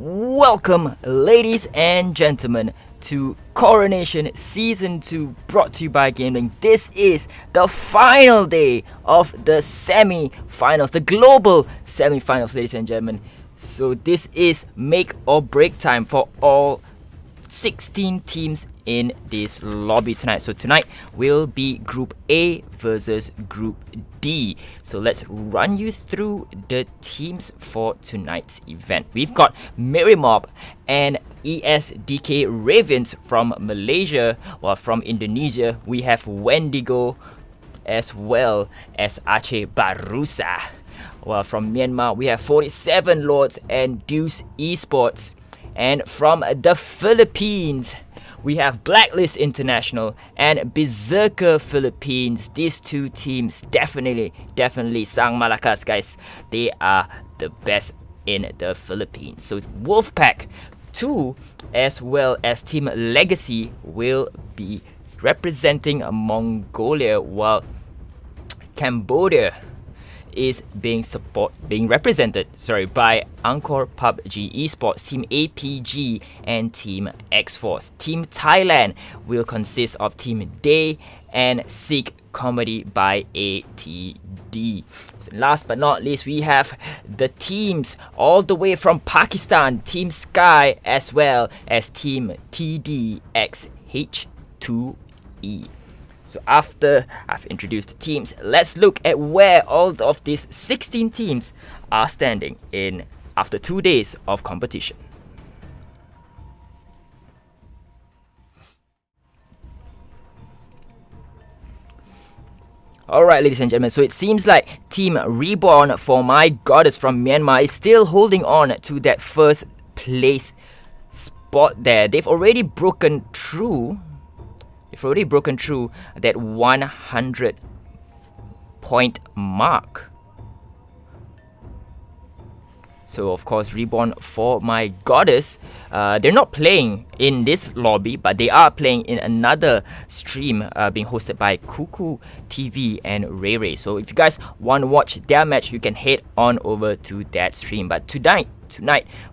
Welcome, ladies and gentlemen, to Coronation Season 2, brought to you by GamelinG. This is the final day of the semi-finals, the global semi-finals, ladies and gentlemen. So this is make or break time for all 16 teams in this lobby tonight. So tonight will be Group A versus Group D. So let's run you through the teams for tonight's event. We've got Miri Mob and ESDK Reviens from Malaysia, while from Indonesia we have WENDIGO as well as ACEH BARUSA. While from Myanmar we have 47 Lords and DEUS Esport. And from the Philippines, we have Blacklist International and Berserker Philippines. These two teams definitely sang malakas, guys. They are the best in the Philippines. So Wolfpack 2 as well as Team Legacy will be representing Mongolia, while Cambodia is being represented by Angkor Pubg Esports, Team APG and Team X-Force. Team Thailand will consist of Team DEUS and SIG COMedy By ATD. So last but not least, we have the teams all the way from Pakistan, Team Sky as well as Team TDXH2E. So after I've introduced the teams, let's look at where all of these 16 teams are standing in after 2 days of competition. Alright, ladies and gentlemen, so it seems like Team Reborn for My Goddess from Myanmar is still holding on to that first place spot there. They've already broken through that 100 point mark. So of course, Reborn for My Goddess, they're not playing in this lobby, but they are playing in another stream being hosted by Kuku TV and Ray Ray. So if you guys want to watch their match, you can head on over to that stream. But tonight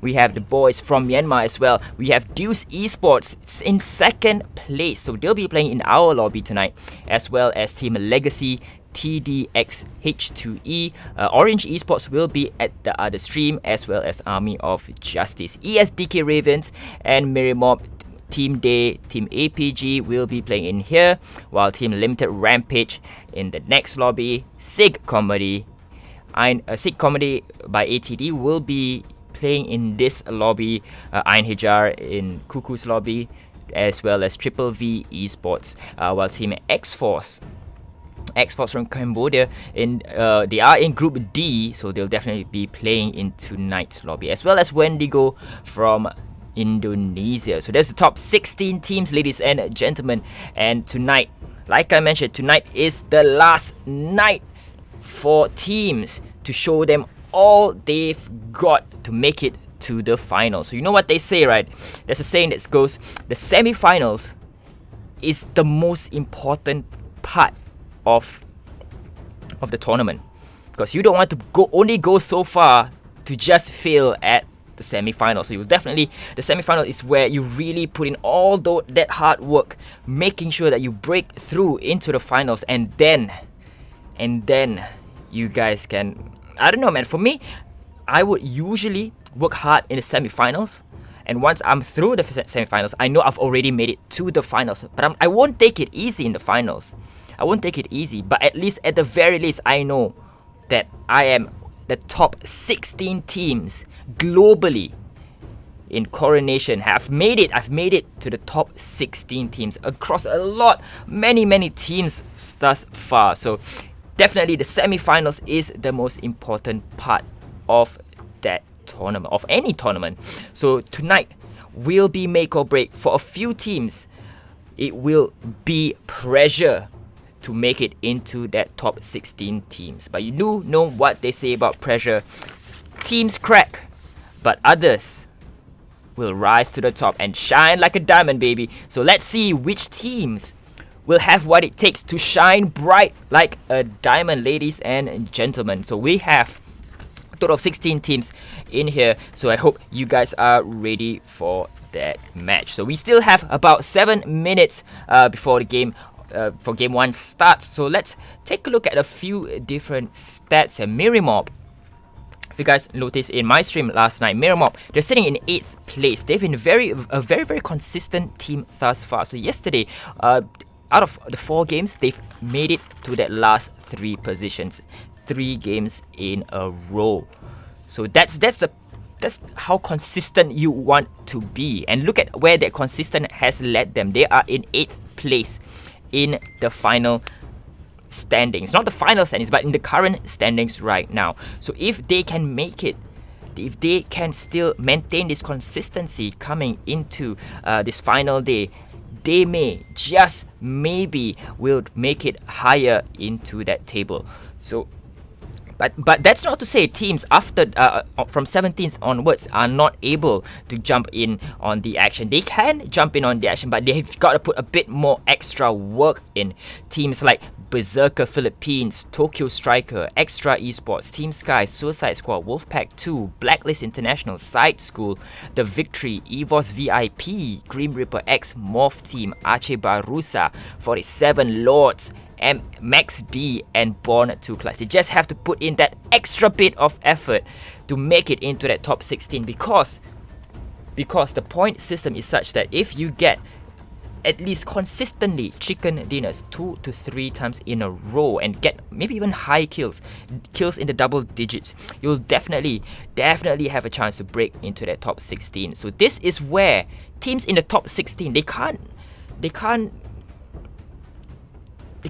we have the boys from Myanmar as well. We have DEUS Esports in second place, so they'll be playing in our lobby tonight, as well as Team Legacy, TDXH2E. Orange Esports will be at the other stream, as well as Army of Justice. ESDK Reviens and Miri Mob, Team DEUS, Team APG will be playing in here, while Team Limited Rampage in the next lobby. SIG COMedy By ATD will be playing in this lobby, Ein Hijar in Kuku's lobby, as well as Triple V Esports, while Team X-Force from Cambodia they are in Group D, so they'll definitely be playing in tonight's lobby, as well as WENDIGO from Indonesia. So there's the top 16 teams, ladies and gentlemen, and tonight, like I mentioned, tonight is the last night for teams to show them all they've got to make it to the finals. So you know what they say, right? There's a saying that goes, the semi-finals is the most important part of the tournament, because you don't want to go so far to just fail at the semi-final. So the semi-final is where you really put in all that hard work, making sure that you break through into the finals, and then you guys can, I don't know, man. For me, I would usually work hard in the semi-finals, and once I'm through the semi-finals, I know I've already made it to the finals. But I won't take it easy in the finals. But at least, at the very least, I know that I am the top 16 teams globally in Coronation. I've made it to the top 16 teams across many teams thus far. So definitely the semi-finals is the most important part of that tournament, of any tournament. So tonight will be make or break for a few teams. It will be pressure to make it into that top 16 teams. But you do know what they say about pressure. Teams crack, but others will rise to the top and shine like a diamond, baby. So let's see which teams will have what it takes to shine bright like a diamond, ladies and gentlemen. So we have Total of 16 teams in here, so I hope you guys are ready for that match. So we still have about 7 minutes before the game for game 1 starts. So let's take a look at a few different stats. And Miri Mob, if you guys noticed in my stream last night, Miri Mob, they're sitting in 8th place. They've been a very consistent team thus far. So yesterday, out of the 4 games, they've made it to that last 3 positions, 3 games in a row. So that's how consistent you want to be. And look at where that consistent has led them. They are in 8th place in the final standings. Not the final standings, but in the current standings right now. So if they can make it, if they can still maintain this consistency coming into this final day, they may, just maybe, will make it higher into that table. So But that's not to say teams after from 17th onwards are not able to jump in on the action. They can jump in on the action, but they've got to put a bit more extra work in. Teams like Berserker Philippines, Tokyo Striker, Extra Esports, Team Sky, Suicide Squad, Wolfpack 2, Blacklist International, Side School, The Victory, EVOS VIP, Grim Reaper X, Morph Team, ACEH BARUSA, 47 Lords, Max D, and Born to Clutch. They just have to put in that extra bit of effort to make it into that top 16, because the point system is such that if you get at least consistently chicken dinners 2 to 3 times in a row and get maybe even high kills in the double digits, you'll definitely have a chance to break into that top 16. So this is where teams in the top 16, they can't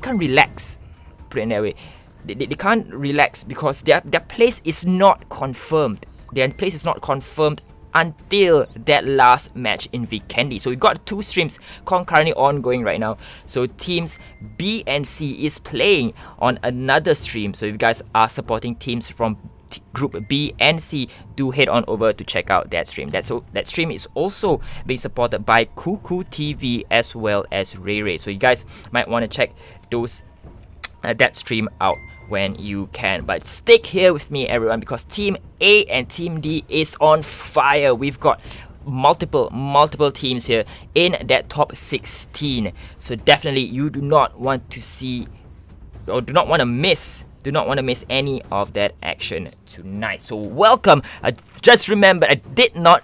relax, put it in that way. They can't relax because their place is not confirmed. Their place is not confirmed until that last match in Vikendi. So we've got 2 streams concurrently ongoing right now. So teams B and C is playing on another stream. So if you guys are supporting teams from Group B and C, do head on over to check out that stream. That stream is also being supported by Kuku TV as well as Ray Ray. So you guys might want to check that stream out when you can. But stick here with me, everyone, because Team A and Team D is on fire. We've got multiple teams here in that top 16. So definitely you do not want to see, or do not want to miss any of that action tonight. So welcome. I just remembered I did not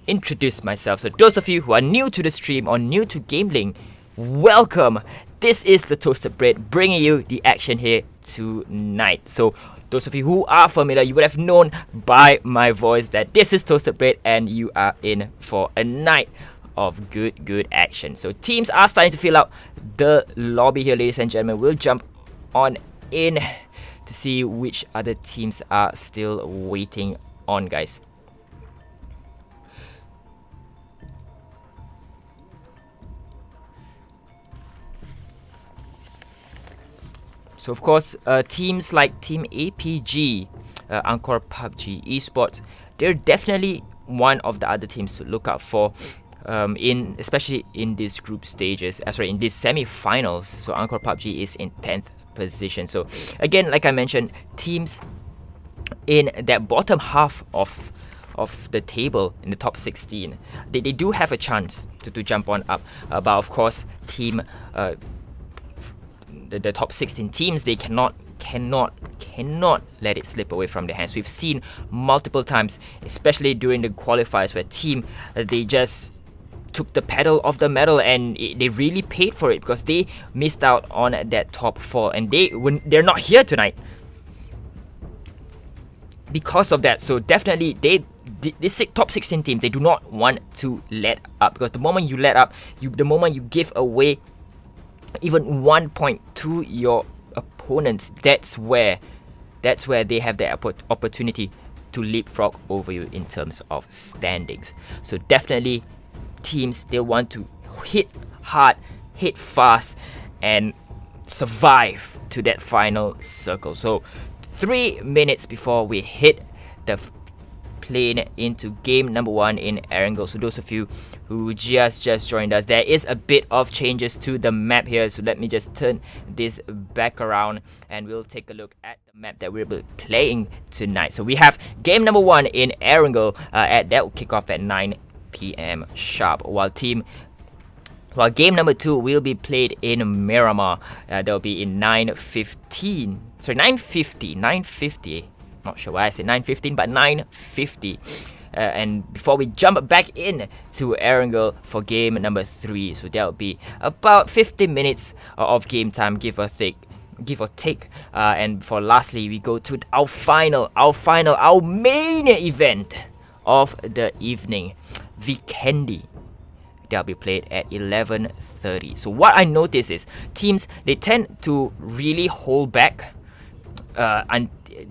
introduce myself. So those of you who are new to the stream or new to GamelinG, welcome. This is the Toasted Bread bringing you the action here tonight. So those of you who are familiar, you would have known by my voice that this is Toasted Bread and you are in for a night of good action. So teams are starting to fill out the lobby here, ladies and gentlemen. We'll jump on in to see which other teams are still waiting on, guys. So of course, teams like Team APG, Angkor Pubg, Esports, they're definitely one of the other teams to look out for, especially in these group stages, in these semi-finals. So Angkor Pubg is in 10th position. So again, like I mentioned, teams in that bottom half of the table in the top 16, they do have a chance to jump on up. But of course, the top 16 teams, they cannot let it slip away from their hands. We've seen multiple times, especially during the qualifiers, where team they just took the pedal off the metal and they really paid for it because they missed out on that top 4, and they're not here tonight because of that. So definitely this top 16 teams, they do not want to let up, because the moment you let up, the moment you give away even 1 point to your opponents, that's where they have the opportunity to leapfrog over you in terms of standings. So definitely teams, they want to hit hard, hit fast, and survive to that final circle. So 3 minutes before we hit the playing into game number 1 in Erangel. So those of you who just joined us, there is a bit of changes to the map here. So let me just turn this back around and we'll take a look at the map that we'll be playing tonight. So we have game number 1 in Erangel, that will kick off at 9 p.m. sharp, while game number 2 will be played in Miramar. That will be in 9:50. Not sure why I said 9:15, but 9:50. And before we jump back in to Erangel for game number 3, so that will be about 15 minutes of game time, give or take. And for lastly, we go to our main event of the evening, Vikendi. That'll be played at 11:30. So what I notice is teams, they tend to really hold back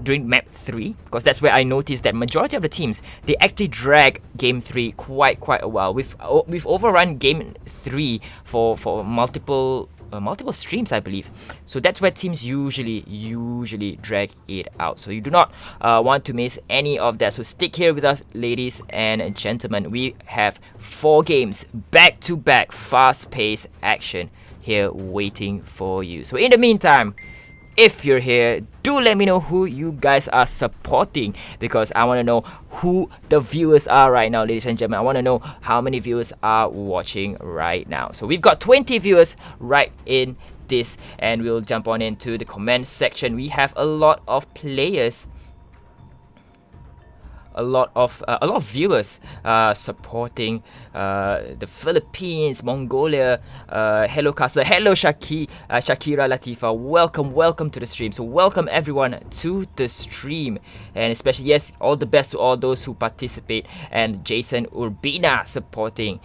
during map 3, because that's where I noticed that majority of the teams, they actually drag game 3 quite a while. We've overrun game 3 for multiple streams, I believe. So that's where teams usually drag it out. So you do not want to miss any of that. So stick here with us, ladies and gentlemen. We have 4 games back to back, fast-paced action here waiting for you. So in the meantime, if you're here, do let me know who you guys are supporting, because I want to know who the viewers are right now, ladies and gentlemen. I want to know how many viewers are watching right now. So we've got 20 viewers right in this, and we'll jump on into the comment section. We have a lot of players, a lot of viewers supporting the Philippines, Mongolia. Hello Casa, hello Shakira Latifa, welcome to the stream. So welcome everyone to the stream, and especially, yes, all the best to all those who participate. And Jason Urbina supporting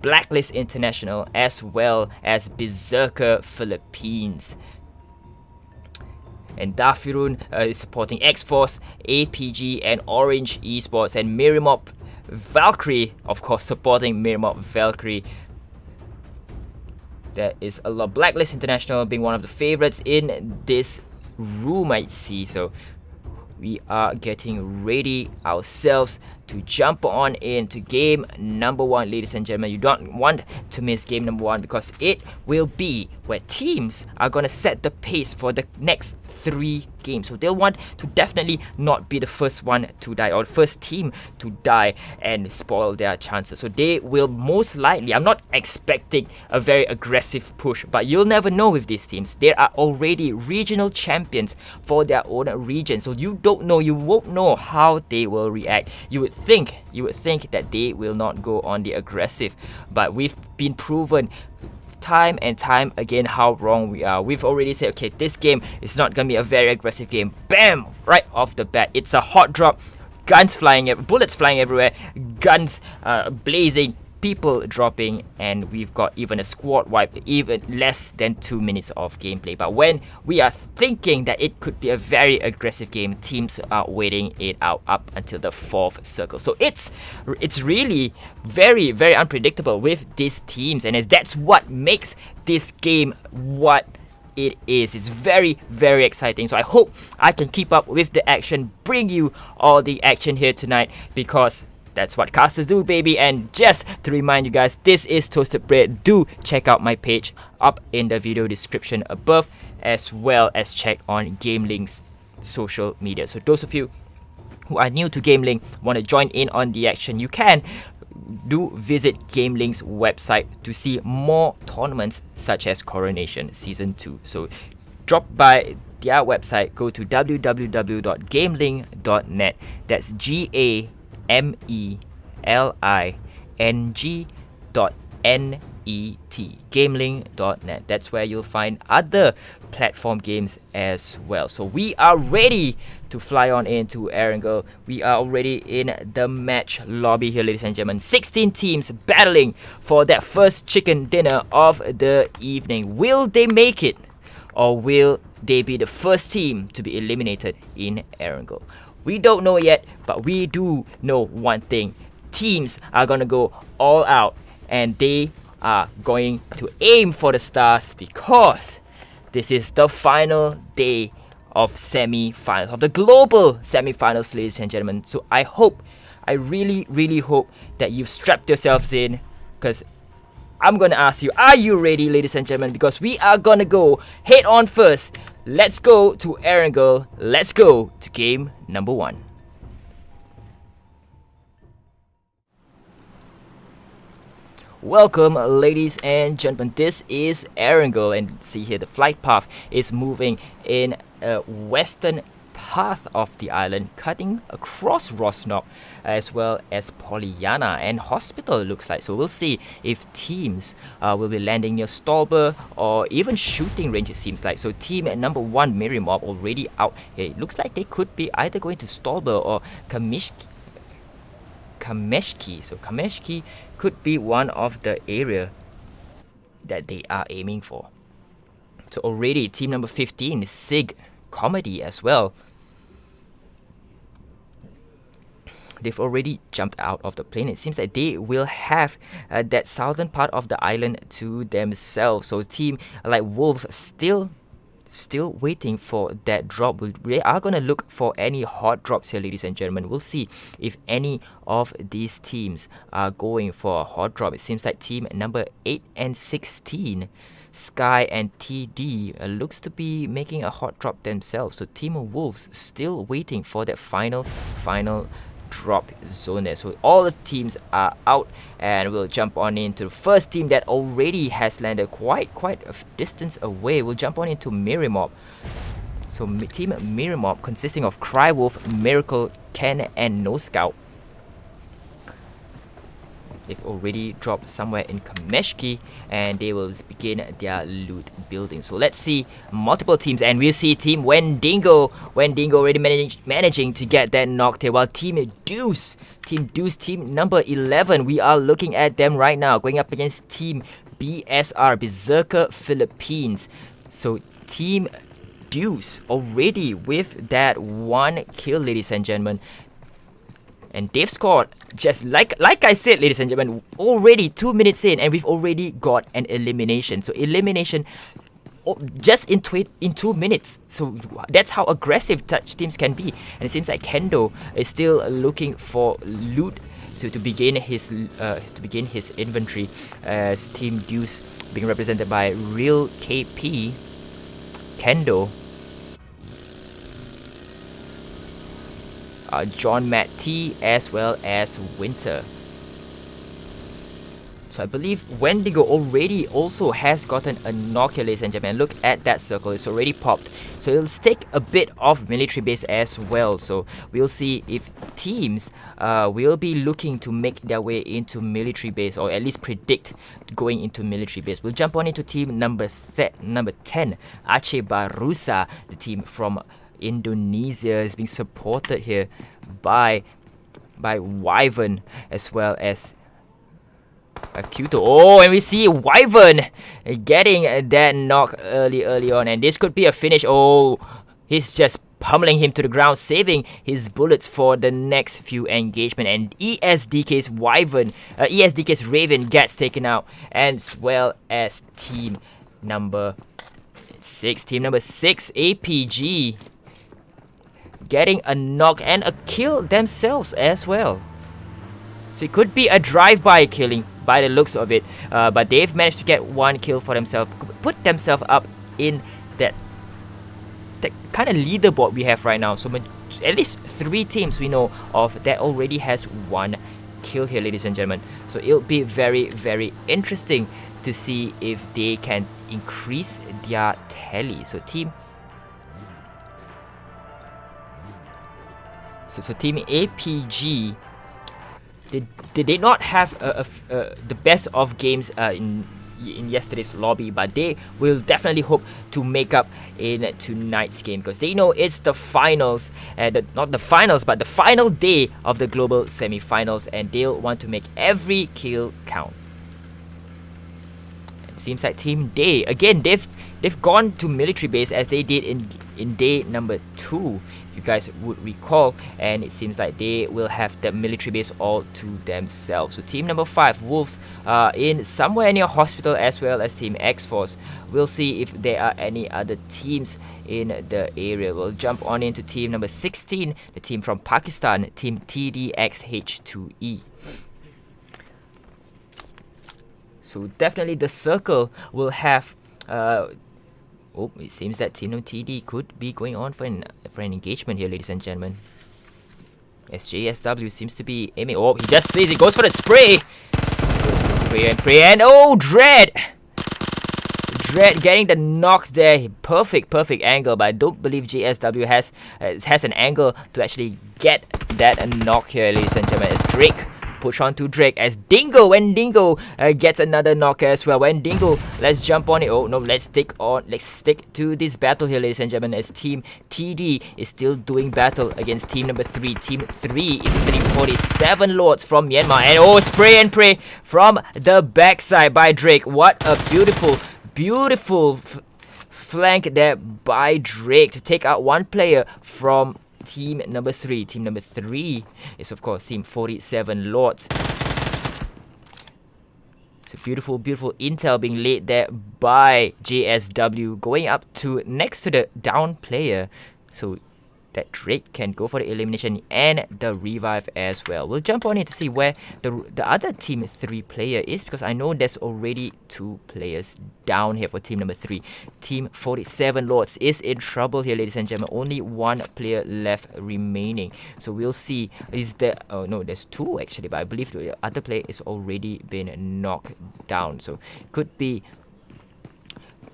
Blacklist International as well as Berserker Philippines. And Dafirun is supporting X-Force, APG, and Orange Esports. And Miri Mob Valkyrie, of course, supporting Miri Mob Valkyrie. There is a lot. Blacklist International being one of the favorites in this room, I see. So we are getting ready ourselves to jump on into game number 1, ladies and gentlemen. You don't want to miss game number 1, because it will be where teams are going to set the pace for the next 3 games. So they'll want to definitely not be the first one to die, or the first team to die and spoil their chances. So they will most likely, I'm not expecting a very aggressive push, but you'll never know with these teams. They are already regional champions for their own region. So you won't know how they will react. You would think that they will not go on the aggressive, but we've been proven time and time again how wrong we are. We've already said, okay, this game is not gonna be a very aggressive game. Bam! Right off the bat, it's a hot drop, guns flying, bullets flying everywhere, guns blazing, people dropping, and we've got even a squad wipe, even less than 2 minutes of gameplay. But when we are thinking that it could be a very aggressive game, teams are waiting it out up until the 4th circle. So it's really very unpredictable with these teams, and that's what makes this game what it is. It's very exciting. So I hope I can keep up with the action, bring you all the action here tonight, because that's what casters do, baby. And just to remind you guys, this is Toasted Bread. Do check out my page up in the video description above, as well as check on GamelinG's social media. So those of you who are new to GamelinG, want to join in on the action, you can do visit GamelinG's website to see more tournaments such as Coronation Season 2. So drop by their website, go to www.gameling.net. That's GameLing.net, gameling.net. That's where you'll find other platform games as well. So we are ready to fly on into Erangel. We are already in the match lobby here, ladies and gentlemen. 16 teams battling for that first chicken dinner of the evening. Will they make it, or will they be the first team to be eliminated in Erangel? We don't know yet, but we do know one thing. Teams are going to go all out, and they are going to aim for the stars, because this is the final day of semi-finals, of the global semi-finals, ladies and gentlemen. So I hope I really hope that you've strapped yourselves in, because I'm gonna ask you, are you ready, ladies and gentlemen? Because we are gonna go head on first. Let's go to Erangel. Let's go to game number 1. Welcome, ladies and gentlemen. This is Erangel, and see here the flight path is moving in a western path of the island, cutting across Rosnok as well as Polyana and Hospital, it looks like. So we'll see if teams will be landing near Stolber or even shooting range, it seems like. So team number 1, Miri Mob, already out here. It looks like they could be either going to Stolber or Kameshki. So Kameshki could be one of the area that they are aiming for. So already team number 15, SIG COMedy as well. They've already jumped out of the plane. It seems like they will have that southern part of the island to themselves. So team like Wolves still waiting for that drop. We are gonna look for any hot drops here, ladies and gentlemen. We'll see if any of these teams are going for a hot drop. It seems like team number 8 and 16, Sky and TD, looks to be making a hot drop themselves. So team of Wolves still waiting for that final drop zone there. So all the teams are out, and we'll jump on into the first team that already has landed quite a distance away. We'll jump on into Miri Mob. So team Miri Mob consisting of Crywolf, Miracle, Ken and No Scout. They've already dropped somewhere in Kameshki, and they will begin their loot building. So let's see multiple teams, and we'll see team Wendigo already managing to get that knocked here, while team DEUS, team number 11, we are looking at them right now going up against team BSR, Berserker Philippines. So team DEUS already with that 1 kill, ladies and gentlemen. And they've scored, just like I said, ladies and gentlemen, already 2 minutes in, and we've already got an elimination. So elimination just in 2 minutes. So that's how aggressive touch teams can be. And it seems like Kendo is still looking for loot to begin his inventory, as team DEUS being represented by Real KP, Kendo, John Matt T, as well as Winter. So I believe Wendigo already also has gotten a knock here, ladies and gentlemen. Look at that circle, it's already popped. So it'll take a bit of military base as well. So we'll see if teams will be looking to make their way into military base, or at least predict going into military base. We'll jump on into team number 10, ACEH BARUSA, the team from Indonesia, is being supported here by Wyvern as well as Kyuto. Oh, and we see Wyvern getting that knock early on, and this could be a finish. Oh, he's just pummeling him to the ground, saving his bullets for the next few engagement. And ESDK's Raven gets taken out, as well as team number 6, APG, getting a knock and a kill themselves as well. So it could be a drive-by killing by the looks of it, but they've managed to get 1 kill for themselves, put themselves up in that kind of leaderboard we have right now. So at least 3 teams we know of that already has 1 kill here, ladies and gentlemen. So it'll be very interesting to see if they can increase their tally. So team APG, they did not have the best of games in yesterday's lobby, but they will definitely hope to make up in tonight's game, because they know it's the finals, not the finals, but the final day of the global semi-finals, and they'll want to make every kill count. It seems like team Day, again, they've they've gone to military base as they did in day number 2, if you guys would recall, and it seems like they will have the military base all to themselves. So team number 5, Wolves, in somewhere near hospital, as well as team X-Force. We'll see if there are any other teams in the area. We'll jump on into team number 16, the team from Pakistan, team TDXH2E. So definitely the circle will have oh, it seems that team number TD could be going on for an engagement here, ladies and gentlemen. SJSW seems to be aiming. Oh, he just sees it, goes for the spray. Spray and pray, and oh, Dread getting the knock there. Perfect angle, but I don't believe GSW has an angle to actually get that knock here, ladies and gentlemen. As Drake push on to Drake, as Wendigo gets another knock as well. Wendigo, let's jump on it. Oh no, let's stick to this battle here, ladies and gentlemen, as team TD is still doing battle against team number 3. Team 3 is 347 lords from Myanmar, and oh, spray and pray from the backside by Drake. What a beautiful flank there by Drake to take out one player from team number 3. Team number 3 is of course team 47 lords. So beautiful intel being laid there by JSW, going up to next to the down player, so that Drake can go for the elimination and the revive as well. We'll jump on in to see where the other team 3 player is, because I know there's already 2 players down here for team number 3. Team 47 lords is in trouble here, ladies and gentlemen. Only 1 player left remaining, so we'll see. Is there, oh no, there's 2 actually, but I believe the other player is already been knocked down, so could be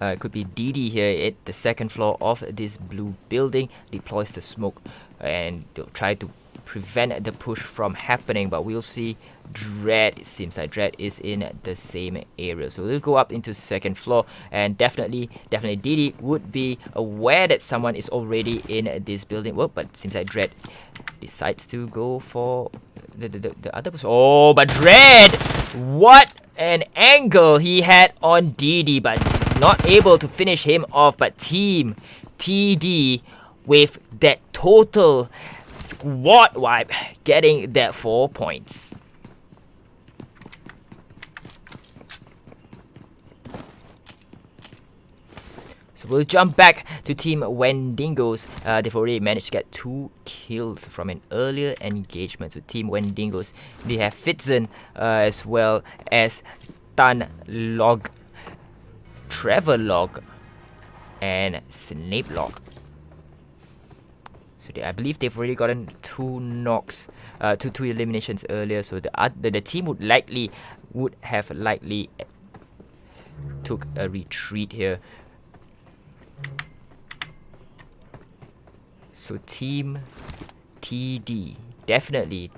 DD here at the 2nd floor of this blue building, deploys the smoke, and they'll try to prevent the push from happening, but we'll see. Dread, it seems like Dread is in the same area, so we'll go up into 2nd floor, and definitely DD would be aware that someone is already in this building. Well, but it seems like Dread decides to go for the other person. Oh, but Dread, what an angle he had on DD, but not able to finish him off. But team TD with that total squad wipe, getting that 4 points. So we'll jump back to team Wendigos. They've already managed to get 2 kills from an earlier engagement. So team Wendigos, they have Fitzen as well as Tan Log, Trevor Log, and Snape Log. So I believe they've already gotten 2 knocks, two eliminations earlier. So the team would have likely took a retreat here. So team TD definitely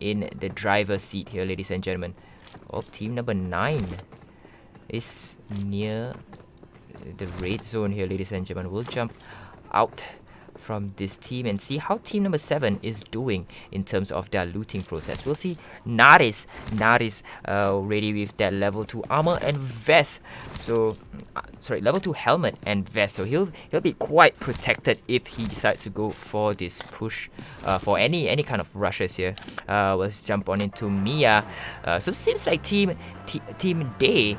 in the driver's seat here, ladies and gentlemen. Oh, team number 9 is near the red zone here, ladies and gentlemen. We'll jump out from this team and see how team number 7 is doing in terms of their looting process. We'll see Naris ready with that level 2 armor and vest. So sorry, level 2 helmet and vest. So he'll be quite protected if he decides to go for this push for any kind of rushes here. Let's jump on into Mia. So it seems like team Day,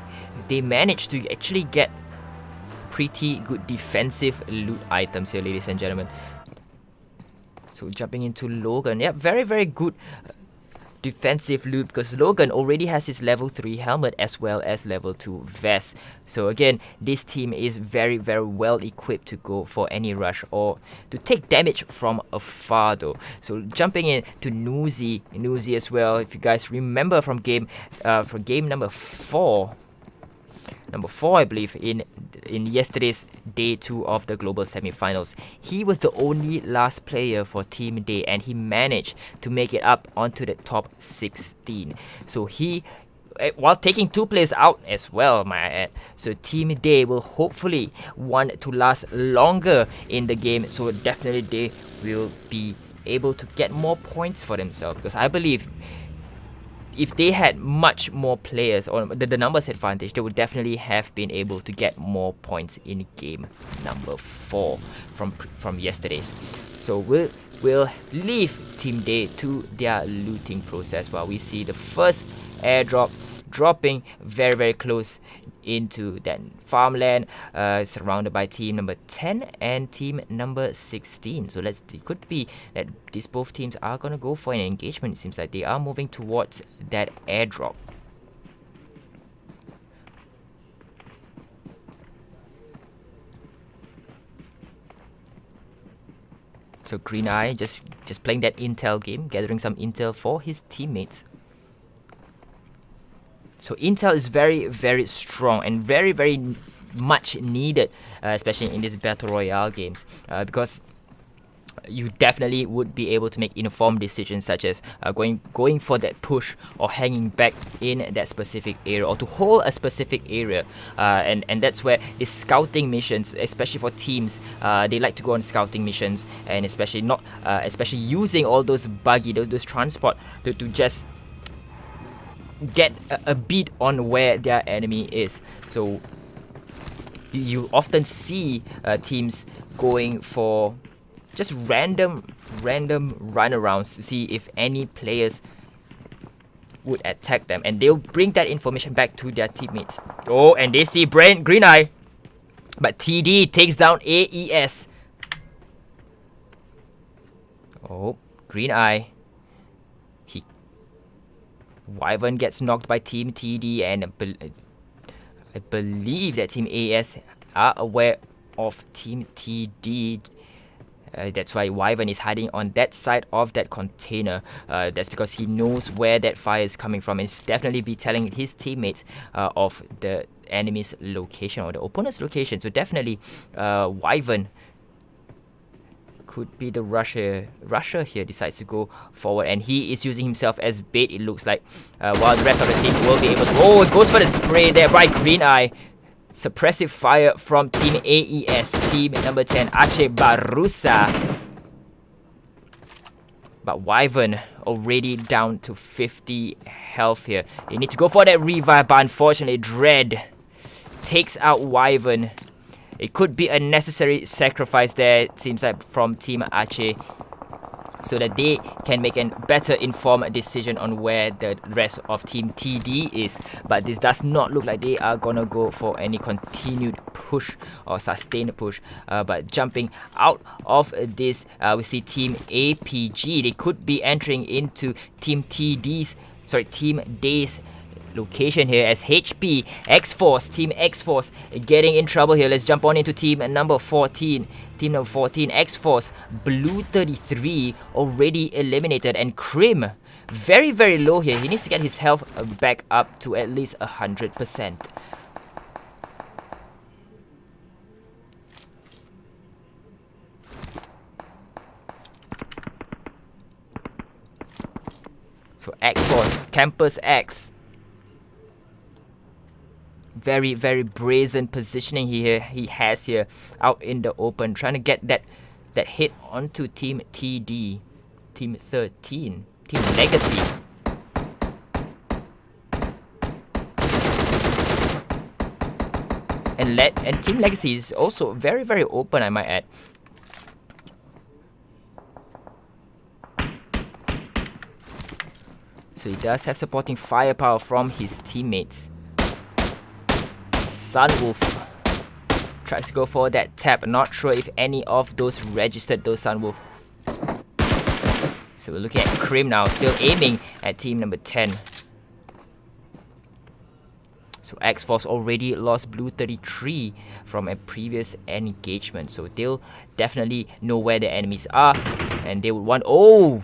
they managed to actually get pretty good defensive loot items here, ladies and gentlemen. So jumping into Logan, yeah, very good defensive loot, because Logan already has his level 3 helmet as well as level 2 vest. So again, this team is very well equipped to go for any rush or to take damage from afar though. So jumping in to Nuzi as well. If you guys remember from game number 4, I believe, in yesterday's day 2 of the global semi-finals, he was the only last player for Team Day, and he managed to make it up onto the top 16. So he, while taking 2 players out as well, my add. So Team Day will hopefully want to last longer in the game, so definitely they will be able to get more points for themselves, because I believe if they had much more players or the numbers advantage, they would definitely have been able to get more points in game number 4 from yesterday's. So we'll leave Team Day to their looting process while we see the first airdrop dropping very, very close into that farmland, surrounded by team number 10 and team number 16. So it could be that these both teams are gonna go for an engagement. It seems like they are moving towards that airdrop. So Green Eye just playing that intel game, gathering some intel for his teammates. So intel is very, very strong and very, very much needed, especially in these battle royale games, because you definitely would be able to make informed decisions, such as going for that push or hanging back in that specific area, or to hold a specific area, and that's where the scouting missions, especially for teams, they like to go on scouting missions, and especially using all those buggy, those transport to just get a beat on where their enemy is. So you often see teams going for just random runarounds to see if any players would attack them, and they'll bring that information back to their teammates. Oh, and they see Green Eye, but TD takes down AES. Oh, Green Eye. Wyvern gets knocked by Team TD, and I believe that Team AS are aware of Team TD. That's why Wyvern is hiding on that side of that container. That's because he knows where that fire is coming from, and he's definitely be telling his teammates of the enemy's location or the opponent's location. So definitely Wyvern could be the rusher here, decides to go forward, and he is using himself as bait, it looks like, while the rest of the team will be able to... Oh, it goes for the spray there by Green Eye. Suppressive fire from Team AES, team number 10, ACEH BARUSA. But Wyvern already down to 50 health here. They need to go for that revive, but unfortunately Dread takes out Wyvern. It could be a necessary sacrifice there, it seems like, from Team ACEH, so that they can make a better informed decision on where the rest of Team TD is. But this does not look like they are gonna go for any continued push or sustained push. But jumping out of this, we see Team APG. They could be entering into Team Team DEUS location here, as HP X-Force, Team X-Force getting in trouble here. Let's jump on into team number 14. Team number 14, X-Force, Blue 33 already eliminated, and Crim very, very low here. He needs to get his health back up to at least 100%. So X-Force, Campus X, very, very brazen positioning he has here out in the open, trying to get that hit onto Team TD, Team 13, Team Legacy. And Team Legacy is also very, very open, I might add. So he does have supporting firepower from his teammates. Sunwolf tries to go for that tap. Not sure if any of those registered, those Sunwolf. So we're looking at Crim now, still aiming at team number 10. So X-Force already lost Blue 33 from a previous engagement. So they'll definitely know where the enemies are, and they would want... Oh!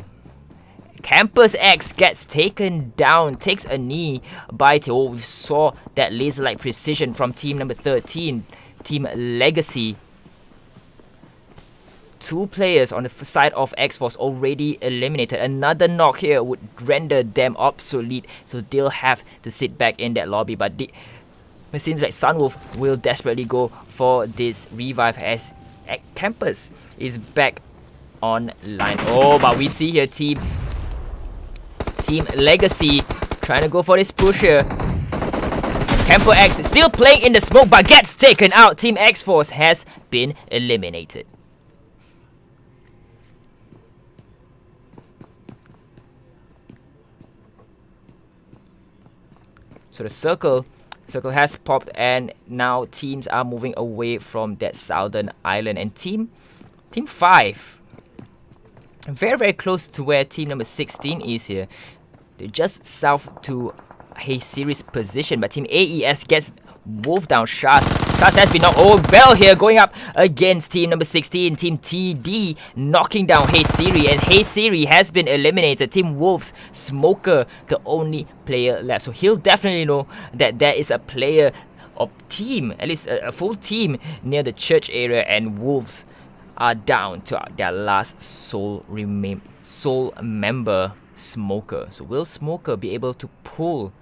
Campus X gets taken down, takes a knee by... Oh, we saw that laser-like precision from team number 13, Team Legacy. 2 players on the side of X-Force already eliminated. Another knock here would render them obsolete, so they'll have to sit back in that lobby. But it seems like Sunwolf will desperately go for this revive as Campus is back online. Oh, but we see here Team Legacy trying to go for this push here. Camper X is still playing in the smoke but gets taken out. Team X-Force has been eliminated. So the circle has popped, and now teams are moving away from that southern island. And team 5, very, very close to where team number 16 is here. They're just south to Hey Siri's position, but team AES gets wolfed down. Shaz has been knocked. Oh, Bell here going up against team number 16. Team TD knocking down Hey Siri, and Hey Siri has been eliminated. Team Wolves, Smoker, the only player left. So he'll definitely know that there is a player or team, at least a full team near the church area, and Wolves are down to their last sole member, Smoker. So will Smoker be able to pull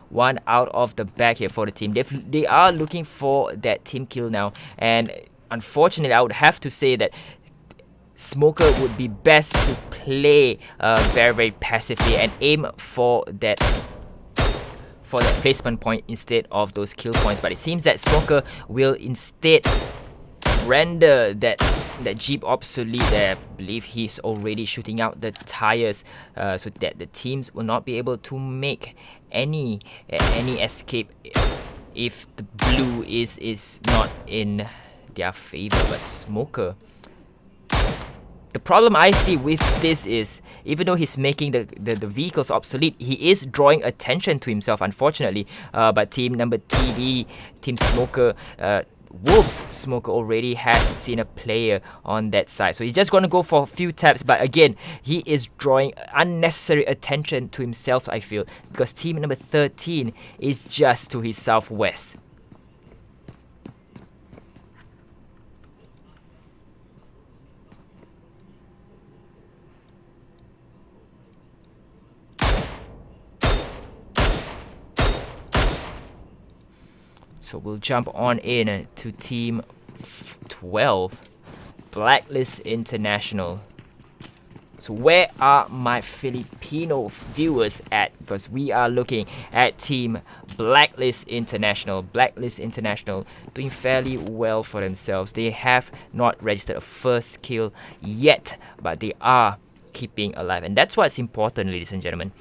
one out of the back here for the team? They are looking for that team kill now, and unfortunately I would have to say that Smoker would be best to play very, very passively and aim for that placement point instead of those kill points. But it seems that Smoker will instead render that Jeep obsolete there. I believe he's already shooting out the tires so that the teams will not be able to make any escape if the blue is not in their favor. But Smoker, the problem I see with this is, even though he's making the vehicles obsolete, he is drawing attention to himself, unfortunately. But team number TD, Team Smoker, Wolves Smoker already has seen a player on that side, so he's just gonna go for a few taps. But again, he is drawing unnecessary attention to himself, I feel, because team number 13 is just to his southwest. So we'll jump on in to team 12, Blacklist International. So where are my Filipino viewers at? Because we are looking at team Blacklist International. Blacklist International doing fairly well for themselves. They have not registered a first kill yet, but they are keeping alive. And that's what's important, ladies and gentlemen.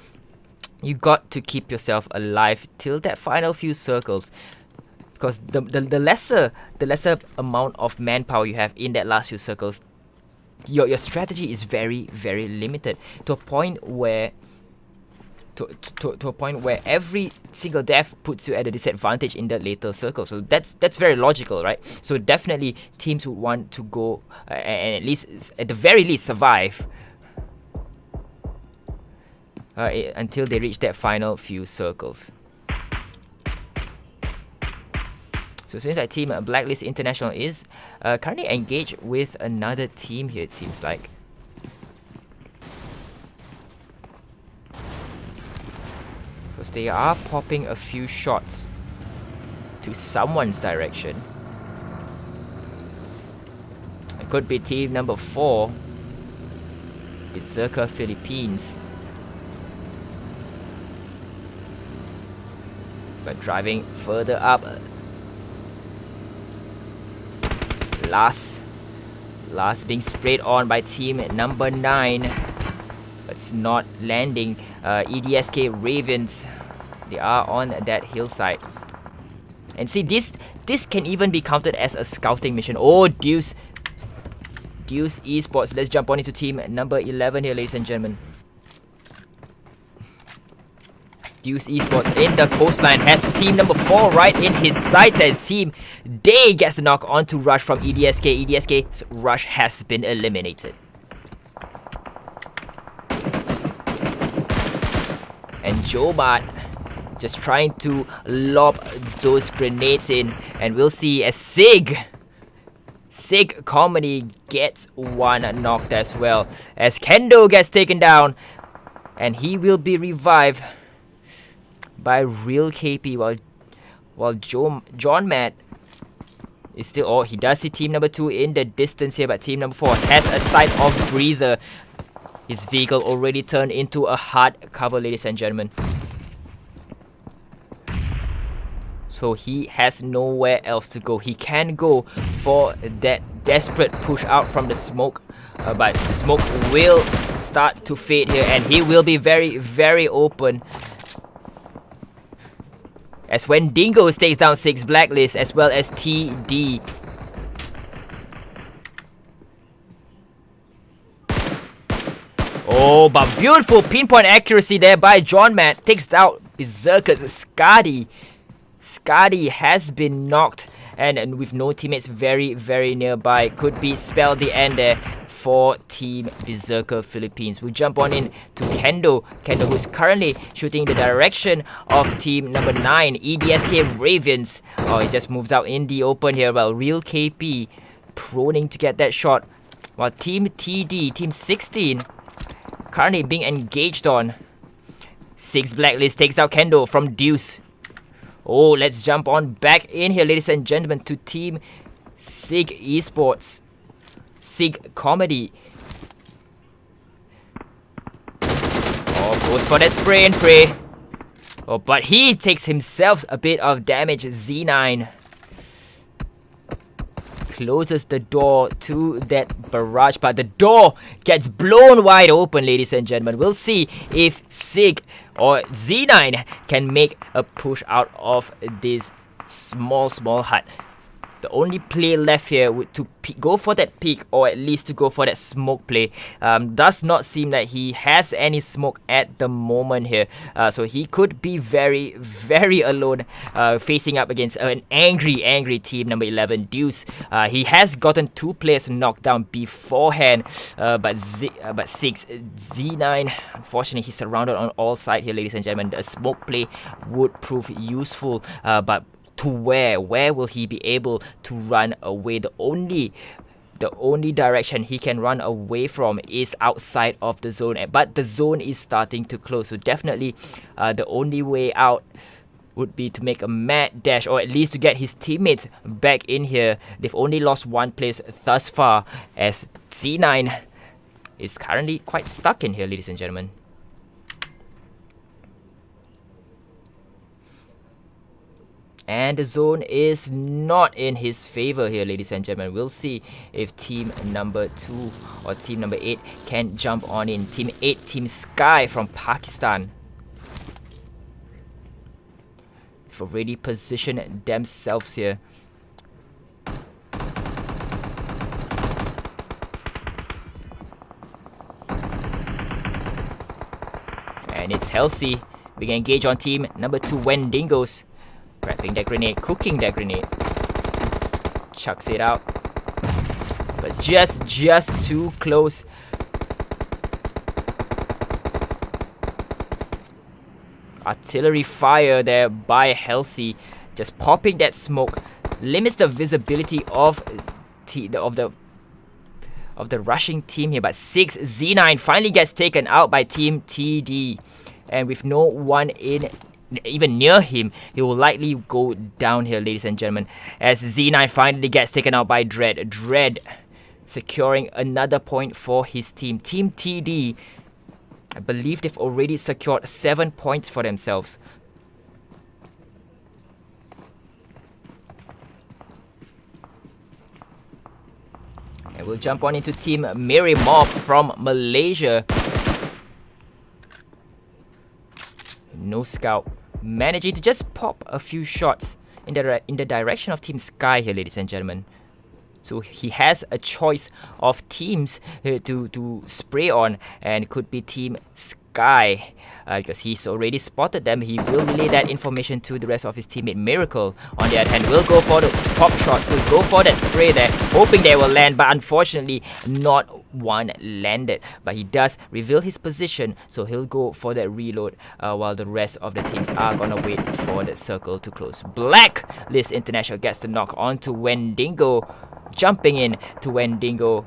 You got to keep yourself alive till that final few circles. Because the lesser amount of manpower you have in that last few circles, your strategy is very, very limited, to a point where every single death puts you at a disadvantage in that later circle. So that's very logical, right? So definitely teams would want to go and at the very least survive until they reach that final few circles. So since that team Blacklist International is currently engaged with another team here, it seems like. Because they are popping a few shots to someone's direction. It could be team number 4, Berserker Philippines. But driving further up, Last being sprayed on by team number 9, but it's not landing. ESDK Reviens, they are on that hillside. And see, this can even be counted as a scouting mission. Oh, DEUS Esports. Let's jump on into team number 11 here, ladies and gentlemen. DEUS Esports in the coastline has team number 4 right in his sights, and team Day gets the knock onto Rush from ESDK. ESDK's Rush has been eliminated. And Jobat just trying to lob those grenades in, and we'll see as SIG COMedy gets one knocked as well, as Kendo gets taken down, and he will be revived by Real KP, while John Matt is still... Oh, he does see team number 2 in the distance here, but team number 4 has a sight of breather. His vehicle already turned into a hard cover, ladies and gentlemen. So he has nowhere else to go. He can go for that desperate push out from the smoke. But the smoke will start to fade here, and he will be very, very open. As WENDIGO takes down 6 Blacklist as well as TD. Oh, but beautiful pinpoint accuracy there by John Matt. Takes out Berserker's Skadi. Skadi has been knocked, and with no teammates very, very nearby, could be spell the end there for Team Berserker Philippines. We'll jump on in to Kendo. Kendo, who's currently shooting the direction of team number 9, ESDK Reviens. Oh, he just moves out in the open here. Well, Real KP proning to get that shot. While Team TD, Team 16, currently being engaged on. 6 Blacklist takes out Kendo from DEUS. Oh, let's jump on back in here, ladies and gentlemen, to Team SIG Esports. SIG COMedy. Oh, goes for that spray and pray. Oh, but he takes himself a bit of damage. Z9 closes the door to that barrage, but the door gets blown wide open, ladies and gentlemen. We'll see if SIG or Z9 can make a push out of this small hut. The only play left here would to go for that peek, or at least to go for that smoke play. Does not seem that he has any smoke at the moment here. So he could be very, very alone, facing up against an angry team number 11, DEUS. He has gotten 2 players knocked down beforehand, but 6 Z9, unfortunately, he's surrounded on all sides here, ladies and gentlemen. The smoke play would prove useful, but to where will he be able to run away? The only direction he can run away from is outside of the zone, but the zone is starting to close, so definitely the only way out would be to make a mad dash, or at least to get his teammates back in here. They've only lost 1 place thus far, as Z9 is currently quite stuck in here, ladies and gentlemen. And the zone is not in his favor here, ladies and gentlemen. We'll see if team number 2 or team number 8 can jump on in. Team 8, Team Sky from Pakistan, have already positioned themselves here. And it's healthy. We can engage on team number 2, WENDIGOs. Prepping that grenade, cooking that grenade. Chucks it out. But just too close. Artillery fire there by Halsey. Just popping that smoke. Limits the visibility of the rushing team here. But 6 Z9 finally gets taken out by Team TD. And with no one even near him, he will likely go down here, ladies and gentlemen, as Z9 finally gets taken out by Dread. Dread securing another point for his team. Team TD, I believe they've already secured 7 points for themselves. And we'll jump on into Team Miri Mob from Malaysia. No scout. Managing to just pop a few shots in the direction of Team Sky here, ladies and gentlemen. So he has a choice of teams to spray on, and it could be Team Sky. Because he's already spotted them. He will relay that information to the rest of his teammate. Miracle, on the other hand, will go for the pop shots. He'll go for that spray there, hoping they will land, but unfortunately not one landed. But he does reveal his position, so he'll go for that reload, while the rest of the teams are gonna wait for the circle to close. Blacklist International gets the knock onto WENDIGO, jumping in to WENDIGO.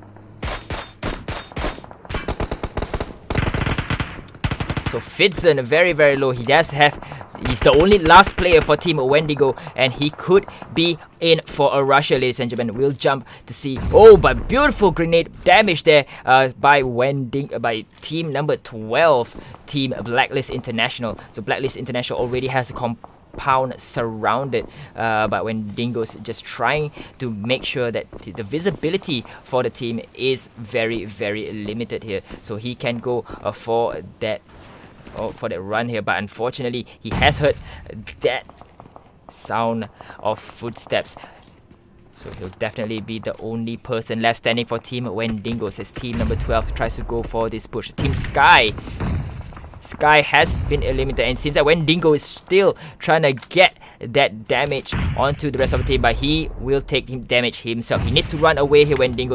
So Fitzen very, very low. He's the only last player for Team WENDIGO, and he could be in for a rusher, ladies and gentlemen. We'll jump to see. Oh, but beautiful grenade damage there by Team number 12, Team Blacklist International. So Blacklist International already has a compound surrounded, but WENDIGO's just trying to make sure that the visibility for the team is very, very limited here, so he can go for that run here. But unfortunately, he has heard that sound of footsteps, so he'll definitely be the only person left standing for Team WENDIGO, as team number 12 tries to go for this push. Team Sky has been eliminated, and it seems that WENDIGO is still trying to get that damage onto the rest of the team, but he will take damage himself. He needs to run away here. WENDIGO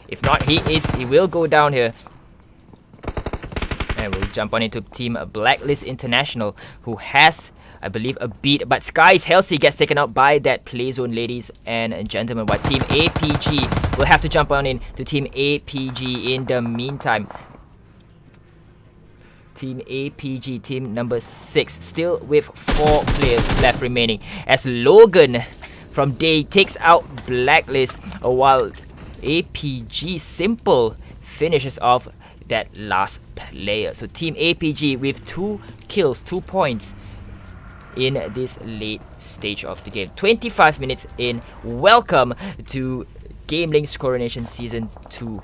if not, he will go down here. And we'll jump on into Team Blacklist International, who has, I believe, a beat, but Sky's Halsey gets taken out by that play zone, ladies and gentlemen. But Team APG will have to jump on in to Team APG in the meantime. Team APG, team number 6, still with 4 players left remaining, as Logan from Day takes out Blacklist, while APG Simple finishes off that last player. So Team APG with 2 kills, 2 points in this late stage of the game. 25 minutes in. Welcome to GamelinG's Coronation Season 2.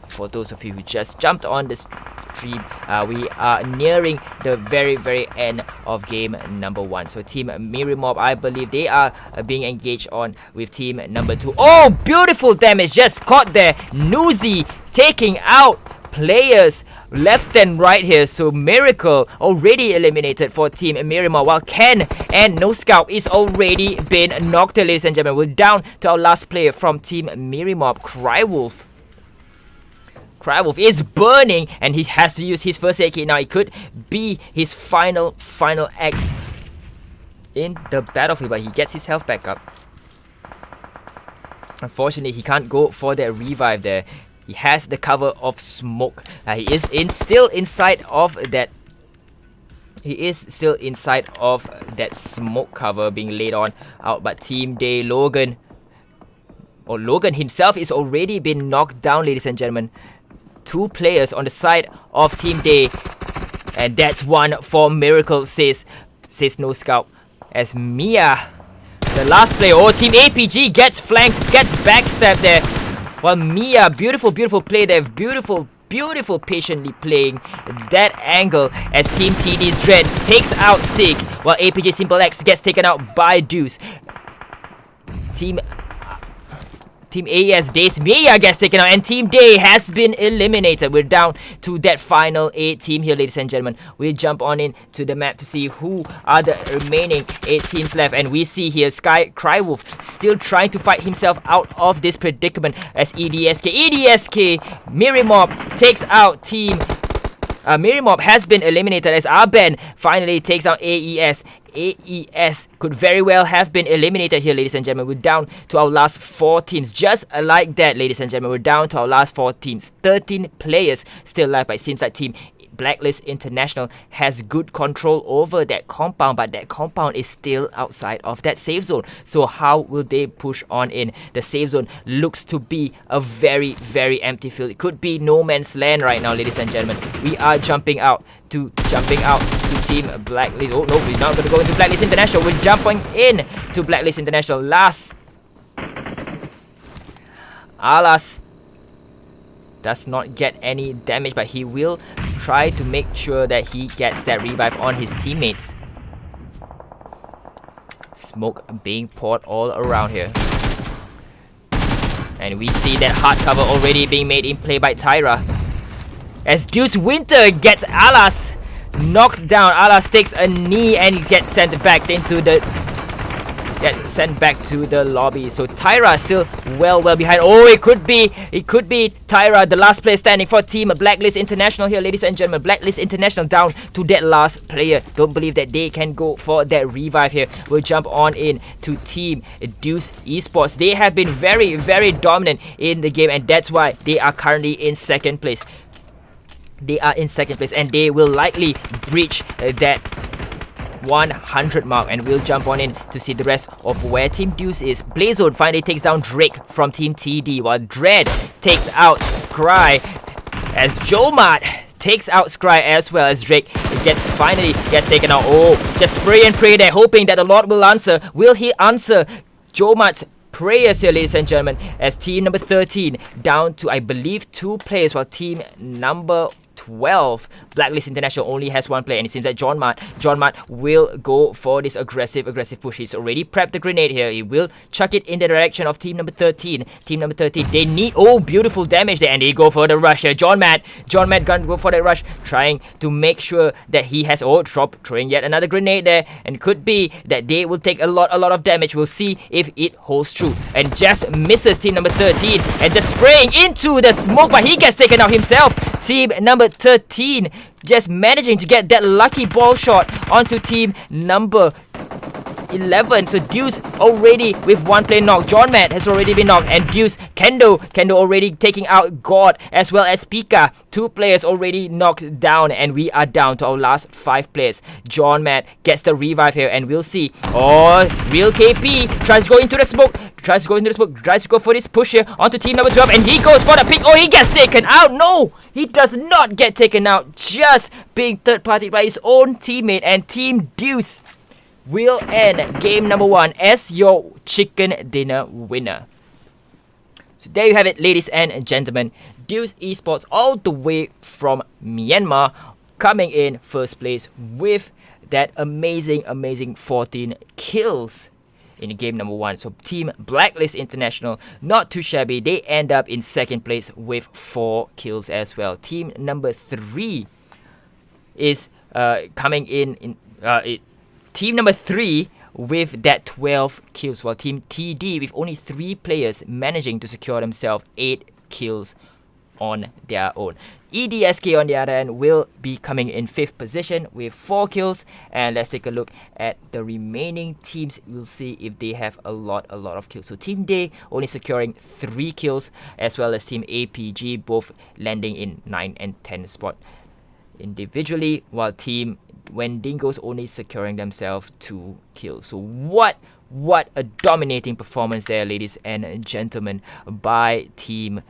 For those of you who just jumped on the stream, we are nearing the very, very end of game number 1. So Team Miri Mob, I believe they are being engaged on with team number 2. Oh, beautiful damage just caught there. Nuzi taking out players left and right here. So Miracle already eliminated for Team Miri Mob, while Ken and No Scout is already been knocked, ladies and gentlemen. We're down to our last player from Team Miri Mob, Crywolf. Crywolf is burning, and he has to use his first aid kit. Now it could be his final act in the battlefield, but he gets his health back up. Unfortunately, he can't go for that revive there. He has the cover of smoke. He is still inside of that. He is still inside of that smoke cover being laid on out. But Team Day, Logan himself is already been knocked down, ladies and gentlemen. 2 players on the side of Team Day, and that's one for Miracle, says No Scout. As Mia, the last player, Team APG gets flanked, gets backstabbed there. While Mia, beautiful play there, beautiful patiently playing that angle, as Team TD's Dread takes out SIG, while APG Simple X gets taken out by DEUS. Team AES Days, Mia gets taken out, and Team Day has been eliminated. We're down to that final 8 team here, ladies and gentlemen. We'll jump on into the map to see who are the remaining 8 teams left, and we see here Crywolf still trying to fight himself out of this predicament, as EDSK Miri Mob takes out Team Miri Mob has been eliminated, as Arben finally takes out AES. AES could very well have been eliminated here, ladies and gentlemen. We're down to our last 4 teams. Just like that, ladies and gentlemen, we're down to our last 4 teams. 13 players still left, but it seems like Team Blacklist International has good control over that compound, but that compound is still outside of that safe zone. So how will they push on in? The safe zone looks to be a very, very empty field. It could be no man's land right now, ladies and gentlemen. We are jumping out to Team Blacklist. Oh no, we're not going to go into Blacklist International. We're jumping in to Blacklist International. Alas does not get any damage, but he will try to make sure that he gets that revive on his teammates. Smoke being poured all around here, and we see that hard cover already being made in play by Tyra, as DEUS Winter gets Alas knocked down. Alas takes a knee and gets sent back into the lobby. So Tyra still well behind. Oh, it could be Tyra, the last player standing for Team Blacklist International here, ladies and gentlemen. Blacklist International down to that last player. Don't believe that they can go for that revive here. We'll jump on in to Team DEUS Esports. They have been very, very dominant in the game, and that's why they are currently in second place. And they will likely breach that 100 mark, and we'll jump on in to see the rest of where Team DEUS is. Blazone finally takes down Drake from Team TD, while Dread takes out Scry, as Jomart takes out Scry as well as Drake finally gets taken out. Oh, just spray and pray there, hoping that the Lord will answer. Will he answer Jomat's prayers here, ladies and gentlemen, as team number 13 down to, I believe, 2 players, while team number 12, Blacklist International, only has 1 player, and it seems that John Matt will go for this aggressive push. He's already prepped the grenade here. He will chuck it in the direction of team number 13. Team number 13, they need, oh, beautiful damage there, and they go for the rush here. John Matt gonna go for that rush, trying to make sure that he has, oh, throwing yet another grenade there, and could be that they will take a lot of damage. We'll see if it holds true, and just misses team number 13, and just spraying into the smoke, but he gets taken out himself. Team number 13 just managing to get that lucky ball shot onto team number 11. So DEUS already with 1 player knocked. John Matt has already been knocked, and DEUS, Kendo already taking out God as well as Pika. 2 players already knocked down, and we are down to our last 5 players. John Matt gets the revive here, and we'll see. Oh, real KP tries to go into the smoke. Tries to go for this push here onto team number 12, and he goes for the pick. Oh, he gets taken out. No, he does not get taken out, just being third party by his own teammate, and Team DEUS will end game number 1 as your chicken dinner winner. So there you have it, ladies and gentlemen. DEUS Esports, all the way from Myanmar, coming in first place with that amazing 14 kills in game number 1. So team Blacklist International, not too shabby. They end up in second place with 4 kills as well. Team number 3 is coming in team number 3 with that 12 kills, while team TD with only 3 players managing to secure themselves 8 kills on their own. EDSK on the other end will be coming in 5th position with 4 kills, and let's take a look at the remaining teams. We'll see if they have a lot of kills. So Team Day only securing 3 kills, as well as Team APG both landing in 9 and 10 spot individually, while Team WENDIGO's only securing themselves 2 kills. So what a dominating performance there, ladies and gentlemen, by Team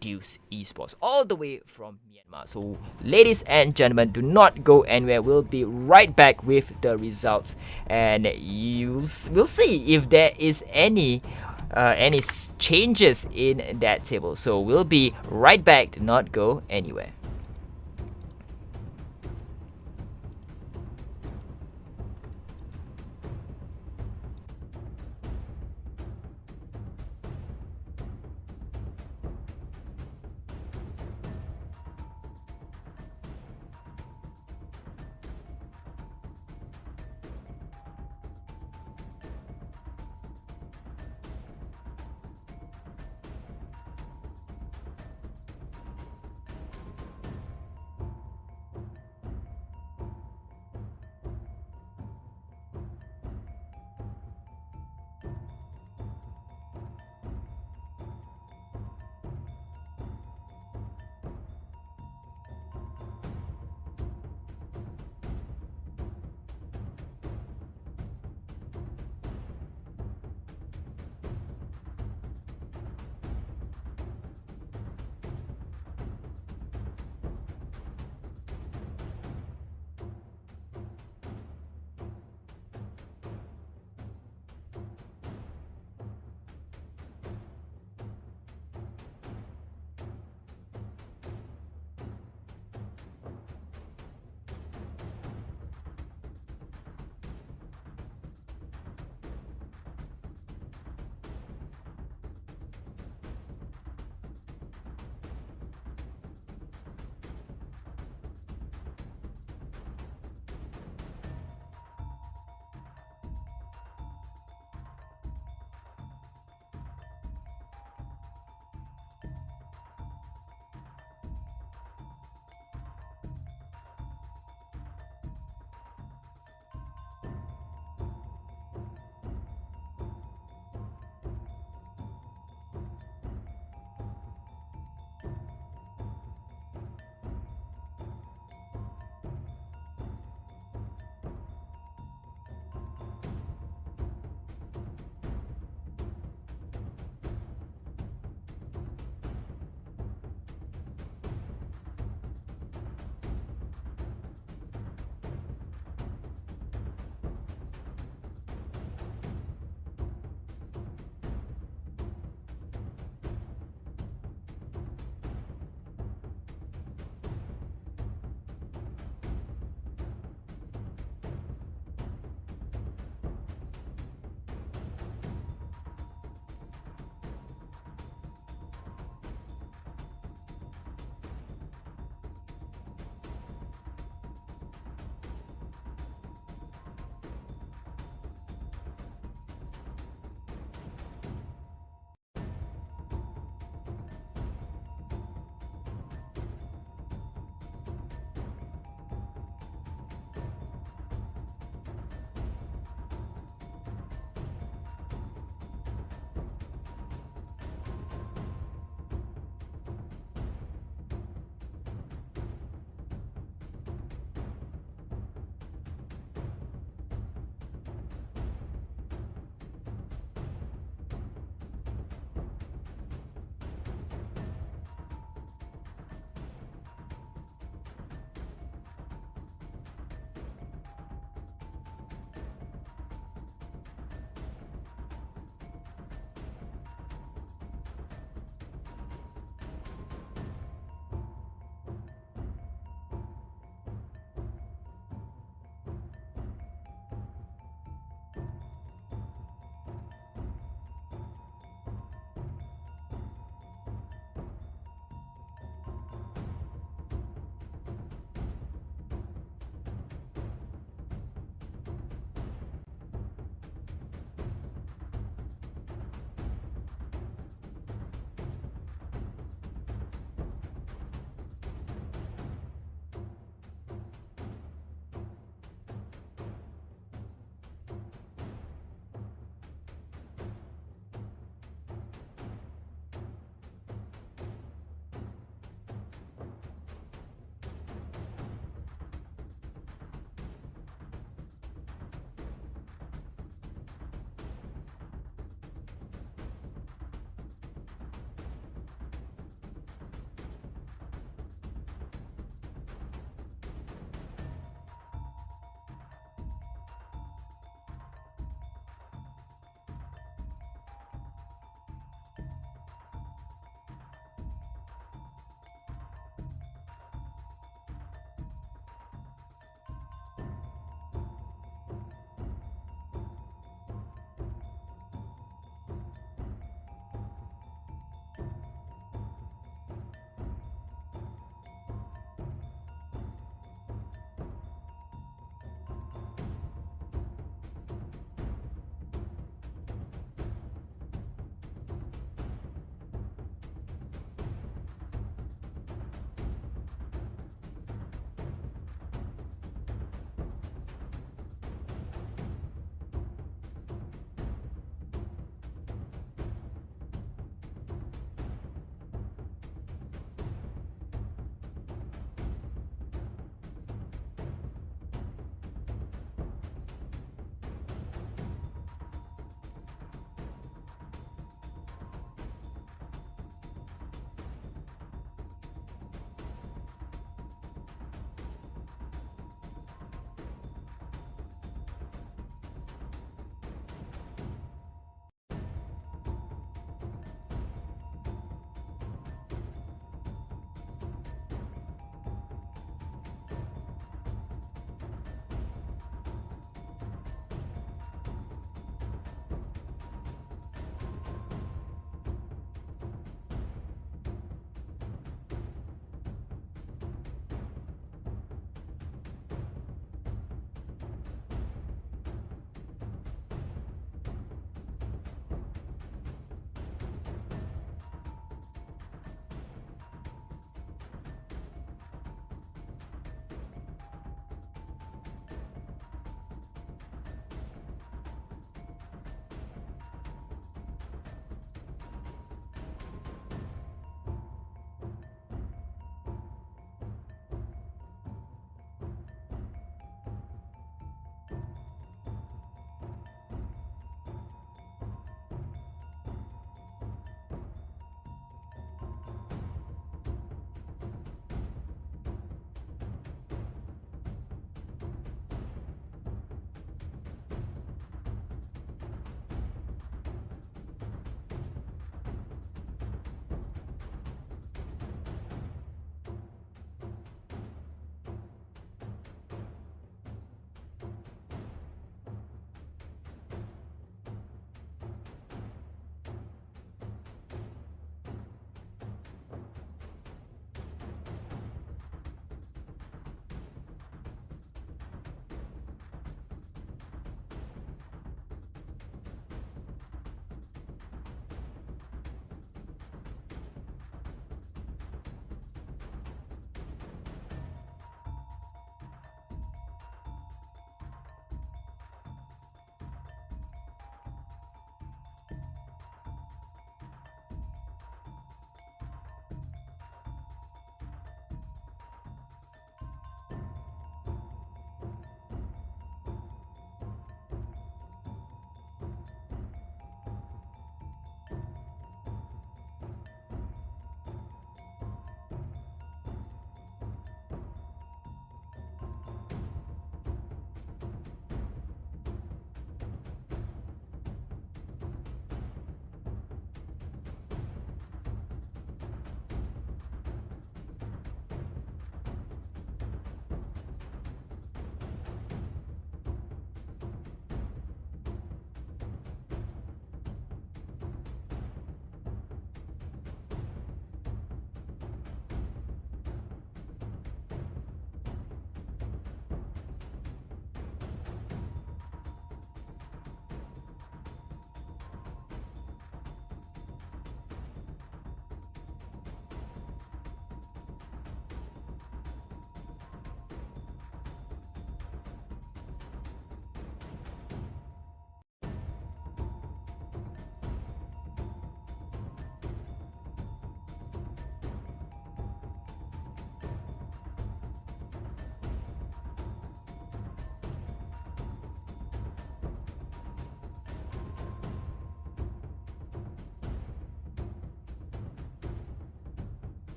DEUS Esports, all the way from Myanmar. So ladies and gentlemen, do not go anywhere. We'll be right back with the results, and we'll see if there is any changes in that table. So we'll be right back. Do not go anywhere.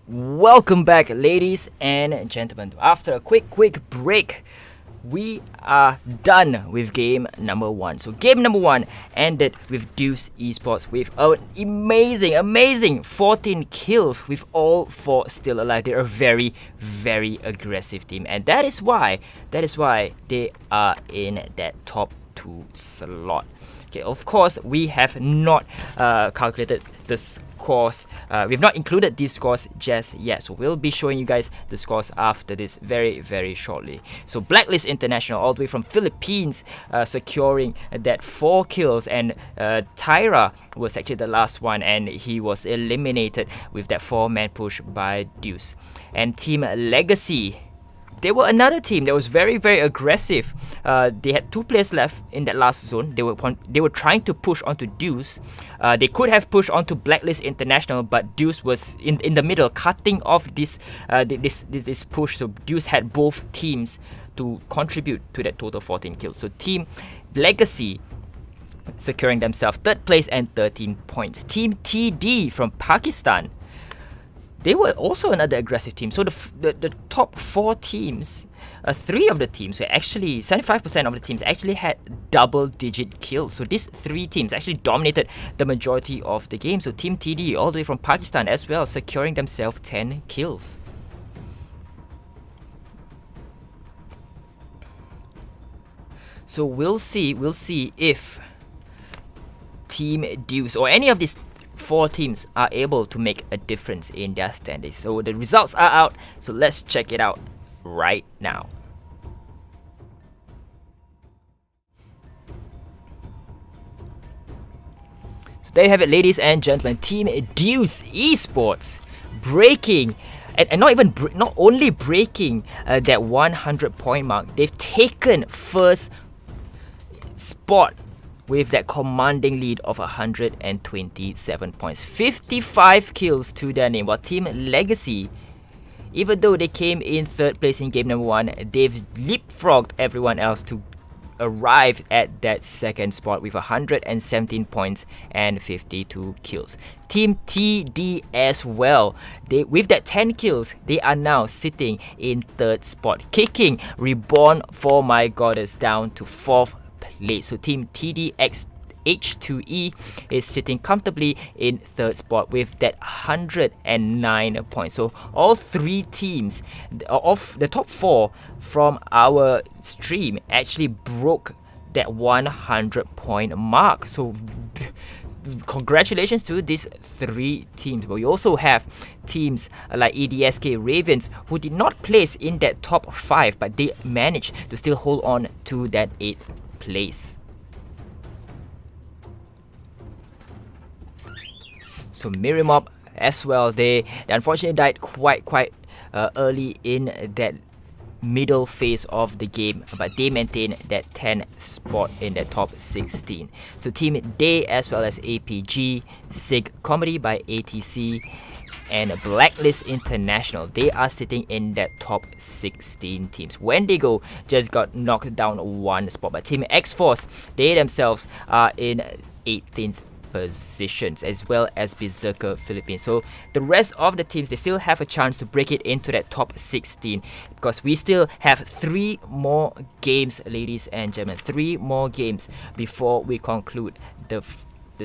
Welcome back, ladies and gentlemen. After a quick break, we are done with game number 1. So game number 1 ended with DEUS Esports with an amazing 14 kills with all 4 still alive. They're a very aggressive team, and that is why they are in that top 2 slot. Okay, of course, we have not calculated the scores. We've not included these scores just yet, so we'll be showing you guys the scores after this very shortly. So Blacklist International, all the way from Philippines, securing that 4 kills, and Tyra was actually the last one, and he was eliminated with that 4-man push by DEUS. And Team Legacy, they were another team that was very aggressive. They had 2 players left in that last zone. They were trying to push onto DEUS. They could have pushed onto Blacklist International, but DEUS was in the middle, cutting off this push. So DEUS had both teams to contribute to that total 14 kills. So Team Legacy securing themselves 3rd place and 13 points. Team TD from Pakistan, they were also another aggressive team. So the top 4 teams, 3 of the teams, so actually 75% of the teams actually had double-digit kills. So these 3 teams actually dominated the majority of the game. So Team TD, all the way from Pakistan as well, securing themselves 10 kills. So we'll see if Team DEUS or any of these 4 teams are able to make a difference in their standings. So the results are out, so let's check it out right now. So there you have it, ladies and gentlemen. Team DEUS Esports breaking, and not only breaking that 100 point mark, they've taken first spot with that commanding lead of 127 points. 55 kills to their name. While Team Legacy, even though they came in 3rd place in game number 1, they've leapfrogged everyone else to arrive at that 2nd spot with 117 points and 52 kills. Team TD as well, with that 10 kills, they are now sitting in 3rd spot, kicking Reborn for My Goddess down to 4th place. So Team TDX H2E is sitting comfortably in 3rd spot with that 109 points. So all 3 teams of the top 4 from our stream actually broke that 100 point mark. So congratulations to these 3 teams. But we also have teams like ESDK Reviens, who did not place in that top 5, but they managed to still hold on to that 8th place. So Miri Mob as well, they unfortunately died quite early in that middle phase of the game, but they maintain that 10th spot in the top 16. So Team Day as well as APG, SIG COMedy By ATD, and Blacklist International, they are sitting in that top 16 teams. Wendigo just got knocked down 1 spot, but Team X-Force, they themselves are in 18th positions, as well as Berserker Philippines. So the rest of the teams, they still have a chance to break it into that top 16, because we still have 3 more games, ladies and gentlemen. 3 more games before we conclude the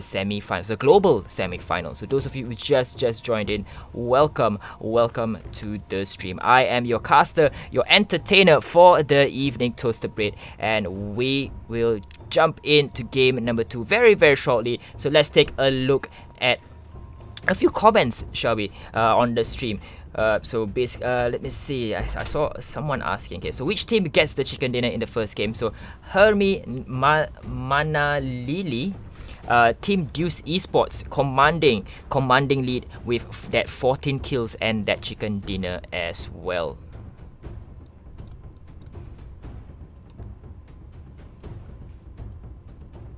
semi-finals, the global semi-finals. So those of you who just joined in, welcome to the stream. I am your caster, your entertainer for the evening, Toasted Bread, and we will jump into game number 2 very shortly. So let's take a look at a few comments, shall we, on the stream. So basically, let me see. I saw someone asking. Okay, so which team gets the chicken dinner in the first game? So Hermi Manalili, Team DEUS Esports commanding lead with that 14 kills and that chicken dinner as well.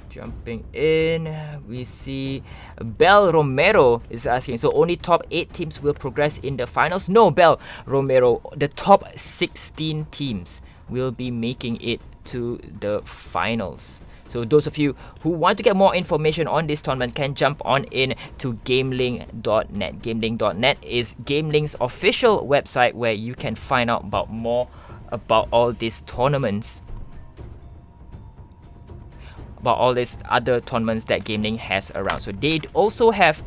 Jumping in, we see Bel Romero is asking, so only top 8 teams will progress in the finals? No, Bel Romero, the top 16 teams will be making it to the finals. So those of you who want to get more information on this tournament can jump on in to GamelinG.net. GamelinG.net is GamelinG's official website where you can find out more about all these tournaments, about all these other tournaments that GamelinG has around. So they also have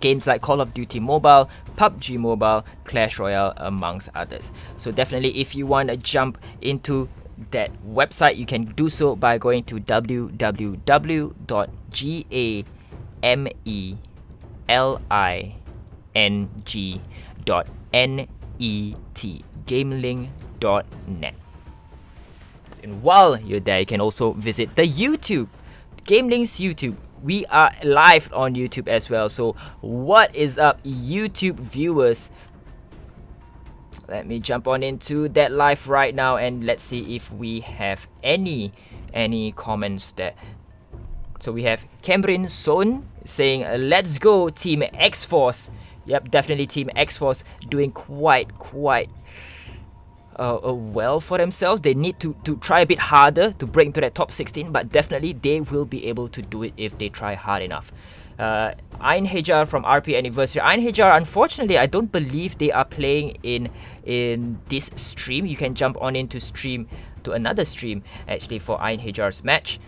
games like Call of Duty Mobile, Pubg Mobile, Clash Royale, amongst others. So definitely, if you want to jump into that website, you can do so by going to www.GamelinG.net, GamelinG.net. And while you're there, you can also visit the YouTube, GamelinG's YouTube. We are live on YouTube as well. So what is up, YouTube viewers? Let me jump on into that live right now and let's see if we have any comments there. So we have Cameron Son saying, let's go Team X-Force. Yep, definitely Team X-Force doing quite well for themselves. They need to try a bit harder to break into that top 16, but definitely they will be able to do it if they try hard enough. Einhajar from RP Anniversary. Einhajar, unfortunately, I don't believe they are playing in this stream. You can jump on into stream to another stream actually for Einhajar's match.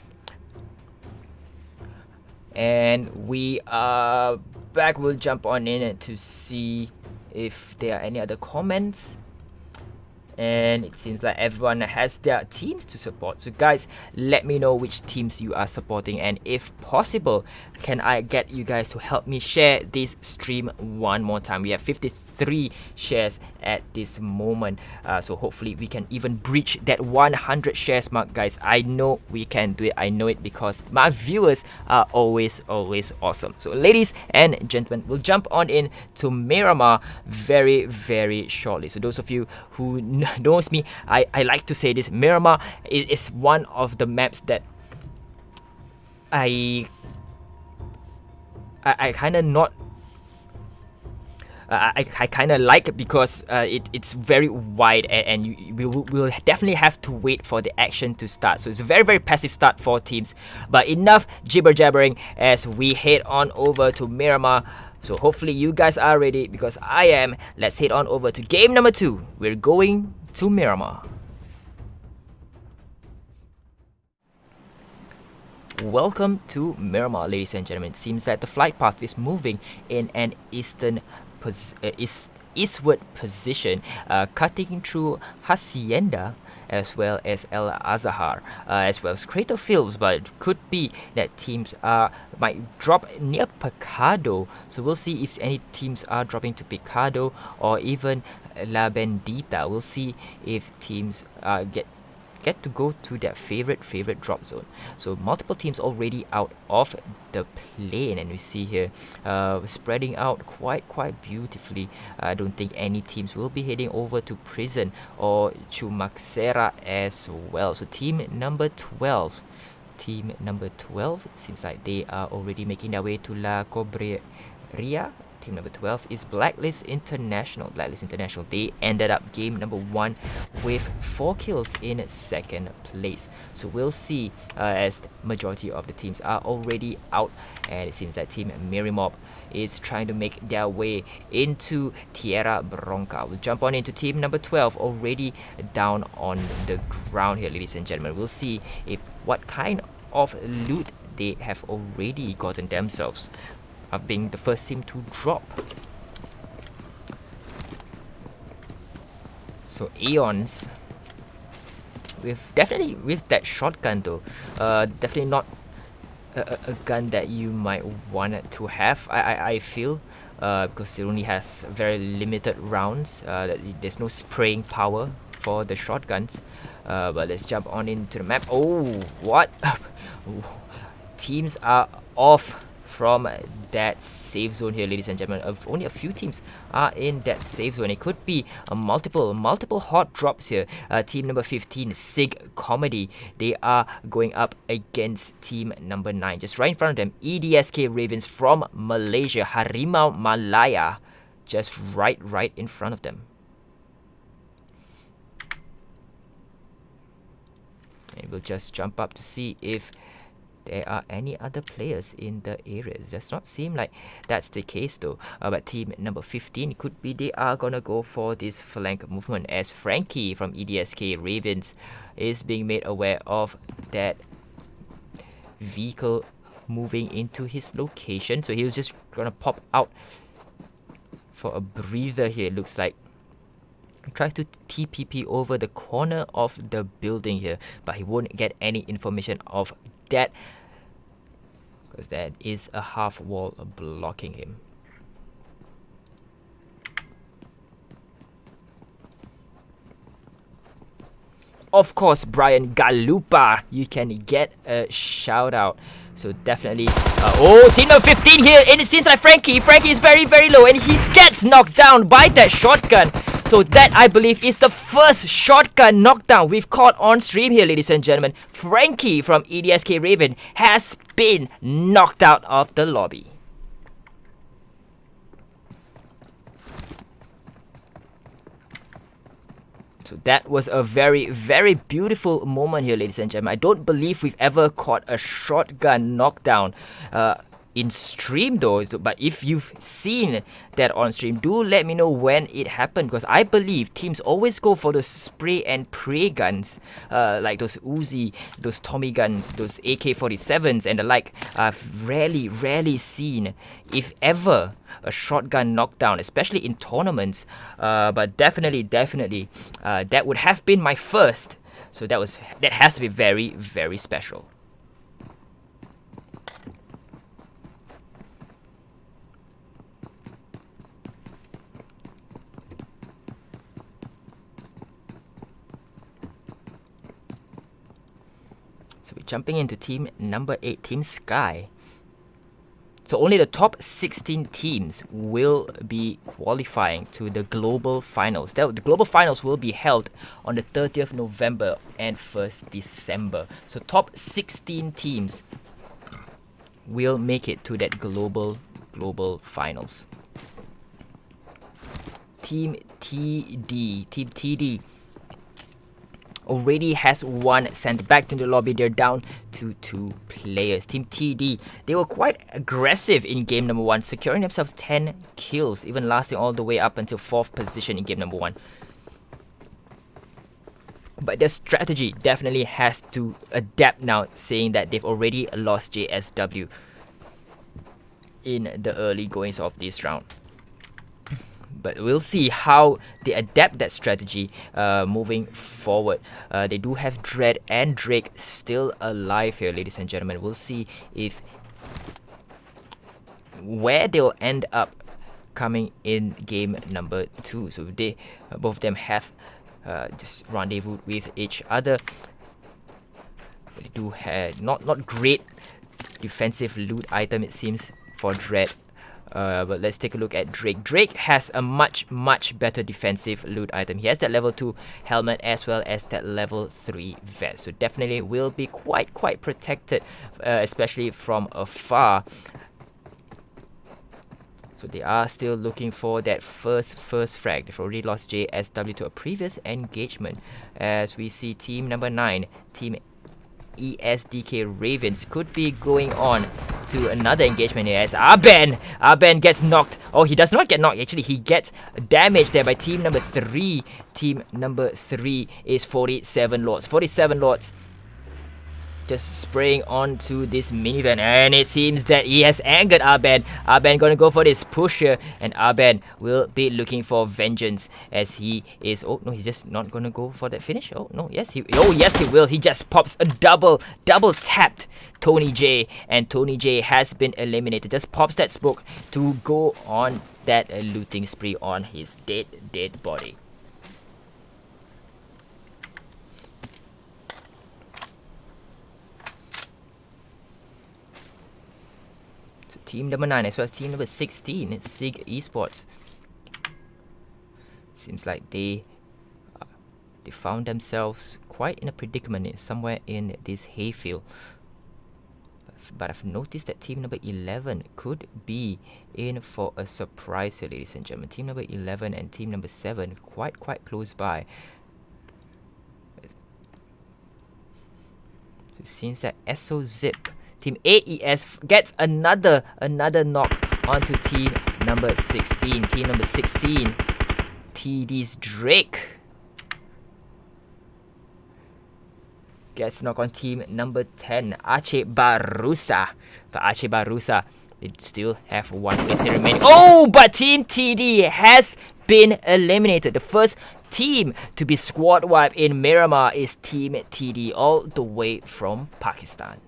And we are back. We'll jump on in to see if there are any other comments. And it seems like everyone has their teams to support. So guys, let me know which teams you are supporting, and if possible, can I get you guys to help me share this stream one more time? We have 53 shares at this moment, so hopefully we can even breach that 100 shares mark, guys. I know we can do it. I know it because my viewers are always awesome. So ladies and gentlemen, we'll jump on in to Miramar very shortly. So those of you who knows me, I like to say this: Miramar is one of the maps that I kind of not. I kind of like it because it's very wide, and we'll definitely have to wait for the action to start. So it's a very passive start for teams. But enough jibber jabbering as we head on over to Miramar. So hopefully you guys are ready, because I am. Let's head on over to game number 2. We're going to Miramar. Welcome to Miramar, ladies and gentlemen. It seems that the flight path is moving in an eastward position, cutting through Hacienda as well as El Azahar, as well as Crater Fields, but it could be that teams might drop near Picado. So we'll see if any teams are dropping to Picado or even La Bendita. We'll see if teams get to go to their favorite drop zone. So multiple teams already out of the plane, and we see here spreading out quite beautifully. I don't think any teams will be heading over to Prison or Chumaxera as well. So team number 12, seems like they are already making their way to La Cobreria. Team number 12 is Blacklist International. They ended up game number 1 with 4 kills in second place. So we'll see, as the majority of the teams are already out, and it seems that team Miri Mob is trying to make their way into Tierra Bronca. We'll jump on into team number 12, already down on the ground here, ladies and gentlemen. We'll see if what kind of loot they have already gotten themselves, of being the first team to drop. So Aeons with that shotgun though, definitely not a gun that you might want to have, I feel, because it only has very limited rounds. There's no spraying power for the shotguns. But let's jump on into the map. Oh, what? Teams are off from that safe zone here, ladies and gentlemen. Only a few teams are in that safe zone. It could be multiple hot drops here. Team number 15, SIG COMedy, they are going up against team number 9. Just right in front of them, ESDK Reviens from Malaysia, Harimau Malaya, just right in front of them. We'll just jump up to see if there are any other players in the area. It does not seem like that's the case though. But team number 15 could be they are gonna go for this flank movement, as Frankie from ESDK Reviens is being made aware of that vehicle moving into his location. So he was just gonna pop out for a breather here, it looks like. Try to TPP over the corner of the building here, but he won't get any information of that, because that is a half wall blocking him. Of course, Brian Galupa, you can get a shout out. So definitely, oh, team number 15 here, and it seems like Frankie is very, very low, and he gets knocked down by that shotgun. So that, I believe, is the first shotgun knockdown we've caught on stream here, ladies and gentlemen. Frankie from ESDK Reviens has been knocked out of the lobby. So that was a very, very beautiful moment here, ladies and gentlemen. I don't believe we've ever caught a shotgun knockdown in stream though, but if you've seen that on stream, do let me know when it happened, because I believe teams always go for those spray and pray guns, like those Uzi, those Tommy guns, those AK-47s and the like. I've rarely seen, if ever, a shotgun knockdown, especially in tournaments, but definitely that would have been my first, so that has to be very, very special. So we're jumping into team number 8, Team Sky. So only the top 16 teams will be qualifying to the global finals. The global finals will be held on the 30th November and 1st December. So top 16 teams will make it to that global finals. Team TD already has one sent back to the lobby. They're down to 2 players. Team TD, they were quite aggressive in game number 1, securing themselves 10 kills, even lasting all the way up until 4th position in game number 1. But their strategy definitely has to adapt now, saying that they've already lost JSW in the early goings of this round. But we'll see how they adapt that strategy moving forward. They do have Dread and Drake still alive here, ladies and gentlemen. We'll see if where they'll end up coming in game number 2. So they both of them have just rendezvous with each other. They do have not great defensive loot item, it seems, for Dread. But let's take a look at Drake. Drake has a much better defensive loot item. He has that level 2 helmet as well as that level 3 vest. So definitely will be quite protected, especially from afar. So they are still looking for that first frag. They've already lost JSW to a previous engagement. As we see team number 9, Team ESDK Reviens, could be going on to another engagement here as Arben gets knocked. Oh, he does not get knocked, actually he gets damaged there by team number 3. Team number 3 is 47 Lords just spraying onto this minivan, and it seems that he has angered Arben. Arben gonna go for this push here, and Arben will be looking for vengeance as he is. Oh no, he's just not gonna go for that finish. Oh no, yes he will. He just pops a double tapped Tony J, and Tony J has been eliminated. Just pops that smoke to go on that looting spree on his dead body. Team number 9 as well as team number 16, SIG Esports. Seems like they found themselves quite in a predicament somewhere in this hayfield. But I've noticed that team number 11 could be in for a surprise here, ladies and gentlemen. Team number 11 and team number 7 quite close by. So it seems that SO Zip, Team AES gets another knock onto team number 16. Team number 16, TD's Drake, gets knock on team number 10, ACEH BARUSA. But ACEH BARUSA, they still have one place remaining. Oh, but Team TD has been eliminated. The first team to be squad wiped in Miramar is Team TD, all the way from Pakistan.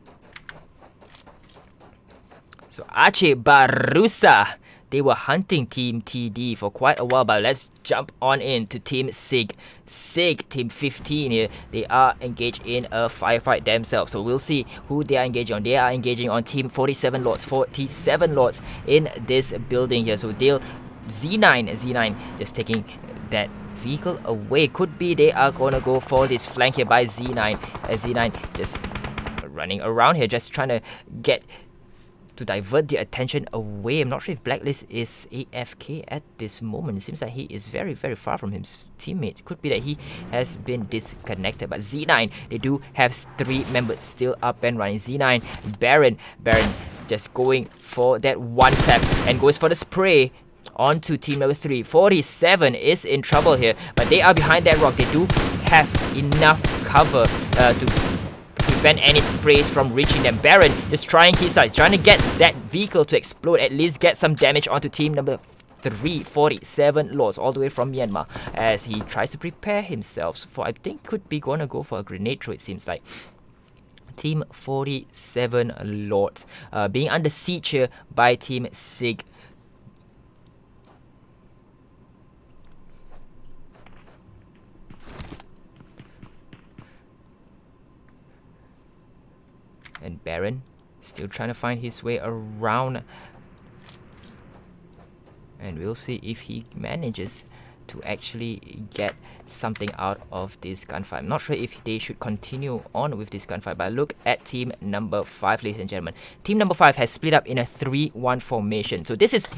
So ACEH BARUSA, they were hunting Team TD for quite a while, but let's jump on into Team SIG. SIG, Team 15 here, they are engaged in a firefight themselves. So we'll see who they are engaging on. They are engaging on Team 47 Lords. 47 Lords in this building here. So they'll Z9 just taking that vehicle away. Could be they are gonna go for this flank here by Z9. As Z9 just running around here, just trying to get to divert the attention away. I'm not sure if Blacklist is AFK at this moment. It seems like he is very far from his teammate. Could be that he has been disconnected. But Z9, they do have 3 members still up and running. Z9, Baron just going for that one tap and goes for the spray onto team number 3. 47 is in trouble here, but they are behind that rock. They do have enough cover to prevent any sprays from reaching them. Baron just trying his side, trying to get that vehicle to explode, at least get some damage onto team number 3, 47 Lords, all the way from Myanmar, as he tries to prepare himself for, I think, could be gonna go for a grenade throw, it seems like. Team 47 Lords being under siege here by Team SIG. And Baron still trying to find his way around. And we'll see if he manages to actually get something out of this gunfight. I'm not sure if they should continue on with this gunfight, but look at team number 5, ladies and gentlemen. Team number 5 has split up in a 3-1 formation. So this is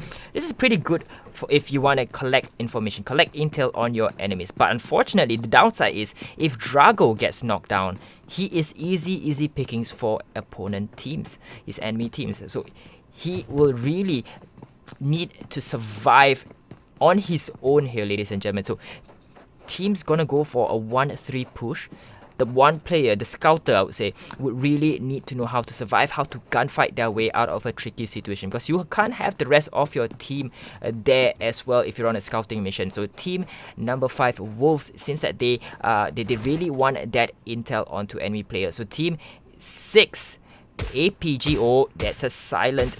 pretty good for if you want to collect information, collect intel on your enemies. But unfortunately, the downside is if Drago gets knocked down, he is easy pickings for opponent teams, his enemy teams. So he will really need to survive on his own here, ladies and gentlemen. So team's gonna go for a 1-3 push. The one player, the scouter, I would say, would really need to know how to survive, how to gunfight their way out of a tricky situation, because you can't have the rest of your team there as well if you're on a scouting mission. So team number 5, Wolves, it seems that they really want that intel onto enemy players. So team 6, APG, oh, that's a silent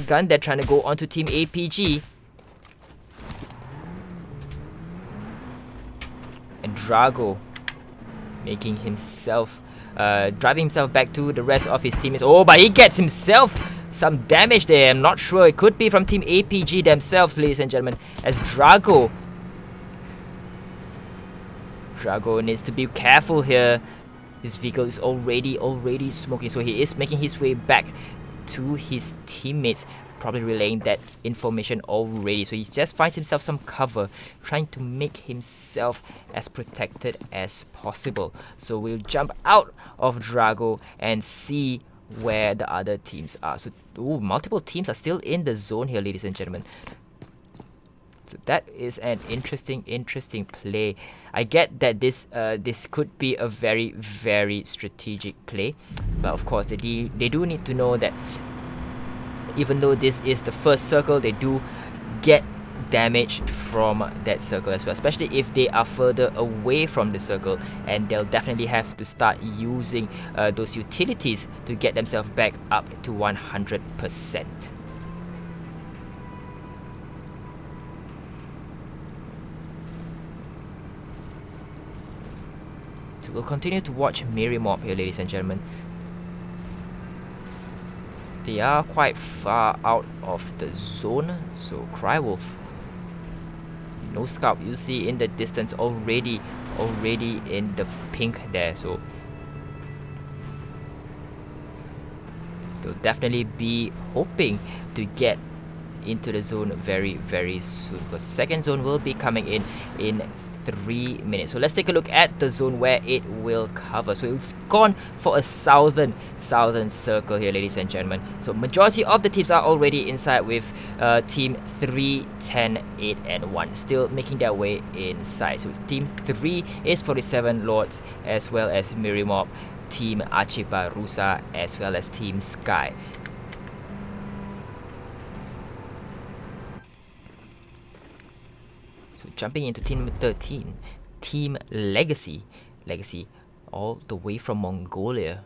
gun. They're trying to go onto team APG. And Drago making himself, driving himself back to the rest of his teammates. Oh, but he gets himself some damage there. I'm not sure. It could be from team APG themselves, ladies and gentlemen. As Drago needs to be careful here. His vehicle is already smoking, so he is making his way back to his teammates, probably relaying that information already. So he just finds himself some cover, trying to make himself as protected as possible. So we'll jump out of Drago and see where the other teams are. So multiple teams are still in the zone here, ladies and gentlemen. So that is an interesting play. I get that this could be a very strategic play, but of course they do need to know that even though this is the first circle, they do get damage from that circle as well, especially if they are further away from the circle, and they'll definitely have to start using those utilities to get themselves back up to 100%. So we'll continue to watch Miri Mob here, ladies and gentlemen. They are quite far out of the zone, so Crywolf, no scout, you see in the distance already in the pink there, so they'll definitely be hoping to get into the zone very, very soon, because the second zone will be coming in 3 minutes. So let's take a look at the zone where it will cover. So it's gone for a southern circle here, ladies and gentlemen. So majority of the teams are already inside, with team 3, 10, 8 and 1 still making their way inside. So team 3 is 47 Lords, as well as Miri Mob, team ACEH BARUSA, as well as team Sky. So jumping into team number 13, team Legacy, all the way from Mongolia.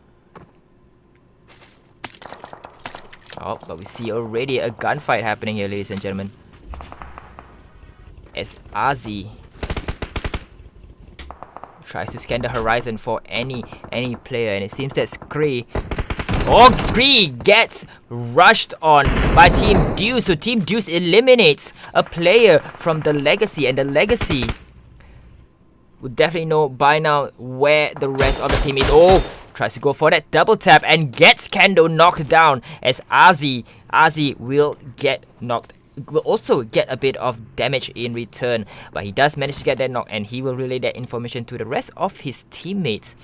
Oh, but we see already a gunfight happening here, ladies and gentlemen, as ACEH tries to scan the horizon for any player, and it seems that Scree gets rushed on by Team DEUS. So Team DEUS eliminates a player from the Legacy, and the Legacy would definitely know by now where the rest of the team is. Oh, tries to go for that double tap and gets Kendo knocked down, as ACEH will also get a bit of damage in return, but he does manage to get that knock, and he will relay that information to the rest of his teammates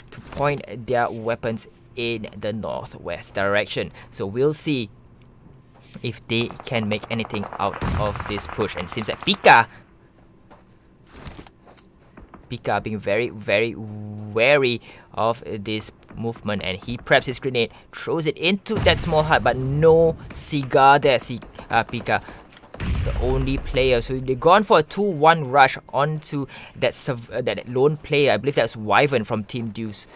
to point their weapons in the northwest direction. So we'll see if they can make anything out of this push. And it seems that Pika being very, very wary of this movement, and he preps his grenade, throws it into that small hut, but no cigar there. Pika, the only player. So they've gone for a 2-1 rush onto that lone player. I believe that's Wyvern from Team DEUS.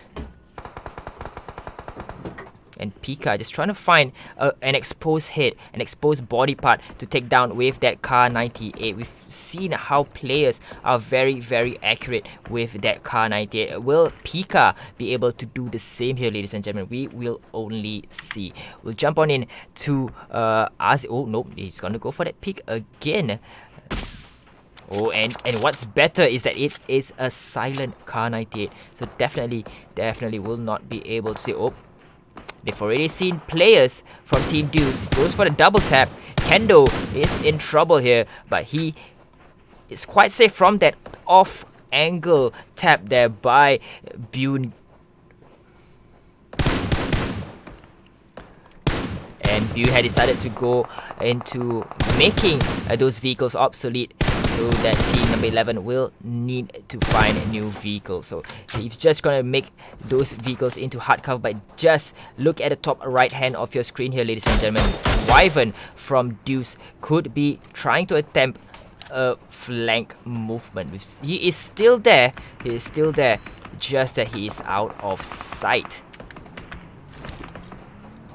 And Pika just trying to find an exposed head, an exposed body part to take down with that Kar 98. We've seen how players are very, very accurate with that Kar 98. Will Pika be able to do the same here, ladies and gentlemen? We will only see. We'll jump on in to ACEH. Oh, no, he's going to go for that pick again. Oh, and what's better is that it is a silent Kar 98. So definitely will not be able to say, oh, they've already seen players from Team DEUS. Goes for the double tap. Kendo is in trouble here, but he is quite safe from that off angle tap there by Bune. And Bune had decided to go into making those vehicles obsolete, so that team number 11 will need to find new vehicles. So he's just gonna make those vehicles into hard cover, but just look at the top right hand of your screen here, ladies and gentlemen. Wyvern from DEUS could be trying to attempt a flank movement. He is still there, just that he is out of sight.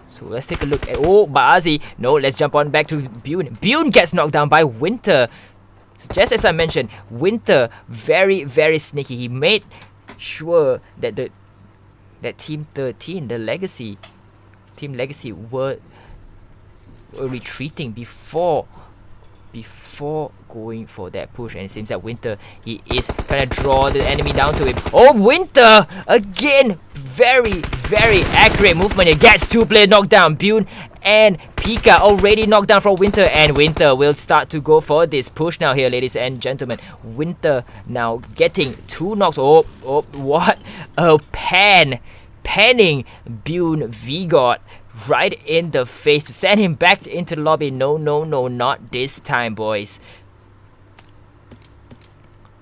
So let's take a look at, oh, Baazi. No, let's jump on back to Bune. Bune gets knocked down by Winter. So just as I mentioned, Winter very, very sneaky. He made sure that that Team 13, the Legacy, Team Legacy were retreating before going for that push. And it seems that Winter, he is trying to draw the enemy down to him. Oh, Winter again, very, very accurate movement. It gets 2 players knocked down. Bune and Pika already knocked down from Winter, and Winter will start to go for this push now here, ladies and gentlemen. Winter now getting 2 knocks. Oh, what a panning Bune V-God right in the face to send him back into the lobby. No, not this time, boys.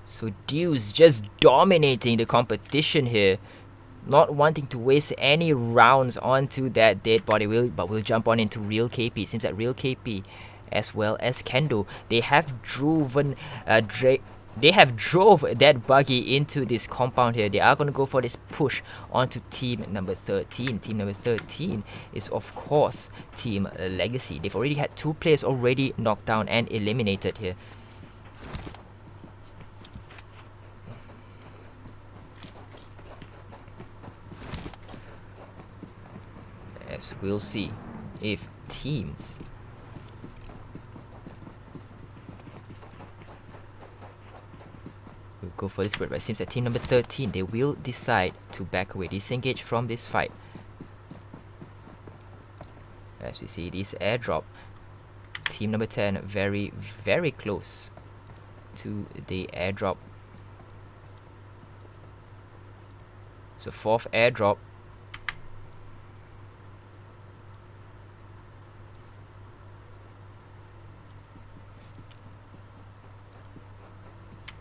So DEUS just dominating the competition here, not wanting to waste any rounds onto that dead body. But we'll jump on into Real KP. Seems that Real KP as well as Kendo, they have driven drove that buggy into this compound here. They are going to go for this push onto team number 13. Team number 13 is, of course, Team Legacy. They've already had 2 players already knocked down and eliminated here. As we'll see if teams will go for this spread, but it seems that team number 13, they will decide to back away, disengage from this fight. As we see this airdrop team number 10 very, very close to the airdrop. So 4th airdrop.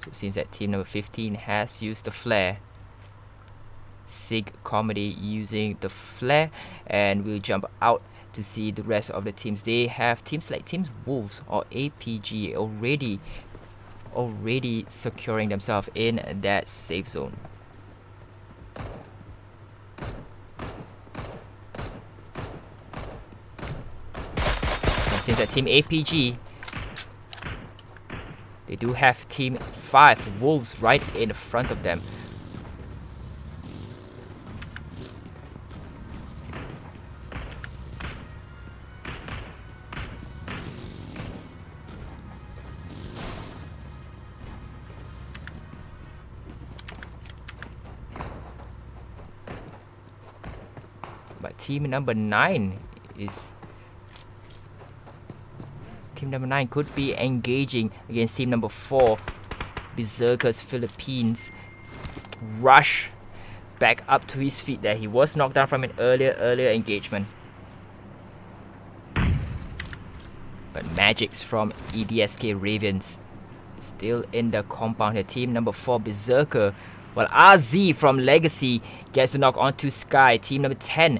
So it seems that team number 15 has used the flare. SIG COMedy using the flare, and we'll jump out to see the rest of the teams. They have teams like Teams Wolves or APG already securing themselves in that safe zone. And since that Team APG, they do have Team 5 Wolves right in front of them. But team number 9 could be engaging against team number 4, Berserker's Philippines. Rush back up to his feet there. He was knocked down from an earlier engagement. But Magics from ESDK Reviens still in the compound here. Team number 4, Berserker. While RZ from Legacy gets the knock onto Sky. Team number 10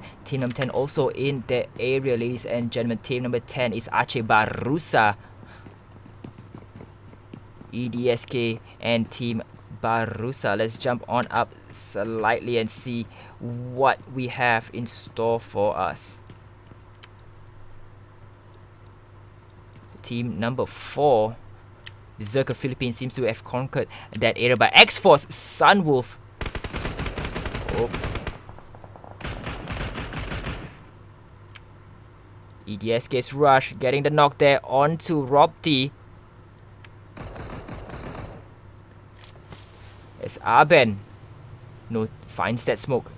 also in the area, ladies and gentlemen. Team number 10 is ACEH BARUSA, ESDK and Team BARUSA. Let's jump on up slightly and see what we have in store for us. Team number 4, Berserker Philippines, seems to have conquered that area by X-Force Sunwolf. Oh. ESDK's Rush getting the knock there onto Robty. As Arben finds that smoke.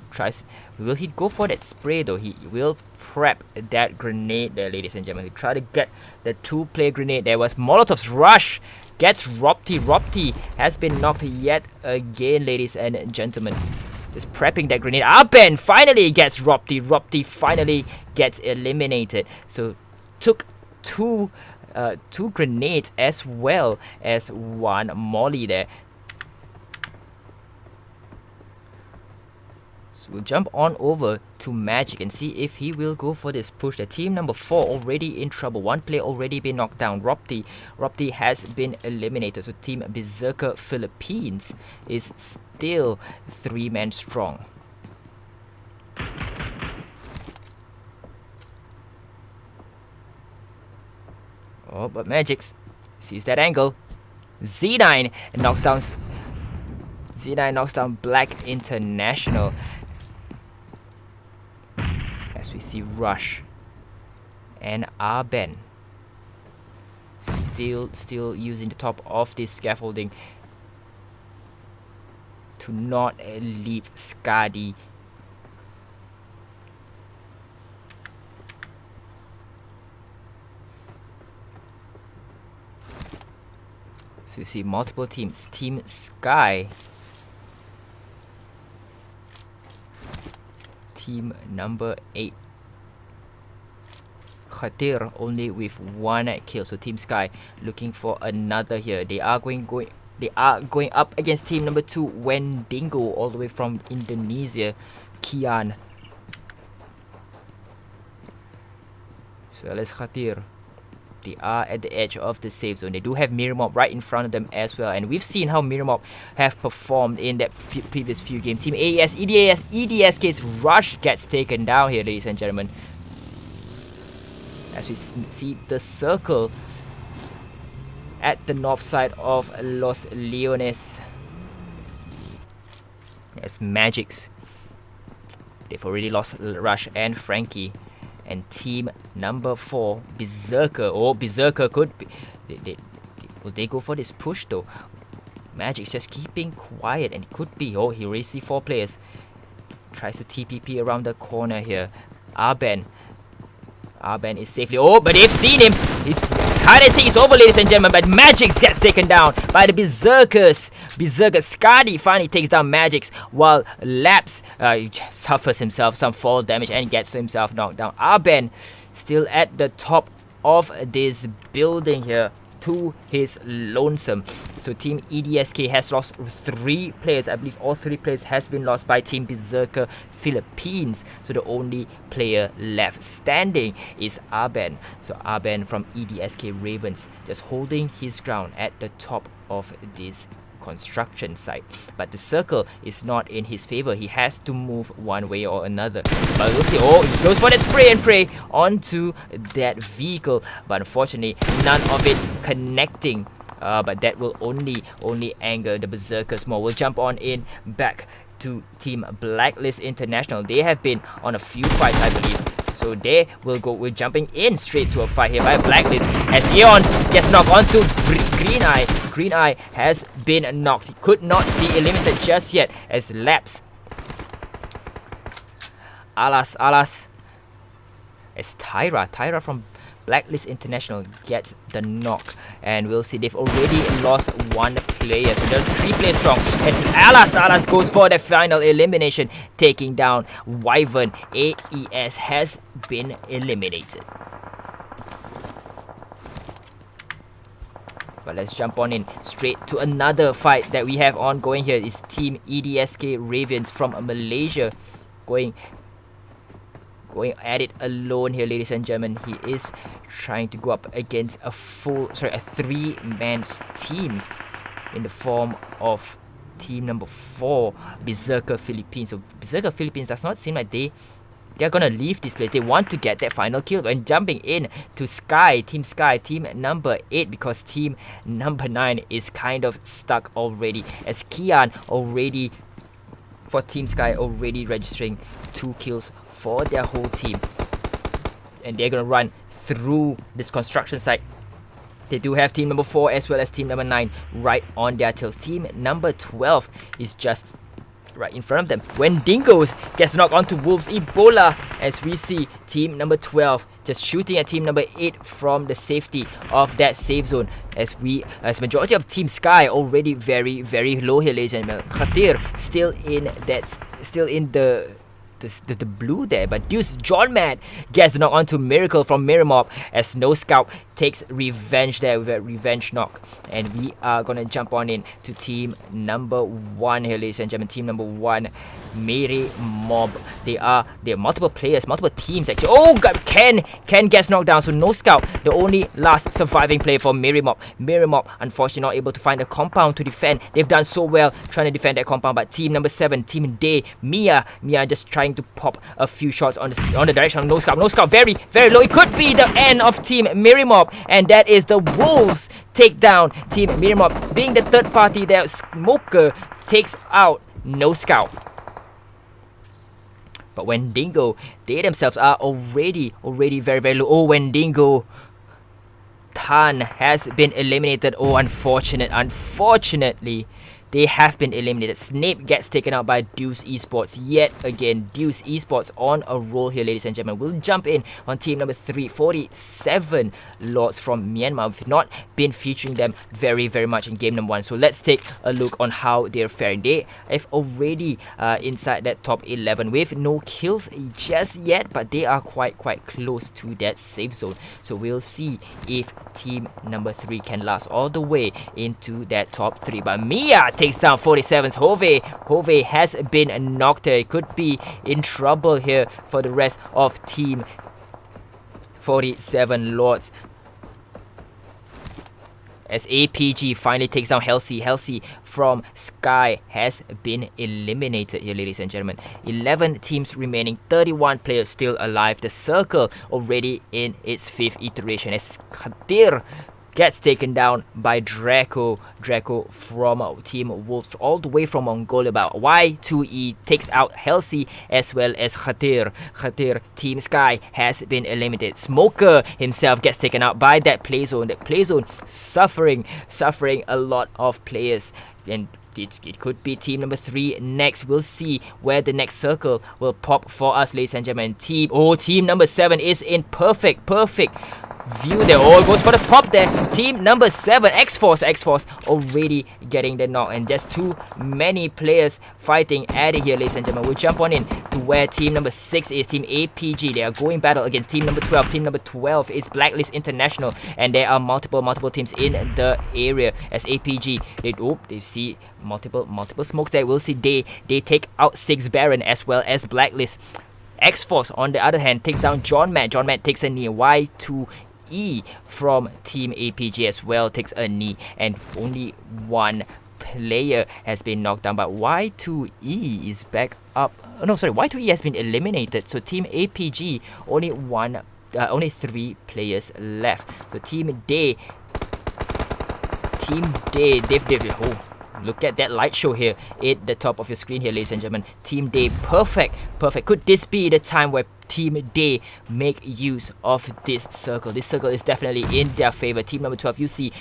Will he go for that spray though? He will prep that grenade there, ladies and gentlemen. He tried to get the 2-player grenade. There was Molotov's Rush. Gets Robty. Robty has been knocked yet again, ladies and gentlemen. Just prepping that grenade. Arben finally gets Robty. Robty finally gets eliminated. So took two grenades as well as 1 molly there. So we'll jump on over to Magic and see if he will go for this push. The team number 4 already in trouble. 1 player already been knocked down. Robty has been eliminated. So Team Berserker Philippines is still 3-man strong. Oh, but Magic sees that angle. Z9 knocks down Black International. As we see Rush and Arben still using the top of this scaffolding to not leave Skadi. So you see multiple teams. Team Sky, team number 8, Khatir only with 1 kill. So Team Sky looking for another here. They are going up against team number 2, Wendigo, all the way from Indonesia, Kian. So let's Khatir. They are at the edge of the safe zone. They do have Miri Mob right in front of them as well. And we've seen how Miri Mob have performed in that previous few games. Team AES, ESDK's Rush gets taken down here, ladies and gentlemen. As we see the circle at the north side of Los Leones. As Magics. They've already lost Rush and Frankie. And team number 4, Berserker. Oh, Berserker could be. Will they go for this push though? Magic's just keeping quiet, and it could be. Oh, he already see 4 players. Tries to TPP around the corner here. Arben Arben is safely. Oh, but they've seen him. He's hiding is over, ladies and gentlemen. But Magix gets taken down by the Berserkers. Berserker Skadi finally takes down Magix, while Laps suffers himself some fall damage and gets himself knocked down. Arben still at the top of this building here, to his lonesome. So Team EDSK has lost 3 players. I believe all 3 players has been lost by Team Berserker Philippines. So the only player left standing is Arben. So Arben from EDSK Reviens just holding his ground at the top of this construction site, but the circle is not in his favor. He has to move one way or another. But we'll see. Oh, he goes for that spray and pray onto that vehicle, but unfortunately none of it connecting. But that will only anger the Berserkers more. We'll jump on in back to Team Blacklist International. They have been on a few fights, I believe. So they will go. We're jumping in straight to a fight here by Blacklist as Eons gets knocked onto Green Eye. Green Eye has been knocked. He could not be eliminated just yet as Laps. Alas. As Tyra from Blacklist International gets the knock, and we'll see they've already lost 1 player, so they're 3 players strong as Alas goes for the final elimination, taking down Wyvern. AES has been eliminated. But let's jump on in straight to another fight that we have ongoing here. Is Team EDSK Reviens from Malaysia going at it alone here, ladies and gentlemen. He is trying to go up against a 3-man team in the form of team number 4, Berserker Philippines. So Berserker Philippines does not seem like they're gonna leave this place. They want to get that final kill. And jumping in to Team number 8, because team number 9 is kind of stuck already, as Kian already for Team Sky already registering 2 kills for their whole team, and they're gonna run through this construction site. They do have team number 4 as well as team number 9 right on their tails. Team number 12 is just right in front of them. Wendigos gets knocked onto Wolves Ebola, as we see team number 12 just shooting at team number 8 from the safety of that safe zone, as majority of Team Sky already very low here, ladies and gentlemen. Khatir still in the blue there, but DEUS John Mad gets the knock onto Miracle from Miri Mob, as No Scout takes revenge there with a revenge knock. And we are gonna jump on in to team number 1 here, ladies and gentlemen. Team number 1, Miri Mob. There are multiple players, multiple teams actually. Oh god, Ken gets knocked down, so No Scout, the only last surviving player for Miri Mob. Miri Mob unfortunately not able to find a compound to defend. They've done so well trying to defend that compound, but team number 7, Team Day, Mia just trying to pop a few shots on the direction of No Scout. No Scout very low. It could be the end of Team Miri Mob, and that is the Wolves take down Team Miri Mob. Being the third party there, Smoker takes out No Scout. But Wendigo, they themselves are already very low. Oh, Wendigo Tan has been eliminated. Oh, unfortunately they have been eliminated. Snape gets taken out by DEUS Esports yet again. DEUS Esports on a roll here, ladies and gentlemen. We'll jump in on team number 3, 47 Lords from Myanmar. We've not been featuring them very much in game number 1. So let's take a look on how they're faring. They have already inside that top 11 with no kills just yet, but they are quite close to that safe zone. So we'll see if team number 3 can last all the way into that top 3. But Mia takes down 47's Hove has been knocked here. It could be in trouble here for the rest of team 47 Lords, as APG finally takes down Halsey from Sky has been eliminated here, ladies and gentlemen. 11 teams remaining, 31 players still alive. The circle already in its 5th iteration, as Khatir gets taken down by Draco from Team Wolves, all the way from Mongolia. But Y2E takes out Halsey as well as Khatir. Team Sky has been eliminated. Smoker himself gets taken out by that play zone. That play zone suffering a lot of players, and it could be team number 3 next. We'll see where the next circle will pop for us, ladies and gentlemen. Team number 7 is in perfect view there. Oh, goes for the pop there. Team number 7, X-Force already getting the knock, and just too many players fighting at it here, ladies and gentlemen. We'll jump on in to where team number 6 is, team APG. They are going battle against team number 12. Team number 12 is Blacklist International, and there are multiple teams in the area as APG. They see multiple smokes there. We'll see they take out 6 Baron as well as Blacklist. X-Force on the other hand takes down John Matt takes a knee. Y2E from team APG as well takes a knee, and only one player has been knocked down, but Y2E is back up. No, sorry, Y2E has been eliminated, so team APG only 3 players left. So team Day, look at that light show here at the top of your screen here, ladies and gentlemen. Team Day, perfect. Could this be the time where Team Day make use of this circle? This circle is definitely in their favor. Team number 12, you see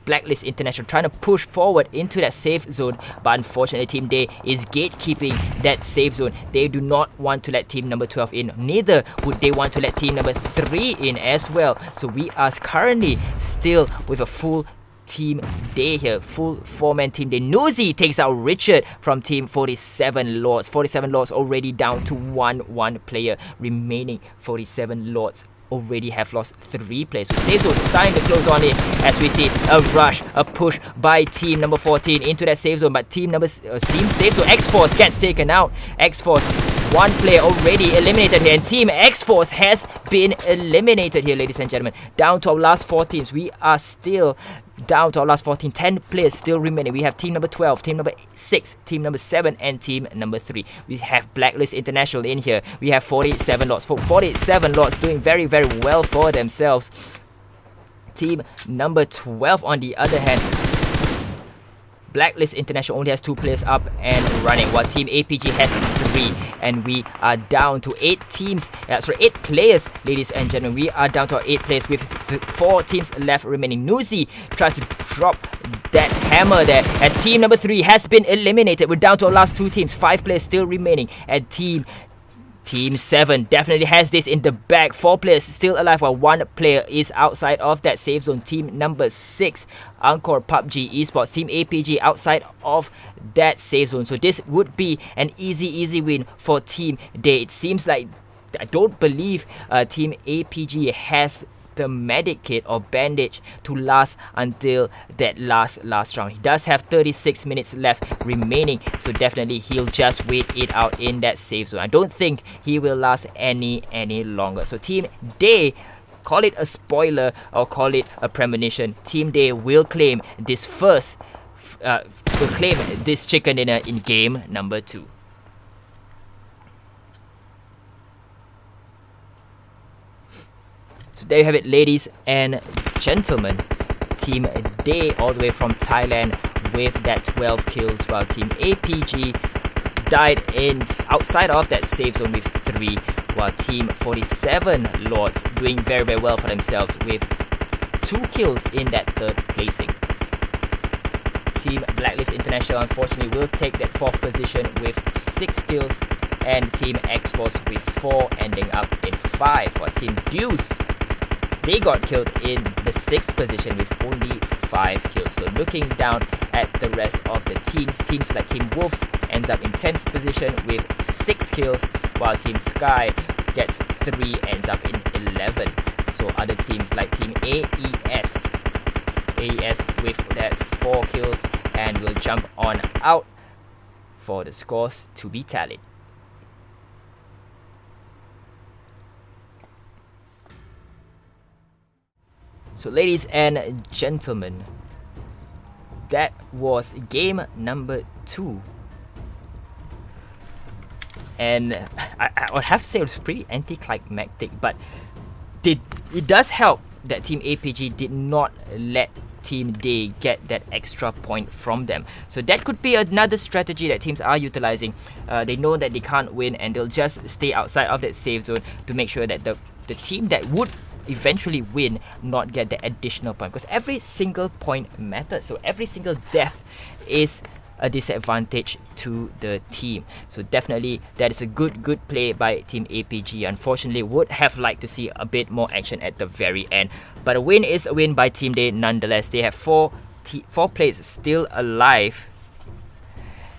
Blacklist International trying to push forward into that safe zone, but unfortunately Team Day is gatekeeping that safe zone. They do not want to let team number 12 in, neither would they want to let team number 3 in as well. So we are currently still with a full Team Day here, full 4-man Team Day. Nuzi takes out Richard from team 47 Lords. 47 Lords already down to one player remaining. 47 Lords already have lost 3 players. So safe zone is starting to close on it as we see a rush, a push by team number 14 into that safe zone, but team safe zone, X-Force gets taken out. X-Force, 1 player already eliminated here, and team X-Force has been eliminated here, ladies and gentlemen. Down to our last 4 teams. We are still down to our last 14. 10 players still remaining. We have team number 12, team number 6, team number 7, and team number 3. We have Blacklist International in here. We have 47 Lords. 47 Lords doing very well for themselves. Team number 12 on the other hand, Blacklist International only has 2 players up and running, while team APG has 3, and we are down to 8 players, ladies and gentlemen. We are down to our 8 players with 4 teams left remaining. Nuzi tries to drop that hammer there as team number 3 has been eliminated. We're down to our last 2 teams, 5 players still remaining, and Team 7 definitely has this in the bag. 4 players still alive while 1 player is outside of that safe zone. Team number 6, Angkor Pubg Esports, team APG outside of that safe zone. So this would be an easy win for Team Day. It seems like, I don't believe team APG has the medic kit or bandage to last until that last round. He does have 36 minutes left remaining, so definitely he'll just wait it out in that safe zone. I don't think he will last any longer. So Team Day, call it a spoiler or call it a premonition, Team Day will claim this chicken dinner in game number 2. So there you have it, ladies and gentlemen. Team Day all the way from Thailand with that 12 kills, while Team APG died outside of that safe zone with 3, while Team 47 Lords doing very well for themselves with 2 kills in that 3rd placing. Team Blacklist International unfortunately will take that 4th position with 6 kills, and Team X-Force with 4 ending up in 5, while Team DEUS, they got killed in the 6th position with only 5 kills. So looking down at the rest of the teams like Team Wolves ends up in 10th position with 6 kills, while Team Sky gets 3, ends up in 11. So other teams like Team AES with that 4 kills, and will jump on out for the scores to be tallied. So ladies and gentlemen, that was game number 2. And I would have to say it was pretty anticlimactic, but it does help that Team APG did not let Team Day get that extra point from them. So that could be another strategy that teams are utilizing. They know that they can't win, and they'll just stay outside of that safe zone to make sure that the team that would eventually win not get the additional point, because every single point matters. So every single death is a disadvantage to the team. So definitely that is a good play by Team APG. Unfortunately, would have liked to see a bit more action at the very end, but a win is a win by Team Day nonetheless. They have four players still alive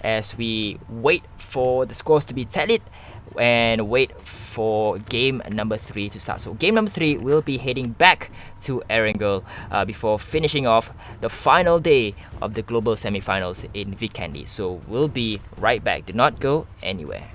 as we wait for the scores to be tallied and wait for game number 3 to start. So game number 3 will be heading back to Erangel before finishing off the final day of the global semifinals in Vikendi. So we'll be right back. Do not go anywhere.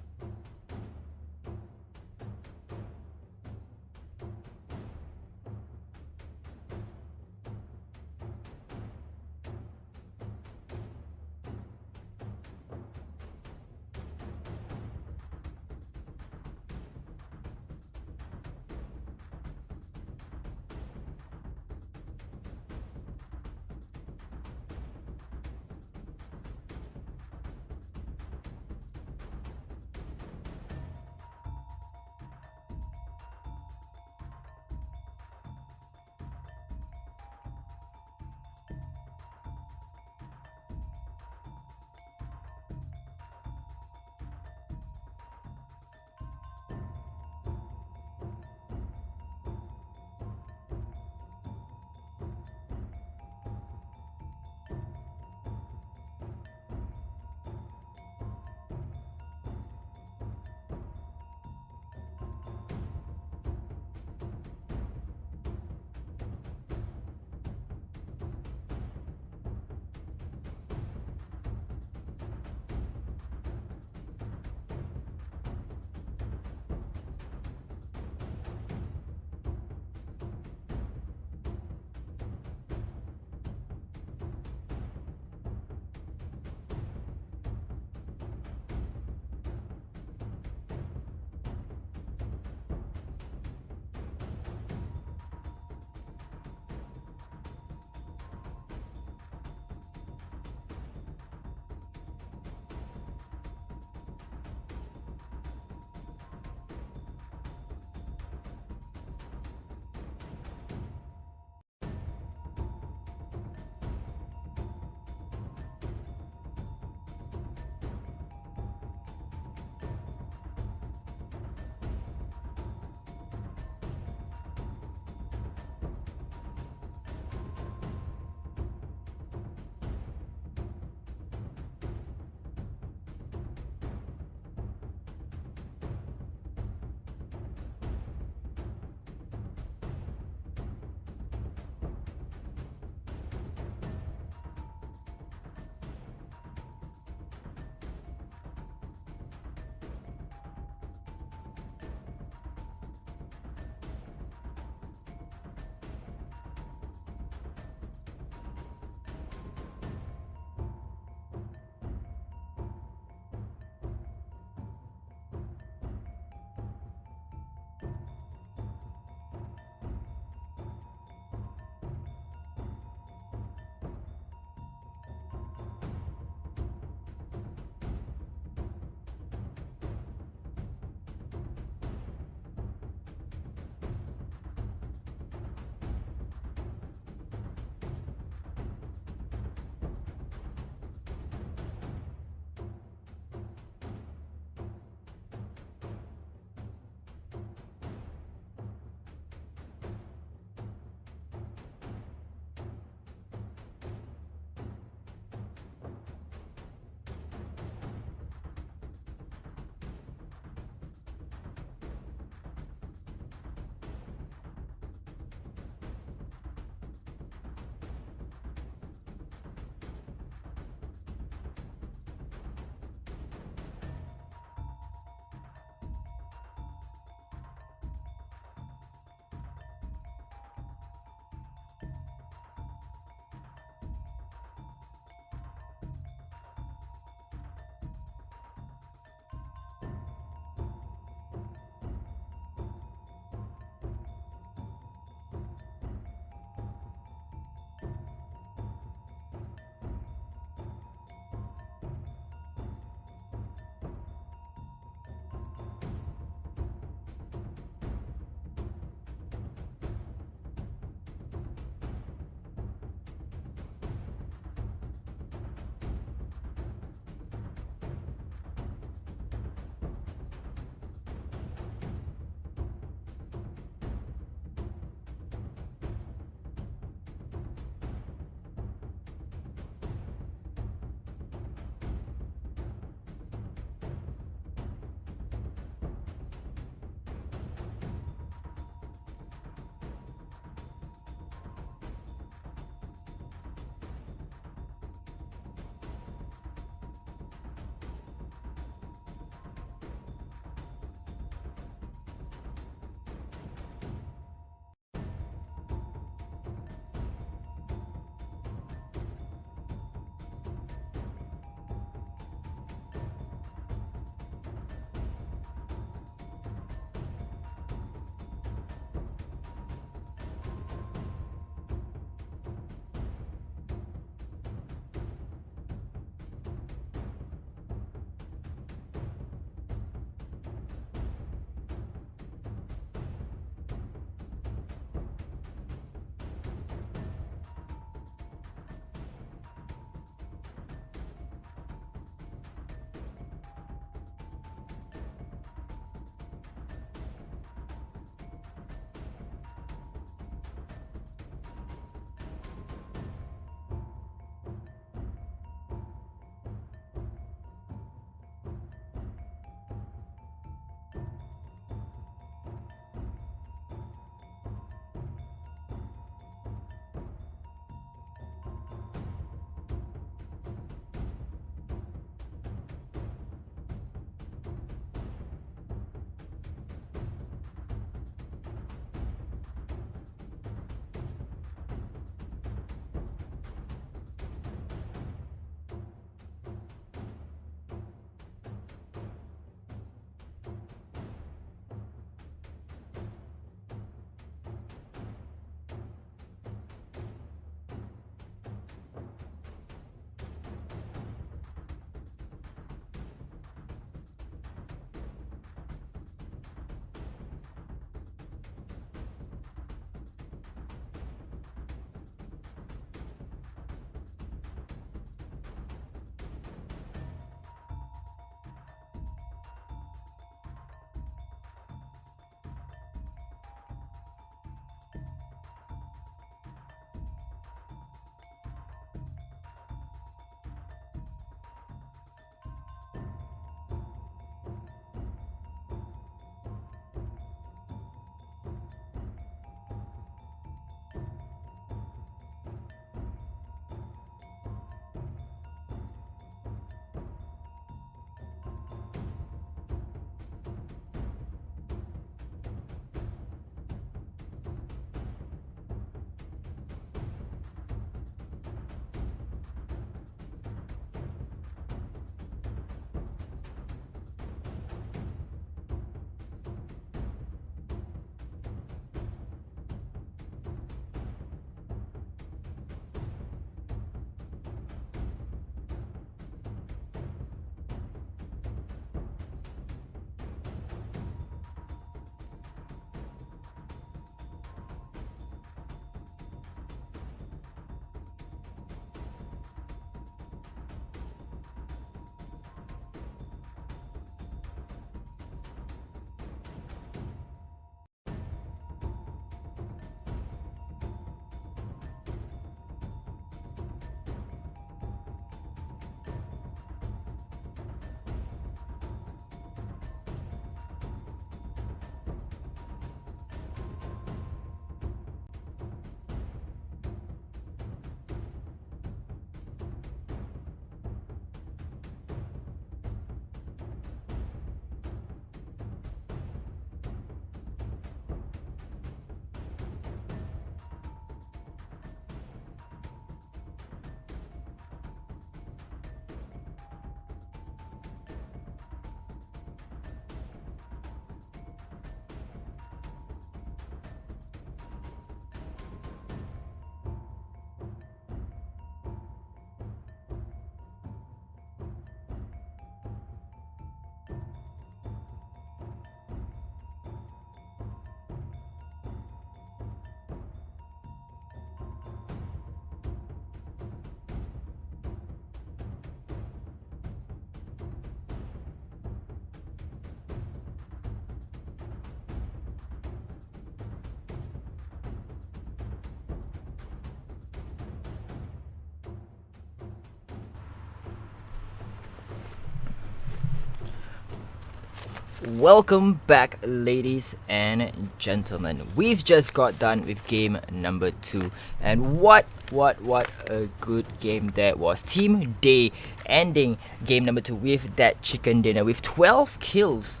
Welcome back, ladies and gentlemen. We've just got done with game number 2, and what a good game that was. Team Day ending game number 2 with that chicken dinner with 12 kills.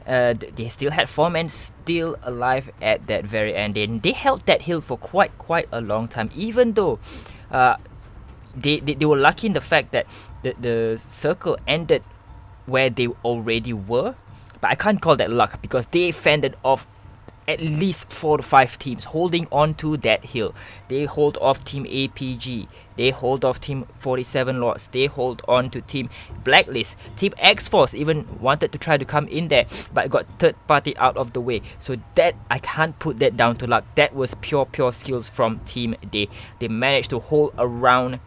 They still had 4 men still alive at that very end. They held that hill for quite a long time, even though they were lucky in the fact that the circle ended where they already were. But I can't call that luck, because they fended off at least 4 to 5 teams holding on to that hill. They hold off Team APG, they hold off Team 47 Lords, they hold on to Team Blacklist. Team X-Force even wanted to try to come in there, but got third party out of the way. So that, I can't put that down to luck. That was pure skills from Team Day. They managed to hold around,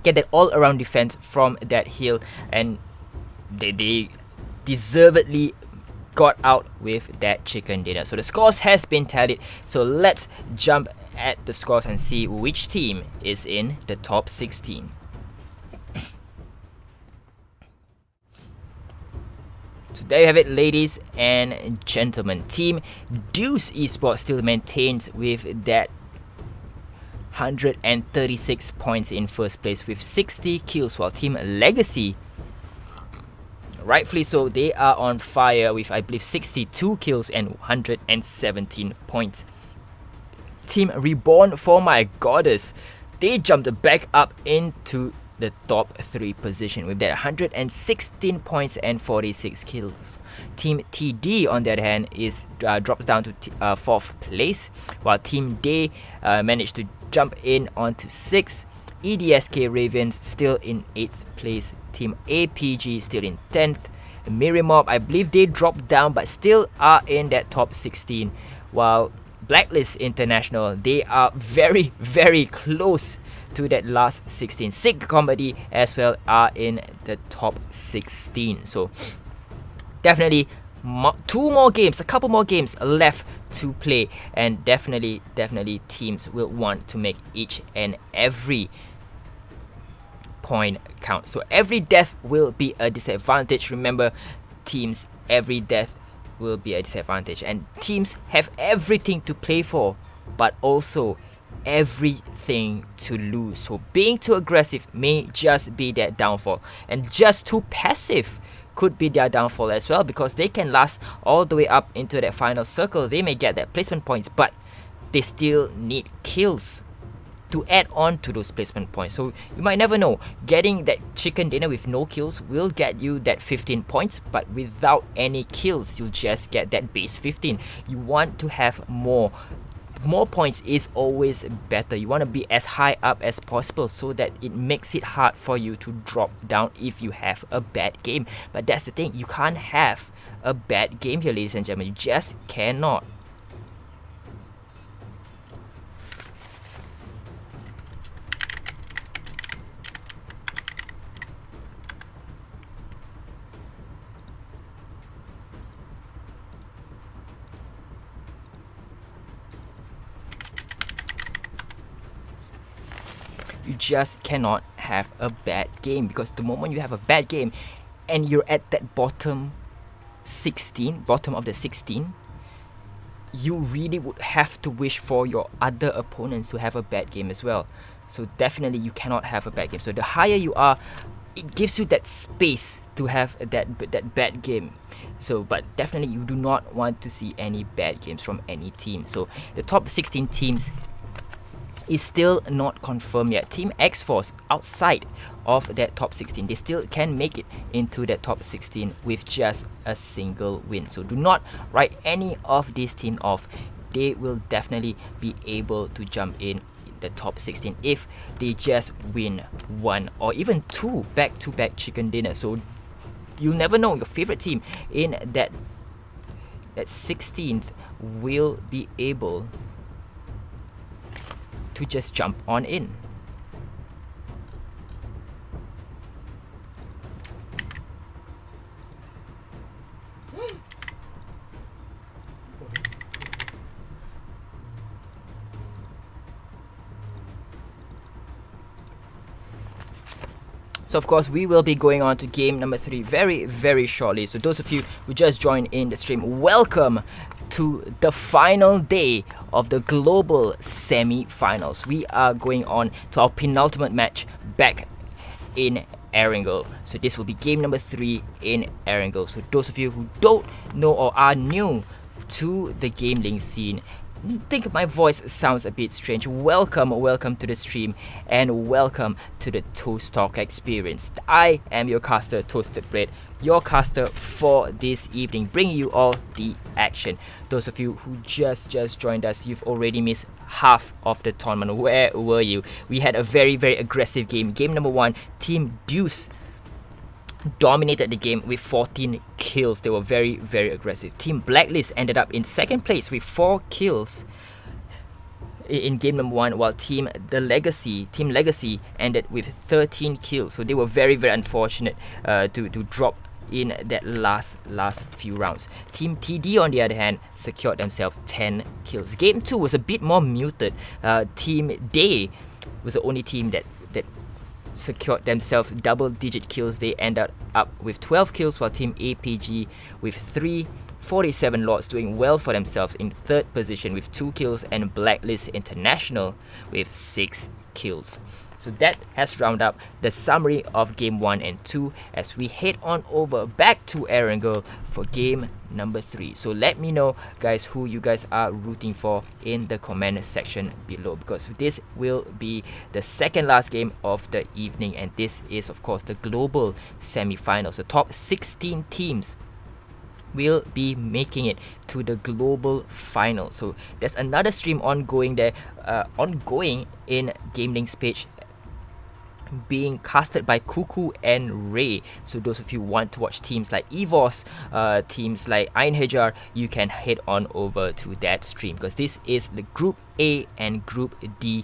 get that all around defense from that hill, and they deservedly got out with that chicken dinner. So the scores has been tallied, so let's jump at the scores and see which team is in the top 16. So there you have it, ladies and gentlemen. Team DEUS Esport still maintains with that 136 points in first place with 60 kills, while Team Legacy, rightfully so, they are on fire with, I believe, 62 kills and 117 points. Team Reborn, for my goddess, they jumped back up into the top 3 position with that 116 points and 46 kills. Team TD, on the other hand, is drops down to 4th place, while Team Day managed to jump in onto 6th. ESDK Reviens still in 8th place. Team APG still in 10th. Miri Mob, I believe they dropped down but still are in that top 16. While Blacklist International, they are very close to that last 16. SIG COMedy as well are in the top 16. So definitely a couple more games left to play, and definitely teams will want to make each and every point count. So every death will be a disadvantage. Remember, teams, every death will be a disadvantage, and teams have everything to play for, but also everything to lose. So being too aggressive may just be their downfall, and just too passive could be their downfall as well, because they can last all the way up into that final circle. They may get their placement points, but they still need kills to add on to those placement points. So you might never know, getting that chicken dinner with no kills will get you that 15 points, but without any kills you'll just get that base 15. You want to have more points is always better. You want to be as high up as possible, so that it makes it hard for you to drop down if you have a bad game. But that's the thing, you can't have a bad game here, ladies and gentlemen. You just cannot. You just cannot have a bad game, because the moment you have a bad game and you're at that bottom of the 16, you really would have to wish for your other opponents to have a bad game as well. So definitely you cannot have a bad game. So the higher you are, it gives you that space to have that bad game. So, but definitely you do not want to see any bad games from any team. So the top 16 teams is still not confirmed yet. Team X-Force, outside of that top 16, they still can make it into that top 16 with just a single win. So do not write any of these teams off. They will definitely be able to jump in the top 16 if they just win 1 or even 2 back-to-back chicken dinner. So you'll never know, your favorite team in that 16th will be able to just jump on in. So of course we will be going on to game number 3 very shortly. So those of you who just joined in the stream, welcome to the final day of the global semi-finals. We are going on to our penultimate match back in Erangel. So this will be game number 3 in Erangel. So those of you who don't know or are new to the GamelinG scene, think my voice sounds a bit strange, welcome to the stream and welcome to the Toast Talk experience. I am your caster, Toasted Bread, your caster for this evening, bringing you all the action. Those of you who just joined us, you've already missed half of the tournament. Where were you? We had a very aggressive game. Game number 1, Team DEUS dominated the game with 14 kills. They were very aggressive. Team Blacklist ended up in second place with 4 kills in game number 1, while Team Legacy ended with 13 kills. So they were very unfortunate to drop in that last few rounds. Team TD on the other hand secured themselves 10 kills. Game 2 was a bit more muted. Team Day was the only team that secured themselves double-digit kills. They ended up with 12 kills, while Team APG with 347 lords doing well for themselves in third position with 2 kills, and Blacklist International with 6 kills. So that has rounded up the summary of game 1 and 2 as we head on over back to Erangel for game number 3. So let me know, guys, who you guys are rooting for in the comment section below, because this will be the second last game of the evening, and this is of course the global semi-finals. The top 16 teams will be making it to the global final. So there's another stream ongoing there, ongoing in GamelinG's page, being casted by Cuckoo and Ray. So those of you who want to watch teams like EVOS, teams like Einhajar, you can head on over to that stream, because this is the Group A and Group D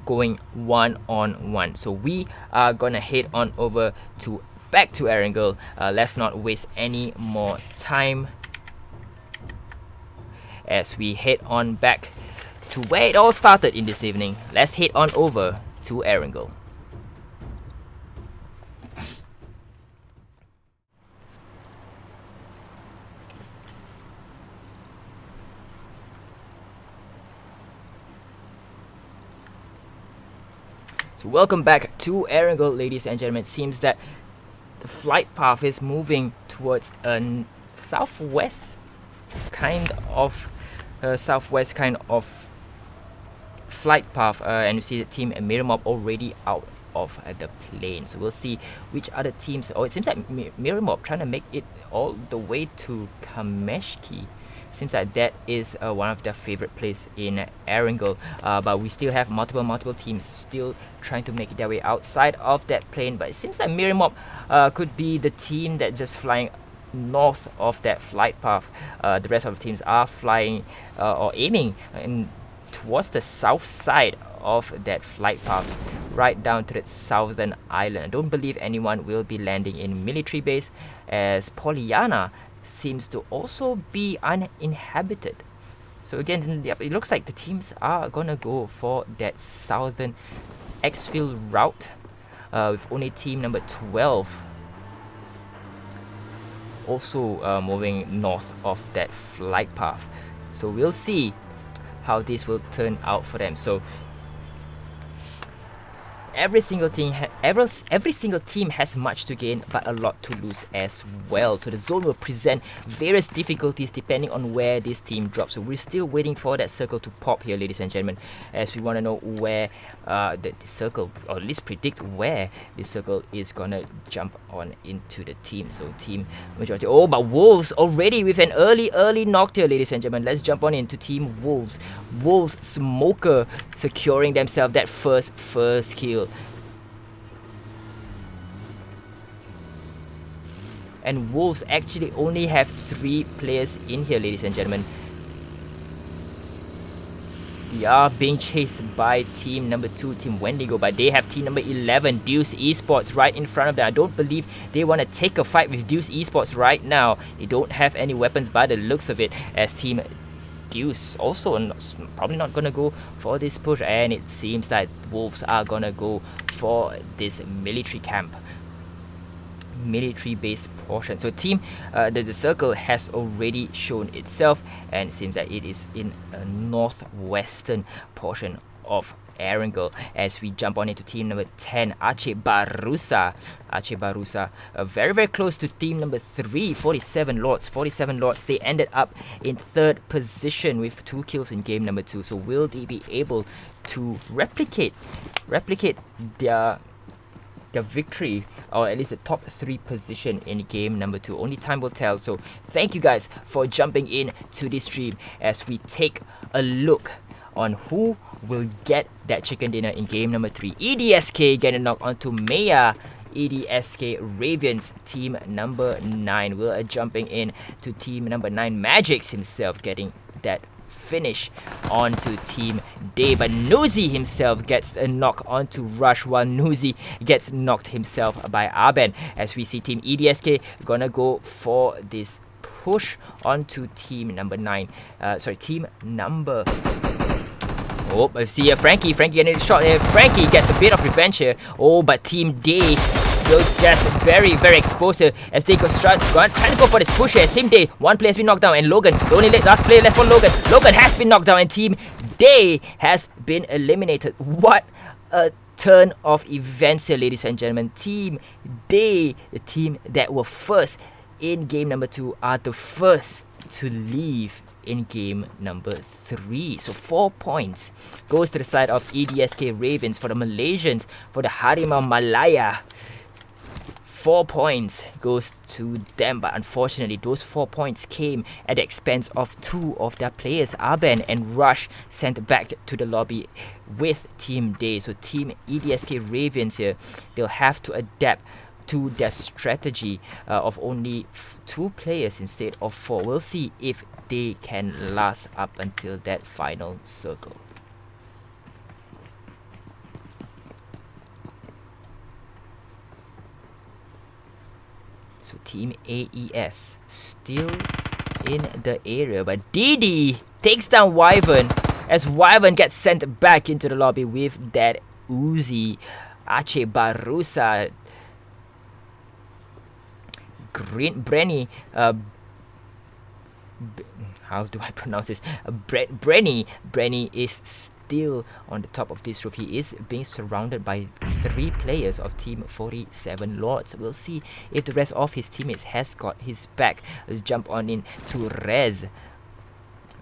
going 1-on-1. So we are gonna head on over to back to Erangel. Let's not waste any more time as we head on back to where it all started in this evening. Let's head on over to Erangel. So welcome back to Erangel, ladies and gentlemen. It seems that the flight path is moving towards a southwest kind of flight path, and you see the team Miri Mob already out of the plane. So we'll see which other teams. Oh, it seems like Miri Mob trying to make it all the way to Kameshki. Seems like that is one of their favorite place in Erangel, but we still have multiple teams still trying to make their way outside of that plane. But it seems like Miri Mob could be the team that's just flying north of that flight path. The rest of the teams are flying or aiming towards the south side of that flight path, right down to that southern island. I don't believe anyone will be landing in military base, as Pollyanna seems to also be uninhabited. So again, it looks like the teams are gonna go for that southern exfil route, with only team number 12 also moving north of that flight path. So we'll see how this will turn out for them. So every single team has much to gain but a lot to lose as well. So the zone will present various difficulties depending on where this team drops. So we're still waiting for that circle to pop here, ladies and gentlemen, as we want to know where the circle, or at least predict where the circle is gonna jump on into the team. So team majority. Oh, but Wolves already with an early knock here, ladies and gentlemen. Let's jump on into team Wolves. Wolves Smoker securing themselves that first kill. And Wolves actually only have 3 players in here, ladies and gentlemen. They are being chased by team number 2, team Wendigo, but they have team number 11, DEUS Esports, right in front of them. I don't believe they want to take a fight with DEUS Esports right now. They don't have any weapons by the looks of it, as team DEUS also probably not gonna go for this push, and it seems that Wolves are gonna go for this military camp, military base portion. So team the circle has already shown itself, and it seems that it is in a northwestern portion of Erangel. As we jump on into team number 10, ACEH BARUSA. ACEH BARUSA very close to team number 3, 47 lords. They ended up in 3rd position with 2 kills in game number 2. So will they be able to replicate their victory, or at least the top 3 position in game number 2? Only time will tell. So thank you guys for jumping in to this stream as we take a look on who will get that chicken dinner in game number 3. EDSK getting knocked onto Maya. EDSK Reviens, team number 9. We're jumping in to team number 9. Magix himself getting that finish onto team Day, but Nuzi himself gets a knock onto Rush, while Nuzi gets knocked himself by Arben. As we see team EDSK gonna go for this push onto team number 9. Team number... Oh, I see Frankie getting a shot there. Frankie gets a bit of revenge here. Oh, but Team Day goes just very exposed here as they trying to go for this push here. As Team Day, one player has been knocked down, and Logan, the only last player left for Logan. Logan has been knocked down, and Team Day has been eliminated. What a turn of events here, ladies and gentlemen. Team Day, the team that were first in game number 2, are the first to leave in game number 3. So 4 points goes to the side of EDSK Reviens for the Malaysians, for the Harimau Malaya. 4 points goes to them, but unfortunately those 4 points came at the expense of 2 of their players, Arben and Rush, sent back to the lobby with Team Day. So Team EDSK Reviens here, they'll have to adapt to their strategy of only 2 players instead of 4. We'll see if they can last up until that final circle. So Team AES still in the area, but DD takes down Wyvern as Wyvern gets sent back into the lobby with that Uzi. ACEH BARUSA, Brenny, how do I pronounce this? Brenny is still on the top of this roof. He is being surrounded by 3 players of Team 47 Lords. We'll see if the rest of his teammates has got his back. Let's jump on in to Rez.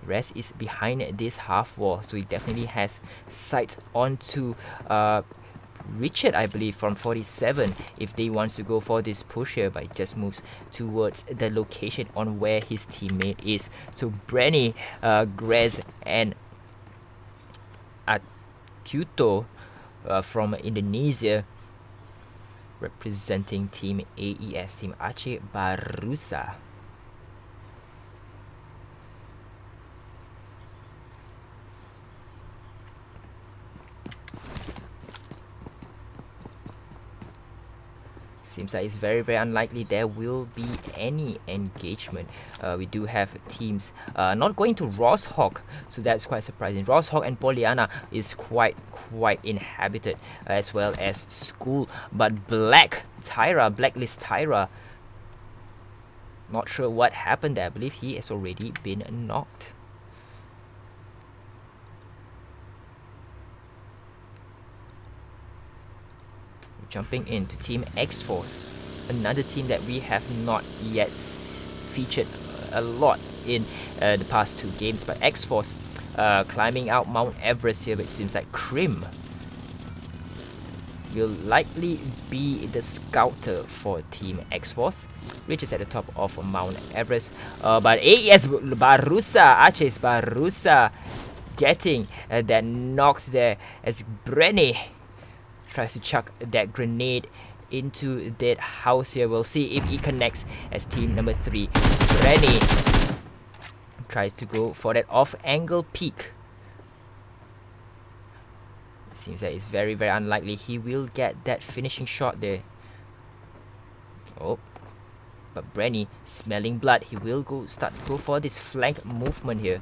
Rez is behind this half wall, so he definitely has sight onto Richard, I believe, from 47, if they wants to go for this push here, but he just moves towards the location on where his teammate is. So Brenny, Grez and Akuto from Indonesia representing Team AES, Team ACEH BARUSA. Seems like it's very unlikely there will be any engagement. We do have teams not going to Rosshawk, so that's quite surprising. Rosshawk and Poliana is quite inhabited, as well as School. But Blacklist Tyra, not sure what happened there. I believe he has already been knocked. Jumping into Team X-Force, another team that we have not yet featured a lot in the past 2 games. But X-Force climbing out Mount Everest here, but it seems like Krim will likely be the scouter for Team X-Force, which is at the top of Mount Everest. But AES BARUSA, ACEH BARUSA getting that knocked there as Brenny tries to chuck that grenade into that house here. We'll see if he connects as team number 3. Brenny tries to go for that off-angle peek. Seems that it's very unlikely he will get that finishing shot there. Oh, but Brenny smelling blood. He will go for this flank movement here.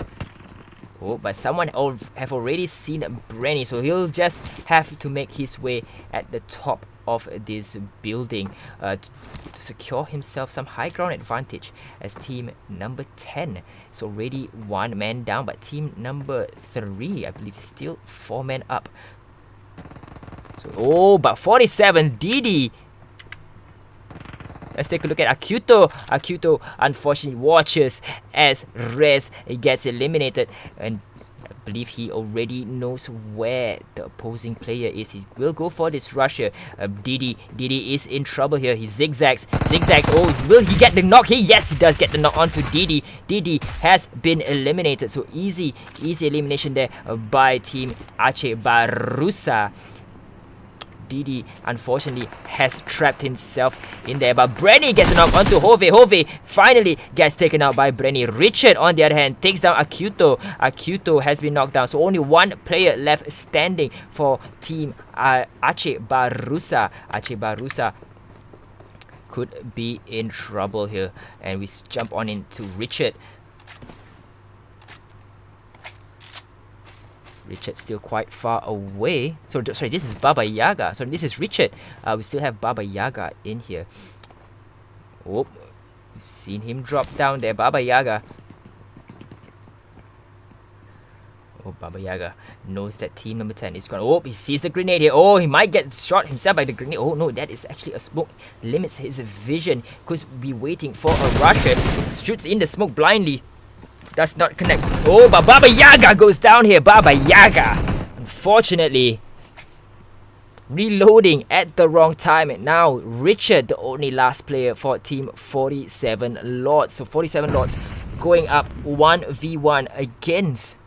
Oh, but someone have already seen Brenny, so he'll just have to make his way at the top of this building to secure himself some high ground advantage, as team number 10 is already 1 man down, but team number 3, I believe, is still 4 men up. So, oh, but 47, Didi. Let's take a look at Akuto. Akuto unfortunately watches as Rez gets eliminated, and I believe he already knows where the opposing player is. He will go for this rush here. Didi is in trouble here. He zigzags. Oh, will he get the knock here? Yes, he does get the knock onto Didi. Didi has been eliminated. So easy elimination there by team ACEH BARUSA. Didi unfortunately has trapped himself in there, but Brenny gets a knock onto Hove. Hove finally gets taken out by Brenny. Richard, on the other hand, takes down Akuto. Akuto has been knocked down, so only 1 player left standing for team ACEH BARUSA. ACEH BARUSA could be in trouble here, and we jump on into Richard. Richard still quite far away. So sorry, this is Baba Yaga. So this is Richard. We still have Baba Yaga in here. Oh, we've seen him drop down there. Baba Yaga. Oh, Baba Yaga knows that team number 10 is gone. Oh, he sees the grenade here. Oh, he might get shot himself by the grenade. Oh no, that is actually a smoke. Limits his vision. Could be waiting for a rusher. Shoots in the smoke blindly. Does not connect. Oh, but Baba Yaga goes down here. Baba Yaga, unfortunately, reloading at the wrong time. And now Richard, the only last player for team 47 Lords. So 47 Lords going up 1v1 against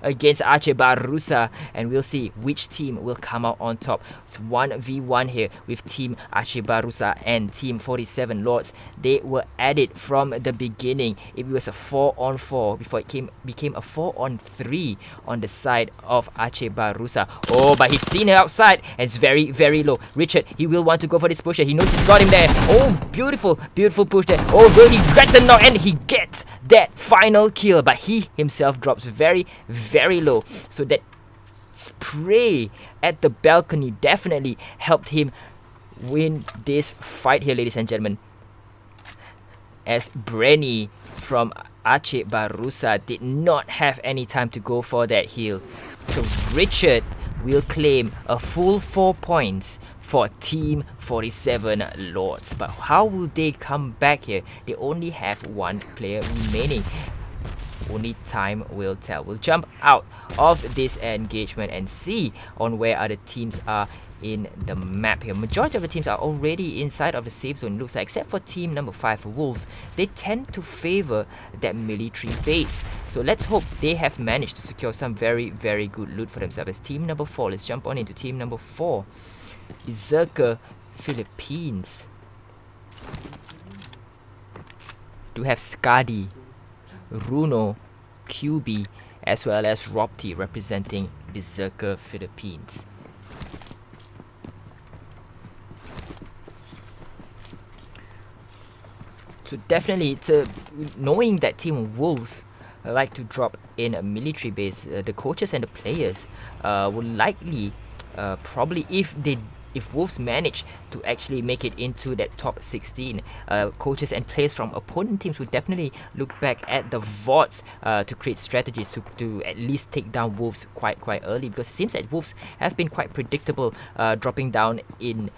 ACEH BARUSA, and we'll see which team will come out on top. It's 1v1 here with team ACEH BARUSA and team 47 Lords. They were at it from the beginning. It was a 4-on-4 before it became a 4-on-3 on the side of ACEH BARUSA. Oh, but he's seen it outside, and it's very, very low. Richard, he will want to go for this push here. He knows he's got him there. Oh, beautiful push there. Oh, will he get the knock? And he gets that final kill, but he himself drops very, very low. So that spray at the balcony definitely helped him win this fight here, ladies and gentlemen, as Brenny from ACEH BARUSA did not have any time to go for that heal. So Richard will claim a full 4 points for team 47 Lords. But how will they come back here? They only have 1 player remaining. Only time will tell. We'll jump out of this engagement and see on where other teams are in the map here. Majority of the teams are already inside of the safe zone, looks like, except for team number 5, Wolves. They tend to favor that military base. So let's hope they have managed to secure some very, very good loot for themselves. As team number 4, let's jump on into team number 4, Berserker Philippines. Do have Skadi, Runo, QB, as well as Robty representing Berserker Philippines. So definitely, knowing that Team Wolves like to drop in a military base, the coaches and the players will likely, probably if Wolves manage to actually make it into that top 16, coaches and players from opponent teams will definitely look back at the VODs to create strategies to at least take down Wolves quite early, because it seems that Wolves have been quite predictable, dropping down in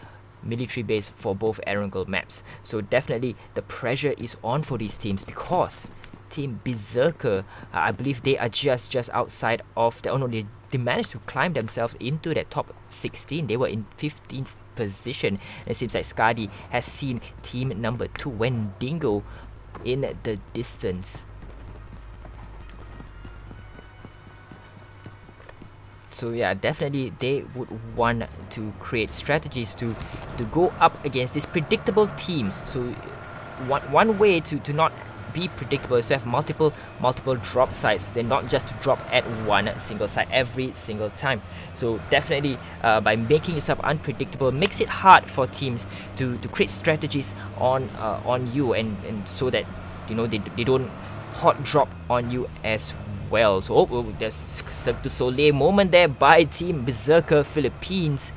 military base for both Erangel maps. So definitely the pressure is on for these teams, because Team Berserker, I believe they are just outside of the, oh no, they managed to climb themselves into that top 16. They were in 15th position. It seems like Skadi has seen team number 2, WENDIGO, in the distance. So yeah, definitely they would want to create strategies to go up against these predictable teams. So one way to not be predictable is to have multiple drop sites. They're not just to drop at one single site every single time. So definitely by making yourself unpredictable makes it hard for teams to create strategies on you, and so that, you know, they don't hot drop on you as well. So there's Cirque du Soleil moment there by Team Berserker Philippines.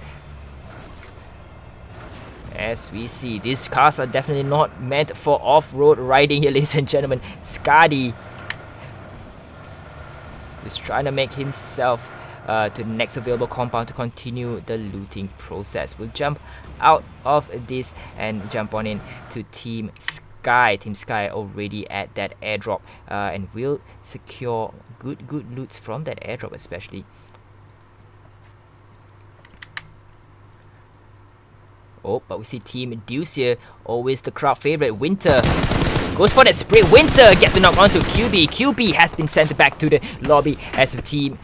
As we see, these cars are definitely not meant for off-road riding here, ladies and gentlemen. Skadi is trying to make himself to the next available compound to continue the looting process. We'll jump out of this and jump on in to Team Sky. Team Sky already at that airdrop, and will secure good loots from that airdrop especially. Oh, but we see Team DEUS here, always the crowd favorite. Winter goes for that spray. Winter gets the knock onto QB. QB has been sent back to the lobby as the Team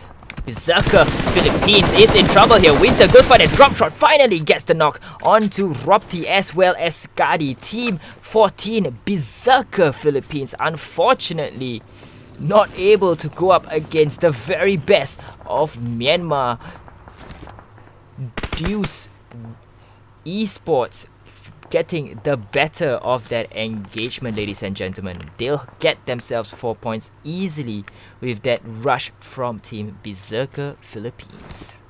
Berserker Philippines is in trouble here. Winter goes for that drop shot, finally gets the knock onto Ropti as well as Skadi. Team 14 Berserker Philippines unfortunately not able to go up against the very best of Myanmar. DEUS Esports getting the better of that engagement, ladies and gentlemen. They'll get themselves 4 points easily with that rush from Team Berserker Philippines.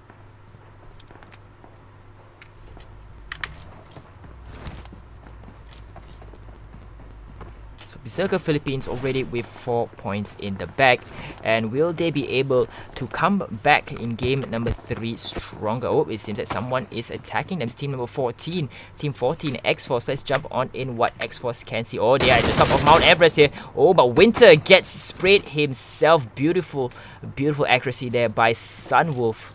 Berserker Philippines already with 4 points in the bag, and will they be able to come back in game number 3 stronger? Oh, it seems that someone is attacking them. It's team number 14, Team 14 X-Force. Let's jump on in what X-Force can see. Oh, they are at the top of Mount Everest here. Oh, but Winter gets sprayed himself. Beautiful accuracy there by Sunwolf.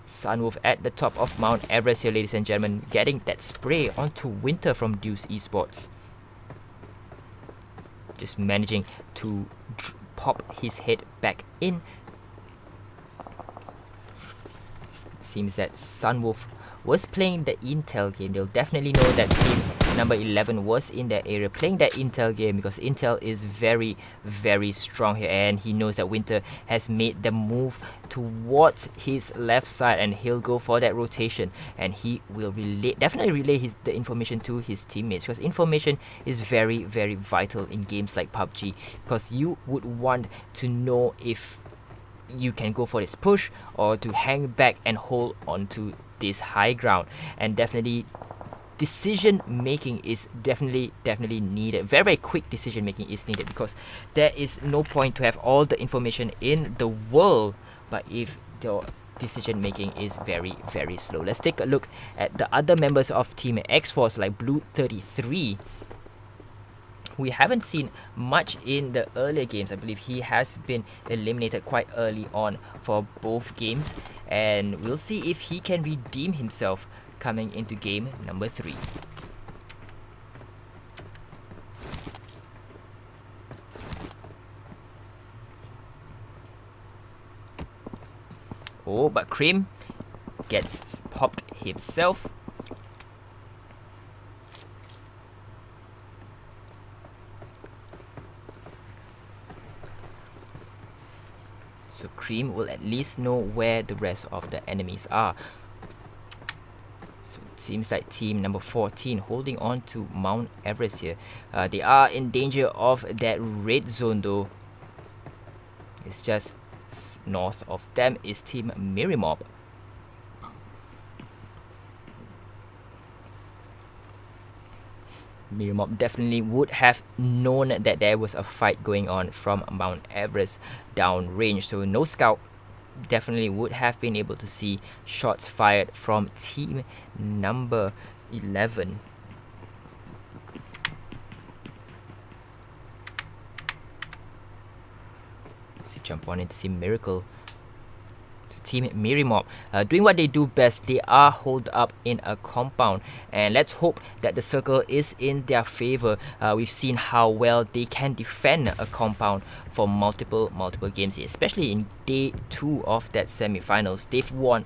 Sunwolf at the top of Mount Everest here, ladies and gentlemen, getting that spray onto Winter from DEUS Esports. Just managing to pop his head back in. It seems that Sunwolf was playing the intel game. They'll definitely know that team number 11 was in that area playing that intel game, because intel is very strong here, and he knows that Winter has made the move towards his left side, and he'll go for that rotation, and he will definitely relay the information to his teammates, because information is very vital in games like PUBG, because you would want to know if you can go for this push or to hang back and hold on to this high ground. And definitely decision making is definitely needed. Very quick decision making is needed, because there is no point to have all the information in the world, but if the decision making is very slow. Let's take a look at the other members of Team X-Force, like Blue 33. We haven't seen much in the earlier games. I believe he has been eliminated quite early on for both games, and we'll see if he can redeem himself coming into game number 3. Oh, but Cream gets popped himself. So Cream will at least know where the rest of the enemies are. So it seems like team number 14 holding on to Mount Everest here. They are in danger of that red zone though. It's just north of them is Team Miri Mob. Miri Mob definitely would have known that there was a fight going on from Mount Everest downrange, so no scout definitely would have been able to see shots fired from team number 11. Let's jump on into see Miracle. Team Miri Mob doing what they do best. They are holed up in a compound, and let's hope that the circle is in their favor. We've seen how well they can defend a compound for multiple games, especially in day 2 of that semi-finals. They've won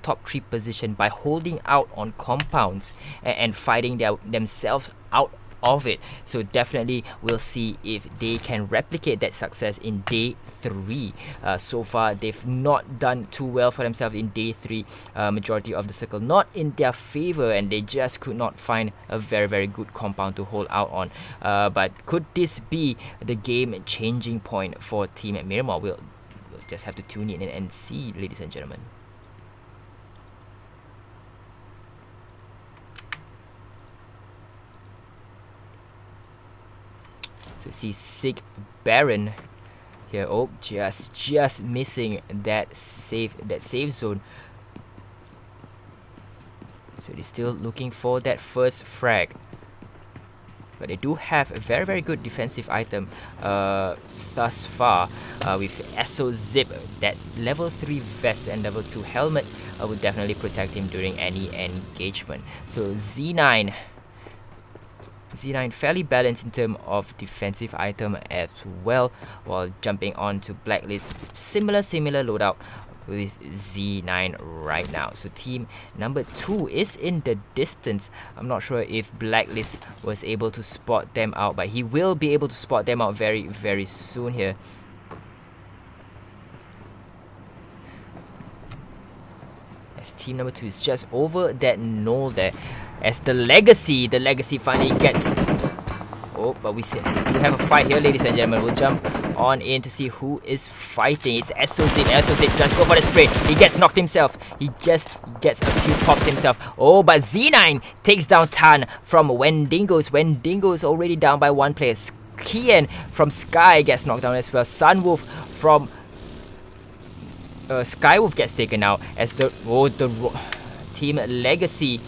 top 3 position by holding out on compounds and fighting themselves out of it. So definitely we'll see if they can replicate that success in day 3. So far they've not done too well for themselves in day 3. Majority of the circle not in their favor, and they just could not find a very good compound to hold out on. But could this be the game changing point for team at Miramar? We'll just have to tune in and see, ladies and gentlemen. So see SIG Baron here. Oh, just missing that safe zone. So they're still looking for that first frag. But they do have a very good defensive item thus far, with SO Zip. That level 3 vest and level 2 helmet would definitely protect him during any engagement. So Z9 fairly balanced in terms of defensive item as well, while jumping on to Blacklist. Similar loadout with Z9 right now. So team number 2 is in the distance. I'm not sure if Blacklist was able to spot them out, but he will be able to spot them out very soon here. As team number 2 is just over that knoll there. As the legacy finally gets... Oh, but we have a fight here, ladies and gentlemen. We'll jump on in to see who is fighting. It's SOZ. Just go for the spray. He gets knocked himself. He just gets a few popped himself. Oh, but Z9 takes down Tan from Wendigos. Wendigos already down by 1 player. Kian from Sky gets knocked down as well. Sunwolf from Skywolf gets taken out as the Team Legacy.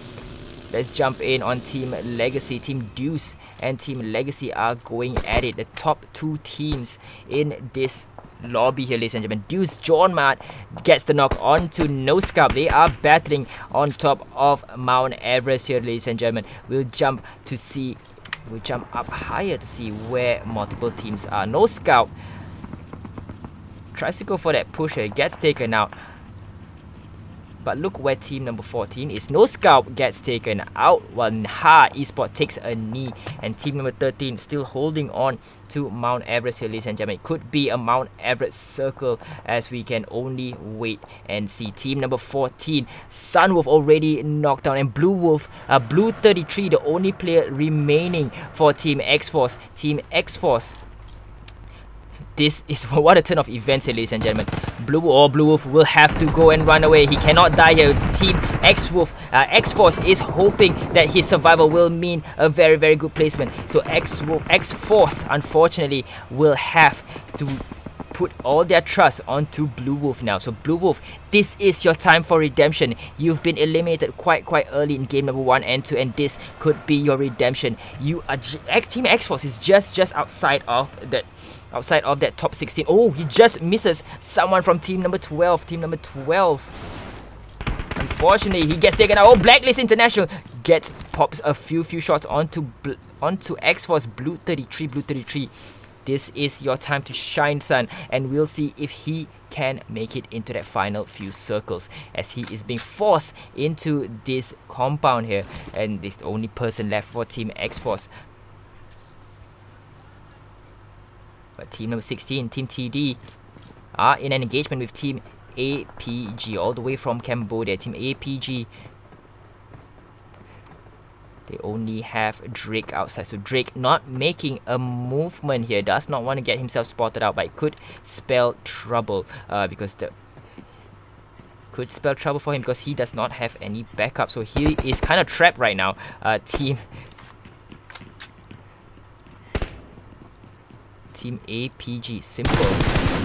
Let's jump in on Team Legacy. Team DEUS and Team Legacy are going at it. The top 2 teams in this lobby here, ladies and gentlemen. DEUS John Mart gets the knock on to No Scout. They are battling on top of Mount Everest here, ladies and gentlemen. We'll jump up higher to see where multiple teams are. No Scout tries to go for that pusher, gets taken out. But look where team number 14 is. No Scout gets taken out while Esports takes a knee. And team number 13 still holding on to Mount Everest here, ladies and gentlemen. It could be a Mount Everest circle, as we can only wait and see. Team number 14, Sunwolf already knocked down. And Blue 33, the only player remaining for Team X-Force. Team X-Force. This is what a turn of events here, ladies and gentlemen. Blue Wolf will have to go and run away. He cannot die here. Team X-Force is hoping that his survival will mean a very good placement. So X-Force unfortunately will have to put all their trust onto Blue Wolf now. So Blue Wolf, this is your time for redemption. You've been eliminated quite early in game number 1 and 2, and this could be your redemption. You are Team X-Force is just outside of that top 16. Oh, he just misses someone from team number 12. Unfortunately, he gets taken out. Oh, Blacklist International pops a few shots onto X-Force. Blue 33. This is your time to shine, son, and we'll see if he can make it into that final few circles, as he is being forced into this compound here, and this is the only person left for Team X-Force. But team number 16, Team TD, are in an engagement with Team APG, all the way from Cambodia. Team APG, they only have Drake outside. So Drake not making a movement here, does not want to get himself spotted out, but it could spell trouble for him because he does not have any backup. So he is kind of trapped right now. Team APG, simple.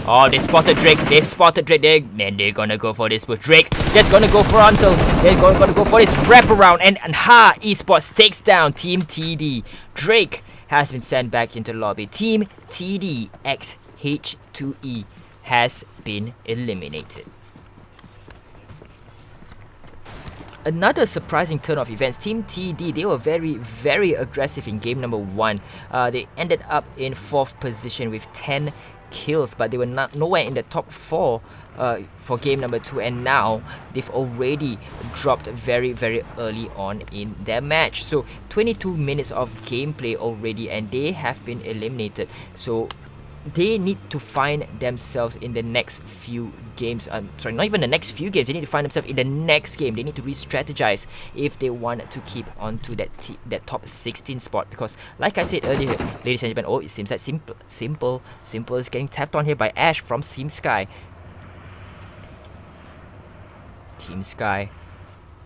Oh, they spotted Drake. They're gonna go for this push. Drake just gonna go frontal. They're gonna go for this wraparound. And Esports takes down Team TD. Drake has been sent back into the lobby. Team TD XH2E has been eliminated. Another surprising turn of events. Team TD, they were very aggressive in game number 1. They ended up in 4th position with 10 kills, but they were not nowhere in the top 4 for game number 2, and now they've already dropped very early on in their match. So 22 minutes of gameplay already, and they have been eliminated. So they need to find themselves in the next few games. Sorry, not even the next few games. They need to find themselves in the next game. They need to re-strategize if they want to keep on to that top 16 spot. Because, like I said earlier, ladies and gentlemen, oh, it seems that Simple is getting tapped on here by Ash from Team Sky. Team Sky,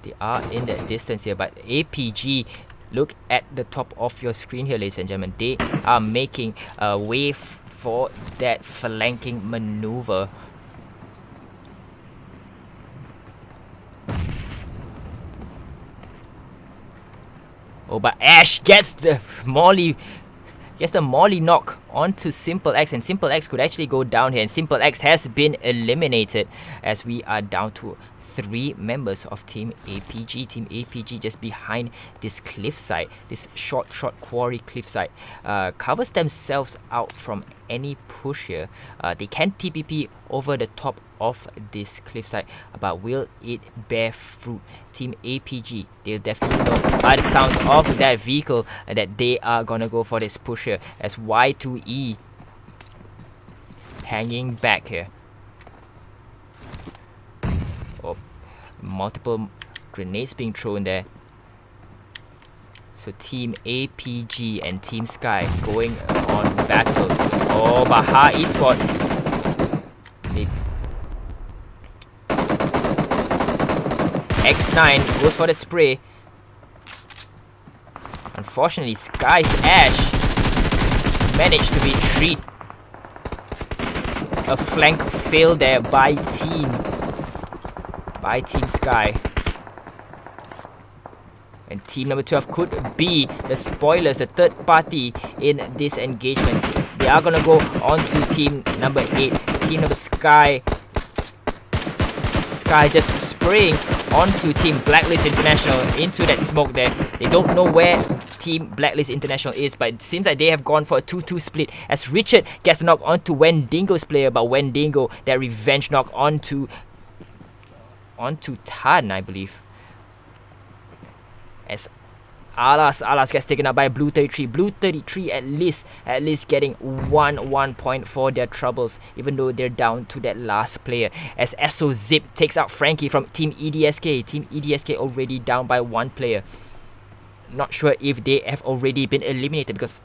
they are in the distance here, but APG, look at the top of your screen here, ladies and gentlemen. They are making a way for that flanking maneuver. Oh, but Ash gets the molly knock onto Simple X, and Simple X could actually go down here, and Simple X has been eliminated as we are down to 3 members of Team APG. Team APG just behind this cliffside, this short quarry cliffside, covers themselves out from any push here. They can TPP over the top of this cliffside, but will it bear fruit? Team APG, they'll definitely know by the sounds of that vehicle that they are gonna go for this push here, as Y2E hanging back here. Oh, multiple grenades being thrown there. So Team APG and Team Sky going on battle. Oh, Baha Esports. X9 goes for the spray. Unfortunately, Sky's Ash managed to retreat. A flank fail there by Team Sky. And team number 12 could be the spoilers, the third party in this engagement. They are gonna go on to team number 8. Team number Sky just spraying onto Team Blacklist International into that smoke there. They don't know where Team Blacklist International is, but it seems like they have gone for a 2-2 split as Richard gets the knock onto Wendigo's player, but Wendigo, that revenge knock onto Tan, I believe. As Alas gets taken out by Blue 33. Blue 33 at least getting 1 point for their troubles, even though they're down to that last player. As SO Zip takes out Frankie from Team EDSK. Team EDSK already down by 1 player. Not sure if they have already been eliminated, because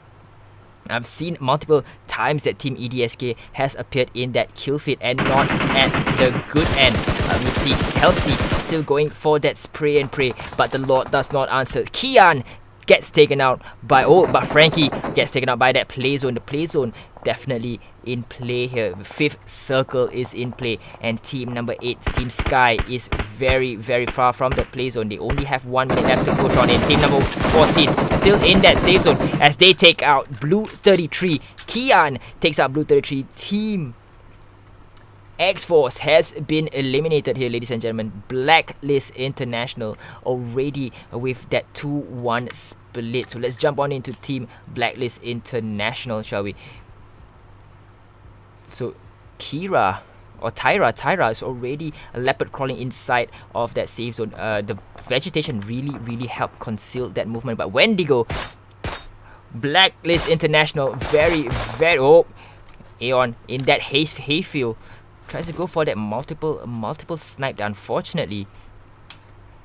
I've seen multiple times that Team EDSK has appeared in that kill feed and not at the good end. We see Chelsea still going for that spray and pray, but the Lord does not answer. Kian gets taken out by, but Frankie gets taken out by that play zone. The play zone definitely in play here. The 5th circle is in play, and team number 8, Team Sky, is very far from the play zone. They only have 1 minute left to push on in. Team number 14 still in that safe zone as they take out Blue 33. Kian takes out Blue 33. Team X-Force has been eliminated here, ladies and gentlemen. Blacklist International already with that 2-1 split. So let's jump on into Team Blacklist International, shall we? So Tyra is already a leopard crawling inside of that safe zone. The vegetation really helped conceal that movement. But Wendigo, Blacklist International, very Aeon in that hayfield. Tries to go for that multiple snipe. Unfortunately,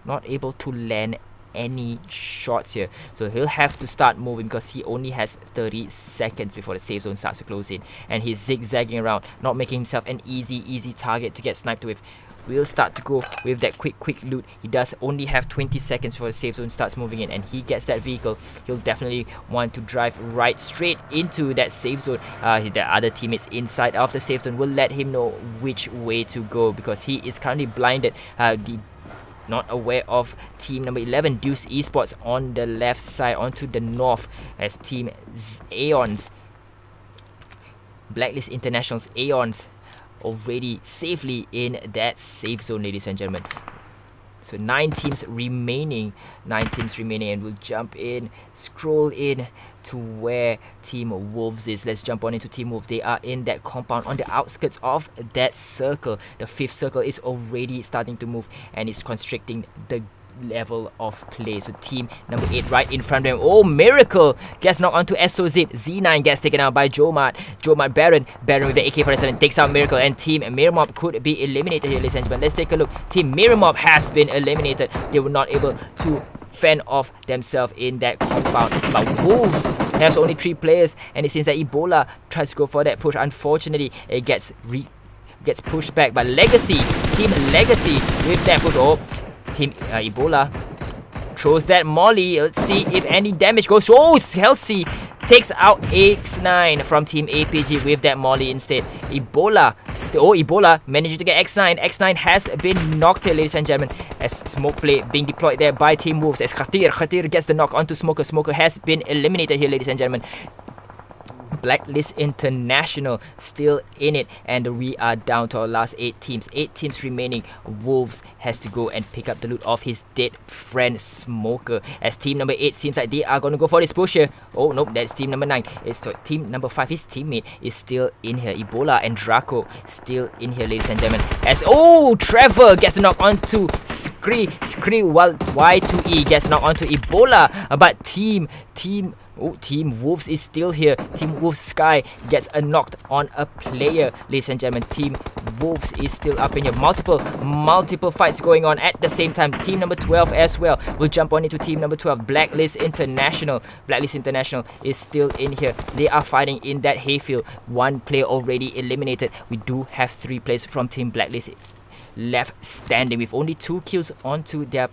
not able to land any shots here. So he'll have to start moving because he only has 30 seconds before the safe zone starts to close in. And he's zigzagging around, not making himself an easy target to get sniped with. We'll start to go with that quick loot. He does only have 20 seconds before the safe zone starts moving in, and he gets that vehicle. He'll definitely want to drive right straight into that safe zone. The other teammates inside of the safe zone will let him know which way to go because he is currently blinded. Not aware of team number 11, DEUS Esports, on the left side onto the north, as team Aeons, Blacklist International's Aeons, already safely in that safe zone, ladies and gentlemen. So 9 teams remaining. 9 teams remaining, and we'll jump in, scroll in to where Team Wolves is. Let's jump on into Team Wolves. They are in that compound on the outskirts of that circle. The 5th circle is already starting to move, and it's constricting the level of play. So team number 8 right in front of them. Oh, Miracle gets knocked onto SOZ. Z9 gets taken out by Jomart. Baron with the AK-47 takes out Miracle, and team Miri Mob could be eliminated here, ladies and gentlemen. Let's take a look. Team Miri Mob has been eliminated. They were not able to fend off themselves in that compound. But Wolves has only 3 players, and it seems that Ebola tries to go for that push. Unfortunately, it gets pushed back by Legacy. Team Legacy with that push. Oh, Team Ebola throws that molly. Let's see if any damage goes. Oh, Kelsey takes out X9 from Team APG with that molly instead. Ebola managed to get X9. X9 has been knocked here, ladies and gentlemen, as smoke play being deployed there by Team Wolves. As Khatir gets the knock onto Smoker. Smoker has been eliminated here, ladies and gentlemen. Blacklist International still in it, and we are down to our last 8 teams. 8 teams remaining. Wolves has to go and pick up the loot of his dead friend Smoker, as team number 8 seems like they are going to go for this push here. Oh no, that's team number 9. It's team number 5. His teammate is still in here. Ebola and Draco still in here, ladies and gentlemen, as Trevor gets the knock onto Scree while Y2E gets knocked onto Ebola, but Team Wolves is still here. Team Wolves Sky gets a knocked on a player, ladies and gentlemen. Team Wolves is still up in here. Multiple fights going on at the same time. Team number 12 as well. We'll jump on into team number 12, Blacklist International. Blacklist International is still in here. They are fighting in that hayfield. 1 player already eliminated. We do have 3 players from Team Blacklist left standing with only 2 kills onto their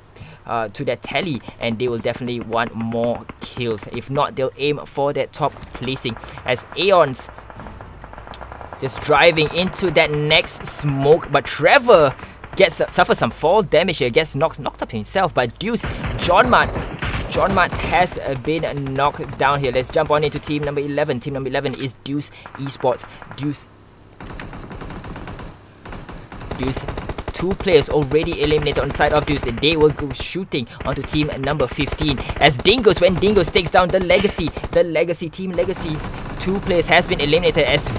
to their tally, and they will definitely want more kills. If not, they'll aim for that top placing, as Aeons just driving into that next smoke, but Trevor suffers some fall damage here, gets knocked up himself by DEUS. John Mart has been knocked down here. Let's jump on into team number 11. Team number 11 is DEUS Esport. DEUS 2 players already eliminated on the side of DEUS, and they will go shooting onto team number 15 as Dingoes, when Dingoes takes down the Legacy. Team Legacy's 2 players has been eliminated as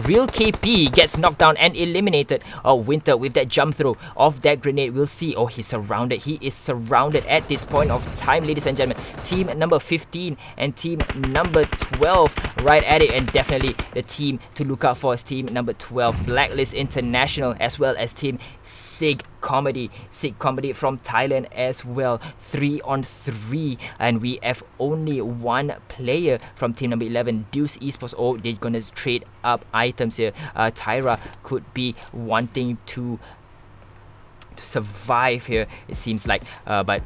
Real KP gets knocked down and eliminated. Winter with that jump throw of that grenade. We'll see. He's surrounded. He is surrounded at this point of time, ladies and gentlemen. Team number 15 and team number 12 right at it, and definitely the team to look out for is team number 12, Blacklist International, as well as team SIG COMedy from Thailand as well. 3 on 3, and we have only 1 player from team number 11, DEUS Esports. They're gonna trade up items here. Tyra could be wanting to survive here, it seems like, but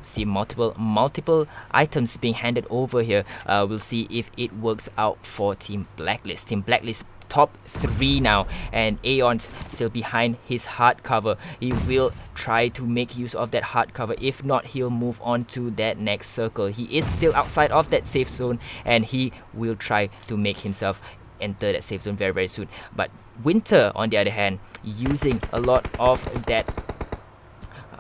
see multiple items being handed over here. We'll see if it works out for Team Blacklist. Team Blacklist top 3 now, and Aeon's still behind his hard cover. He will try to make use of that hard cover. If not, he'll move on to that next circle. He is still outside of that safe zone, and he will try to make himself enter that safe zone very soon. But Winter, on the other hand, using a lot of that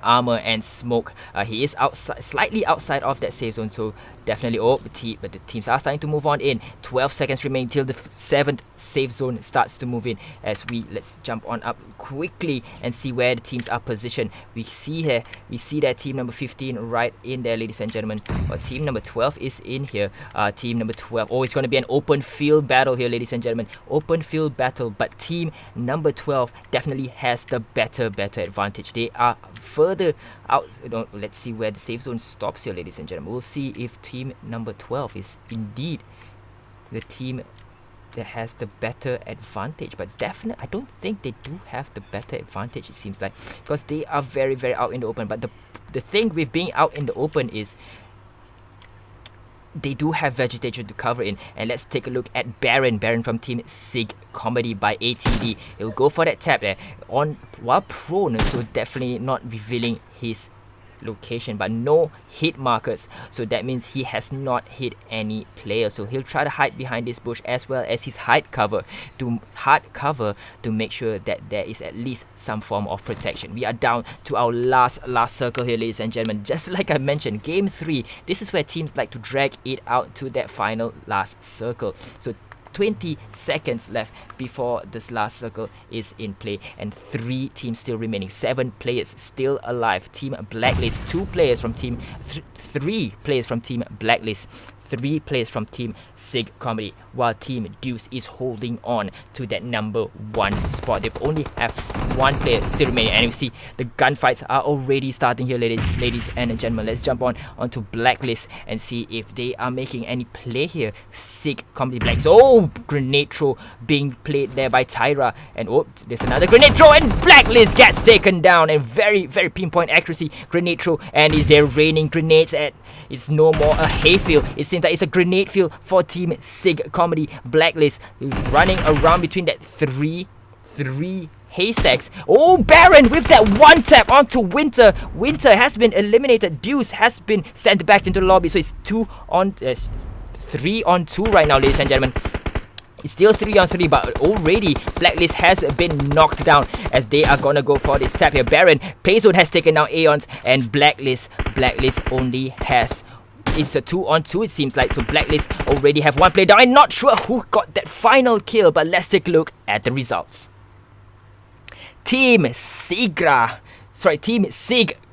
armor and smoke, he is slightly outside of that safe zone, so definitely but the teams are starting to move on in. 12 seconds remain till the 7th safe zone starts to move in, as let's jump on up quickly and see where the teams are positioned. We see that team number 15 right in there, ladies and gentlemen. Team number 12 is in here. Team number 12, it's going to be an open field battle here, ladies and gentlemen. Open field battle, but team number 12 definitely has the better advantage. They are further out. Let's see where the safe zone stops here, ladies and gentlemen. We'll see if team number 12 is indeed the team that has the better advantage, but definitely I don't think they do have the better advantage, it seems like, because they are very out in the open. But the thing with being out in the open is they do have vegetation to cover in. And let's take a look at Baron from team SIG COMedy By ATD. He'll go for that tap there while prone, so definitely not revealing his location, but no hit markers. So that means he has not hit any player. So he'll try to hide behind this bush as well as his hard cover to make sure that there is at least some form of protection. We are down to our last circle here, ladies and gentlemen. Just like I mentioned, game 3, this is where teams like to drag it out to that final last circle. So 20 seconds left before this last circle is in play, and 3 teams still remaining, 7 players still alive. Team Blacklist, 2 players from team 3 players from team Blacklist, 3 players from team SIG COMedy, while team DEUS is holding on to that number 1 spot. They've only have 1 player still remaining, and you see the gunfights are already starting here, ladies and gentlemen. Let's jump onto Blacklist and see if they are making any play here. SIG COMedy Blacklist. Oh, grenade throw being played there by Tyra, and oh, there's another grenade throw, and Blacklist gets taken down, and very pinpoint accuracy grenade throw, and is there raining grenades at. It's no more a hayfield. It seems like it's a grenade field for team SIG COMedy. Blacklist running around between that three haystacks. Oh, Baron with that 1 tap onto Winter. Winter has been eliminated. DEUS has been sent back into the lobby. So it's 3 on 2 right now, ladies and gentlemen. It's still 3 on 3, but already Blacklist has been knocked down as they are gonna go for this tap here. Baron, Payzone has taken down Aeons, and Blacklist only has. It's a 2 on 2, it seems like. So Blacklist already have 1 player down. I'm not sure who got that final kill, but let's take a look at the results. Team SIG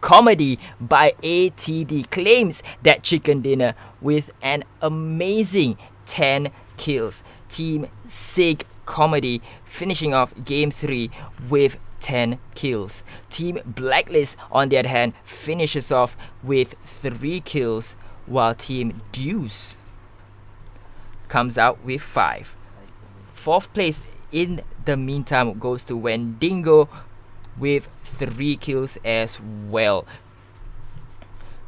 COMedy by ATD claims that chicken dinner with an amazing 10 kills. Team SIG COMedy finishing off game 3 with 10 kills. Team Blacklist, on the other hand, finishes off with 3 kills, while Team DEUS comes out with 5. 4th place in the meantime goes to WENDIGO with 3 kills as well.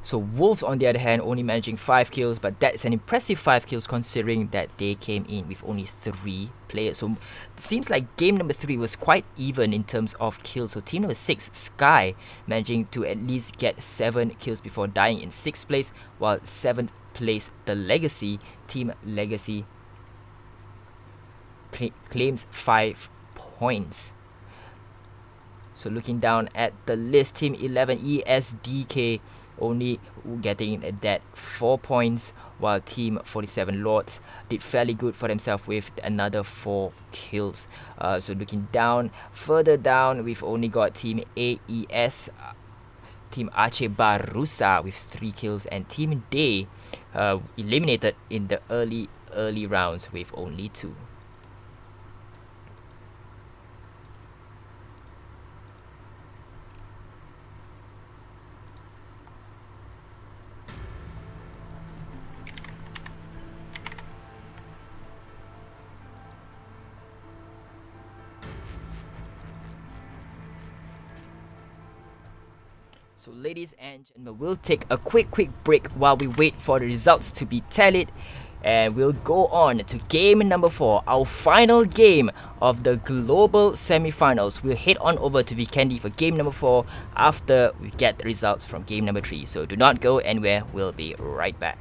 So Wolves, on the other hand, only managing 5 kills, but that's an impressive 5 kills considering that they came in with only 3 players. So it seems like game number 3 was quite even in terms of kills. So team number 6, Sky, managing to at least get 7 kills before dying in 6th place, while 7th place, the Legacy, Team Legacy, claims 5 points. So looking down at the list, Team 11, ESDK, only getting that 4 points, while Team 47 Lords did fairly good for themselves with another 4 kills. So looking down, further down, we've only got Team AES, Team ACEH BARUSA with 3 kills, and Team Day eliminated in the early rounds with only 2. So ladies and gentlemen, we'll take a quick break while we wait for the results to be tallied, and we'll go on to game number 4, our final game of the global semi-finals. We'll head on over to Vikendi for game number 4 after we get the results from game number 3. So do not go anywhere, we'll be right back.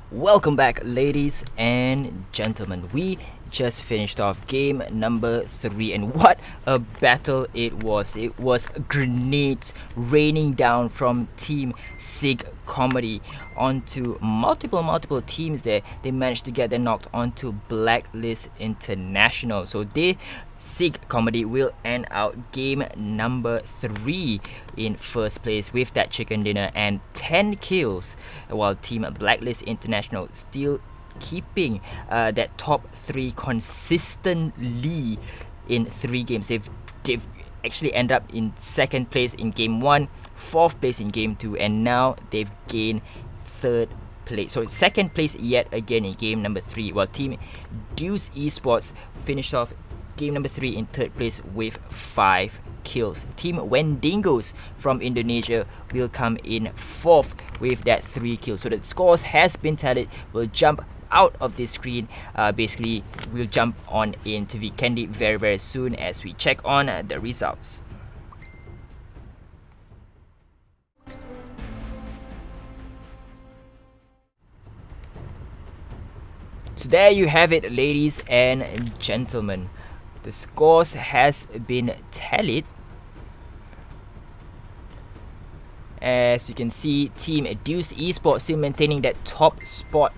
Welcome back, ladies and gentlemen. We just finished off game number 3, and what a battle it was. It was grenades raining down from Team SIG COMedy onto multiple teams there. They managed to get them knocked onto Blacklist International. So SIG COMedy will end out game number 3 in first place with that chicken dinner and 10 kills, while Team Blacklist International still keeping that top 3 consistently in 3 games. They've actually end up in 2nd place in game 1, 4th place in game 2, and now they've gained 3rd place. So 2nd place yet again in game number 3, while Team DEUS Esports finished off game number 3 in 3rd place with 5 kills. Team WENDIGO from Indonesia will come in 4th with that 3 kills. So the scores has been tallied. We'll jump out of this screen. Basically, we'll jump on into Vikendi very soon as we check on the results. So there you have it, ladies and gentlemen. The scores has been tallied. As you can see, Team DEUS Esport still maintaining that top spot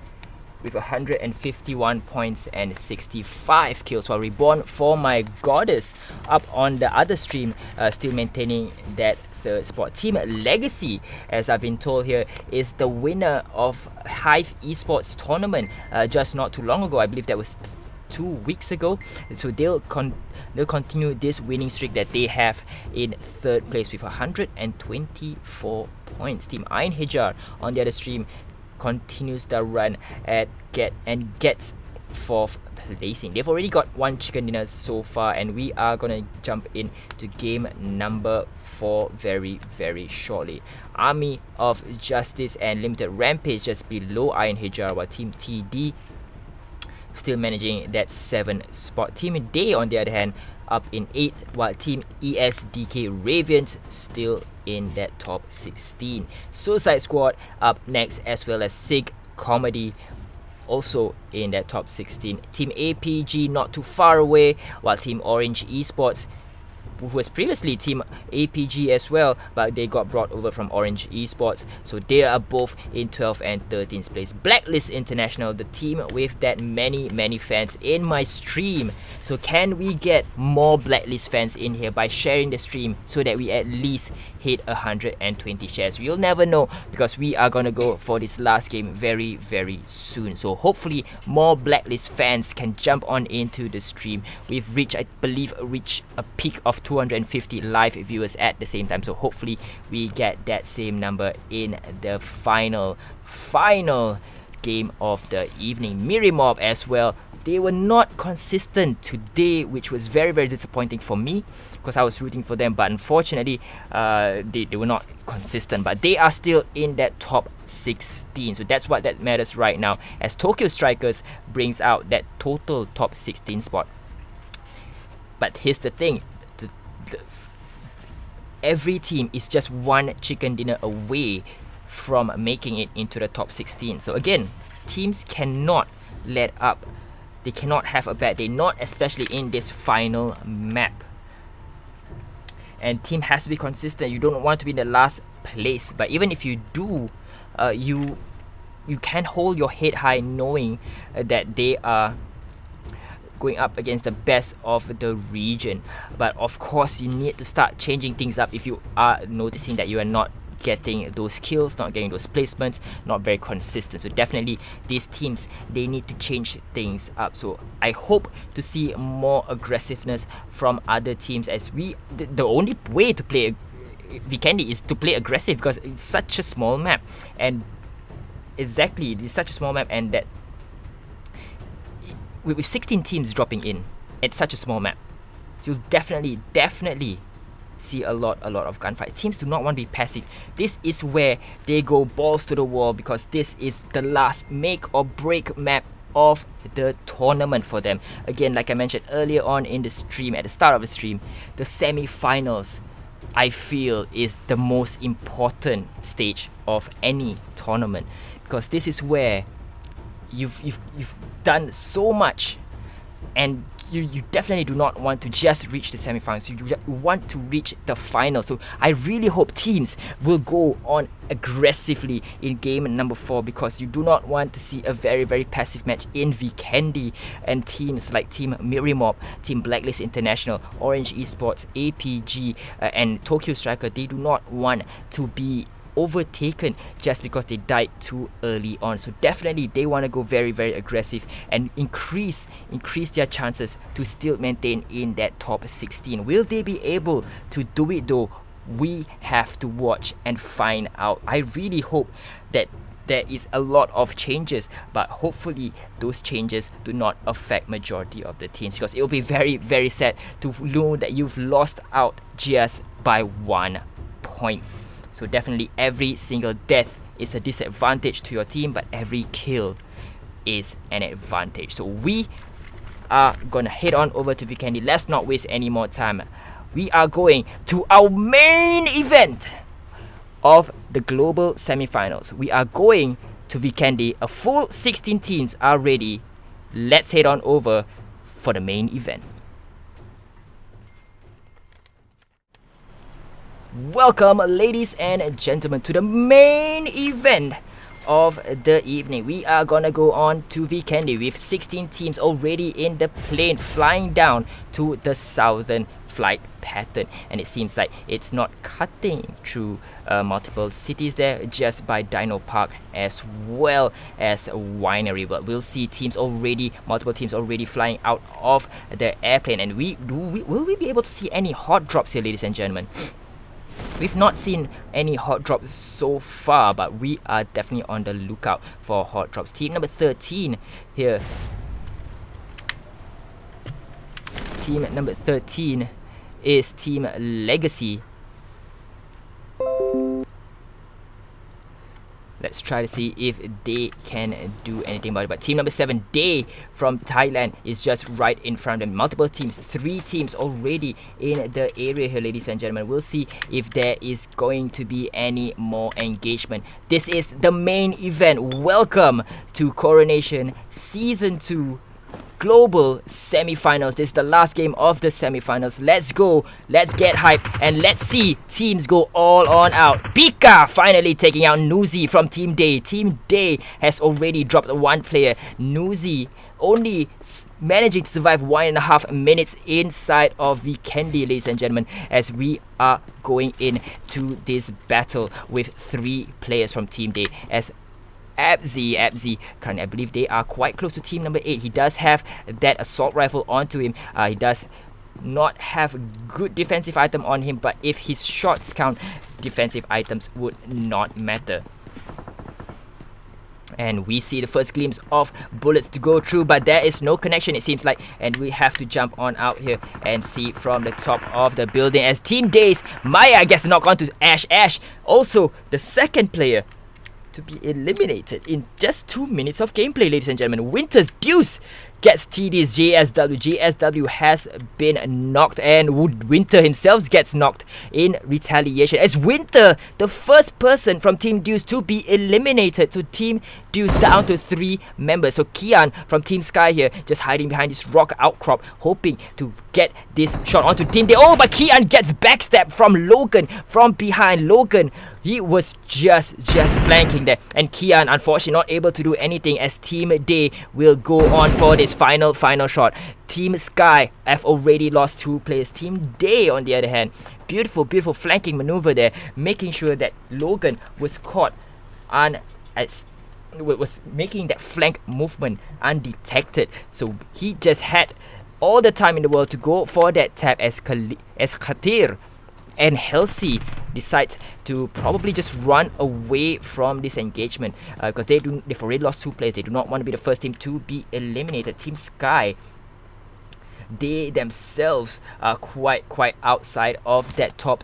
with 151 points and 65 kills, while Reborn for My Goddess up on the other stream, still maintaining that 3rd spot. Team Legacy, as I've been told here, is the winner of Hive Esports tournament just not too long ago. I believe that was 2 weeks ago. So they'll continue this winning streak that they have in 3rd place with 124 points. Team Erangel on the other stream continues the run gets 4th placing. They've already got 1 chicken dinner so far, and we are gonna jump into game number 4 very shortly. Army of Justice and Limited Rampage just below Erangel, while Team TD still managing that 7th spot. Team Day on the other hand up in 8th, while Team ESDK Reviens still in that top 16. Suicide Squad up next, as well as SIG COMedy also in that top 16. Team APG not too far away, while Team Orange Esports, who was previously Team APG as well, but they got brought over from Orange Esports, so they are both in 12th and 13th place. Blacklist International, the team with that many fans in my stream. So can we get more Blacklist fans in here by sharing the stream so that we at least hit 120 shares? We'll never know, because we are gonna go for this last game very soon. So hopefully more Blacklist fans can jump on into the stream. We've reached, I believe, a peak of 250 live viewers at the same time, so hopefully we get that same number in the final game of the evening. Miri Mob as well, they were not consistent today, which was very disappointing for me, because I was rooting for them, but unfortunately they were not consistent, but they are still in that top 16. So that's what that matters right now, as Tokyo Strikers brings out that total top 16 spot. But here's the thing, every team is just 1 chicken dinner away from making it into the top 16. So again, teams cannot let up. They cannot have a bad day, not especially in this final map. And team has to be consistent. You don't want to be in the last place, but even if you do, you can hold your head high knowing that they are going up against the best of the region. But of course, you need to start changing things up if you are noticing that you are not getting those kills, not getting those placements, not very consistent. So definitely these teams, they need to change things up. So I hope to see more aggressiveness from other teams, as the only way to play Vikendi is to play aggressive, because it's such a small map, and exactly, it's such a small map, and that with 16 teams dropping in, it's such a small map, you'll definitely see a lot of gunfight. Teams do not want to be passive. This is where they go balls to the wall, because this is the last make or break map of the tournament for them. Again, like I mentioned earlier on in the stream, at the start of the stream, the semi-finals, I feel, is the most important stage of any tournament, because this is where you've done so much, and you definitely do not want to just reach the semifinals. You want to reach the final. So I really hope teams will go on aggressively in game number 4, because you do not want to see a very, very passive match in Vikendi, and teams like Team Miri Mob, Team Blacklist International, Orange Esports, APG, and Tokyo Striker, they do not want to be overtaken just because they died too early on. So definitely they want to go very, very aggressive and increase their chances to still maintain in that top 16. Will they be able to do it though? We have to watch and find out. I really hope that there is a lot of changes, but hopefully those changes do not affect majority of the teams, because it will be very, very sad to know that you've lost out just by 1 point. So definitely every single death is a disadvantage to your team, but every kill is an advantage. So we are gonna head on over to Vikendi. Let's not waste any more time. We are going to our main event of the global semifinals. We are going to Vikendi. A full 16 teams are ready. Let's head on over for the main event. Welcome, ladies and gentlemen, to the main event of the evening. We are gonna go on to Vikendi with 16 teams already in the plane, flying down to the southern flight pattern, and it seems like it's not cutting through multiple cities there, just by Dino Park as well as Winery. But we'll see multiple teams already flying out of the airplane, and will we be able to see any hot drops here, ladies and gentlemen? We've not seen any hot drops so far, but we are definitely on the lookout for hot drops. Team number 13 here. Team number 13 is Team Legacy. Let's try to see if they can do anything about it. But team number 7, Day from Thailand, is just right in front of them. Multiple teams, 3 teams already in the area here, ladies and gentlemen. We'll see if there is going to be any more engagement. This is the main event. Welcome to Coronation Season 2 Global Semi-Finals. This is the last game of the semi-finals. Let's go, let's get hyped, and let's see teams go all on out. Pika finally taking out Nuzi from Team Day. Team Day has already dropped 1 player. Nuzi only managing to survive 1.5 minutes inside of Vikendi, ladies and gentlemen, as we are going into this battle with 3 players from Team Day, as Abzi, currently I believe they are quite close to team number 8. He does have that assault rifle onto him. He does not have good defensive item on him, but if his shots count, defensive items would not matter. And we see the first glimpse of bullets to go through, but there is no connection, it seems like, and we have to jump on out here and see from the top of the building as Team Days, Maya gets knocked onto ACEH. Also the second player to be eliminated in just 2 minutes of gameplay, ladies and gentlemen. Winter's DEUS gets TD's JSW. JSW has been knocked, and Winter himself gets knocked in retaliation, as Winter, the first person from Team DEUS to be eliminated. So Team DEUS down to 3 members. So Kian from Team Sky here just hiding behind this rock outcrop, hoping to get this shot onto Team Day. Oh, but Kian gets backstabbed from Logan from behind. Logan, he was just flanking there, and Kian unfortunately not able to do anything, as Team Day will go on for this final shot. Team Sky have already lost 2 players. Team Day, on the other hand, beautiful flanking maneuver there, making sure that Logan was caught was making that flank movement undetected. So he just had all the time in the world to go for that tap, as Khatir and Halsey decides to probably just run away from this engagement, because they've already lost 2 players. They do not want to be the first team to be eliminated. Team Sky, they themselves are quite outside of that top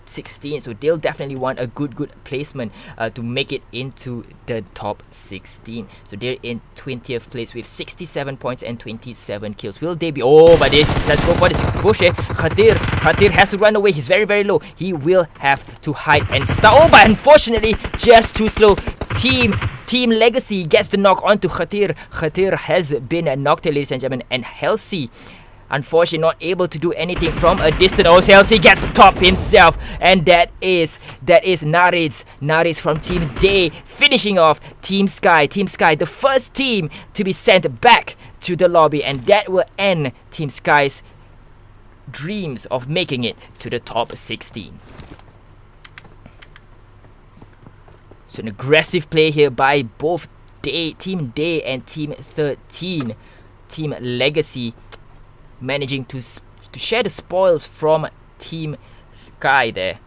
16, so they'll definitely want a good placement to make it into the top 16. So they're in 20th place with 67 points and 27 kills. Will they be? Oh, but they let's go for this push. Khatir has to run away. He's very low. He will have to hide and start. Oh, but unfortunately just too slow. Team Team Legacy gets the knock onto Khatir. Khatir has been knocked, ladies and gentlemen, and Halsey, unfortunately, not able to do anything from a distance. Oh, Halsey gets top himself, and that is Nariz. Nariz from Team Day finishing off Team Sky. Team Sky, the first team to be sent back to the lobby, and that will end Team Sky's dreams of making it to the top 16. So an aggressive play here by both Team Day and Team 13. Team Legacy managing to share the spoils from Team Sky there.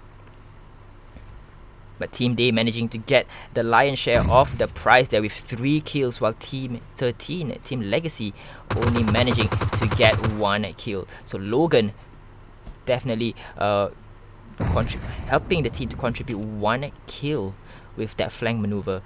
But Team Day managing to get the lion's share of the prize there with 3 kills, while Team 13, Team Legacy, only managing to get 1 kill. So Logan definitely helping the team to contribute 1 kill with that flank maneuver.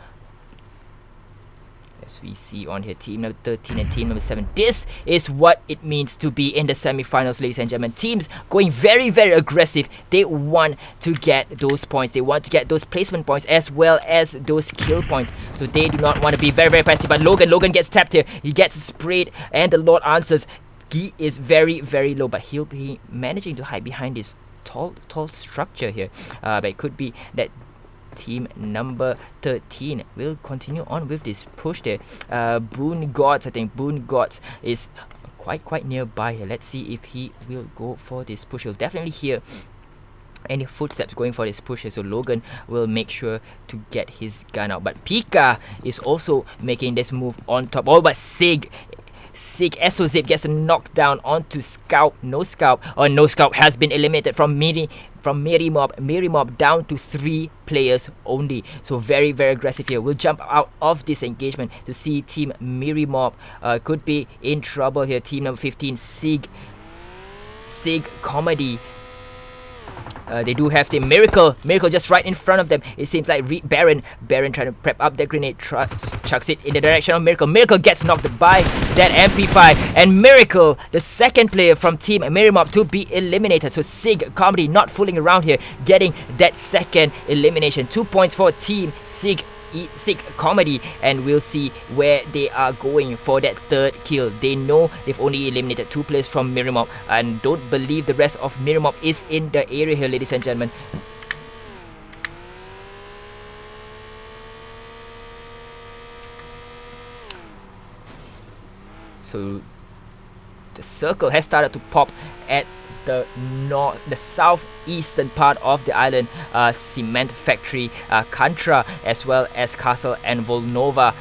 As we see on here, team number 13 and team number 7. This is what it means to be in the semi-finals, ladies and gentlemen. Teams going very, very aggressive. They want to get those points. They want to get those placement points as well as those kill points. So they do not want to be very, very passive. But Logan gets tapped here. He gets sprayed and the Lord answers. He is very, very low, but he'll be managing to hide behind this tall structure here. But it could be that team number 13 will continue on with this push there. Boon Gods, I think Boon Gods is quite nearby here. Let's see if he will go for this push. He'll definitely hear any footsteps going for this push here, so Logan will make sure to get his gun out. But Pika is also making this move on top. Oh, but SIG Exozip gets a knockdown onto Scout. No Scout has been eliminated from Miri Mob. Miri Mob down to 3 players only. So very, very aggressive here. We'll jump out of this engagement to see Team Miri Mob could be in trouble here. Team number 15, SIG COMedy. They do have the Miracle just right in front of them. It seems like Baron trying to prep up that grenade, chucks it in the direction of Miracle gets knocked by that MP5, and Miracle, the second player from Team Miri Mob, to be eliminated. So SIG COMedy not fooling around here, getting that second elimination. 2 points for Team SIG COMedy, and we'll see where they are going for that 3rd kill. They know they've only eliminated 2 players from Miri Mob, and don't believe the rest of Miri Mob is in the area here, ladies and gentlemen. So the circle has started to pop at the southeastern part of the island. Cement Factory, Kantra, as well as Castle and Volnova.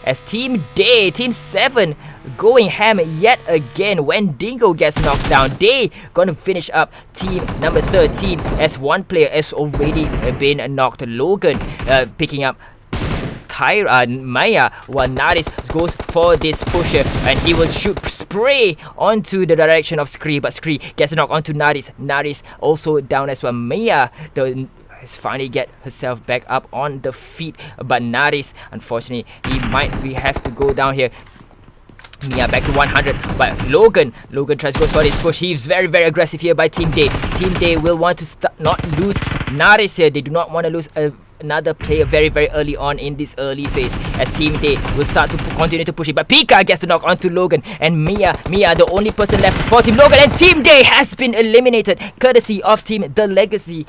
As Team Day, Team 7 going ham yet again. Wendigo gets knocked down. They gonna finish up team number 13 as 1 player has already been knocked. Logan picking up Maya, while Naris goes for this pusher, and he will shoot spray onto the direction of Scree, but Scree gets a knock onto Naris. Naris also down as well. Maya has finally get herself back up on the feet, but Naris, unfortunately, we have to go down here. Mia back to 100, but Logan tries to go for this push. He's very, very aggressive here by Team Day. Team Day will want to not lose Naris here. They do not want to lose another player very, very early on in this early phase, as Team Day will start to continue to push it. But Pika gets to knock onto Logan, and Mia the only person left for Team Logan, and Team Day has been eliminated courtesy of Team Legacy,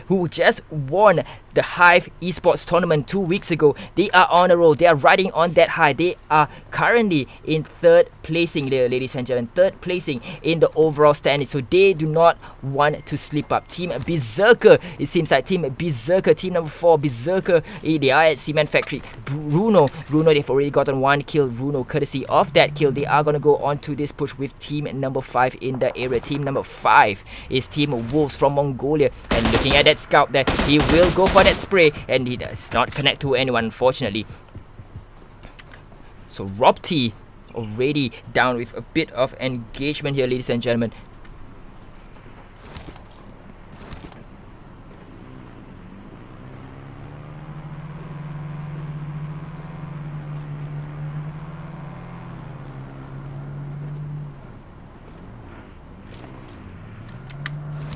who just won the Hive Esports tournament 2 weeks ago. They are on a roll. They are riding on that high. They are currently in 3rd placing there, ladies and gentlemen. 3rd placing in the overall standing. So they do not want to slip up. Team Berserker, it seems like Team Berserker, team number 4, Berserker, they are at Cement Factory. Bruno, they've already gotten 1 kill. Bruno, courtesy of that kill, they are going to go on to this push with team number 5 in the area. Team number 5 is Team Wolves from Mongolia, and looking at that scout there, he will go for that spray, and he does not connect to anyone, unfortunately. So Rob T already down with a bit of engagement here, ladies and gentlemen.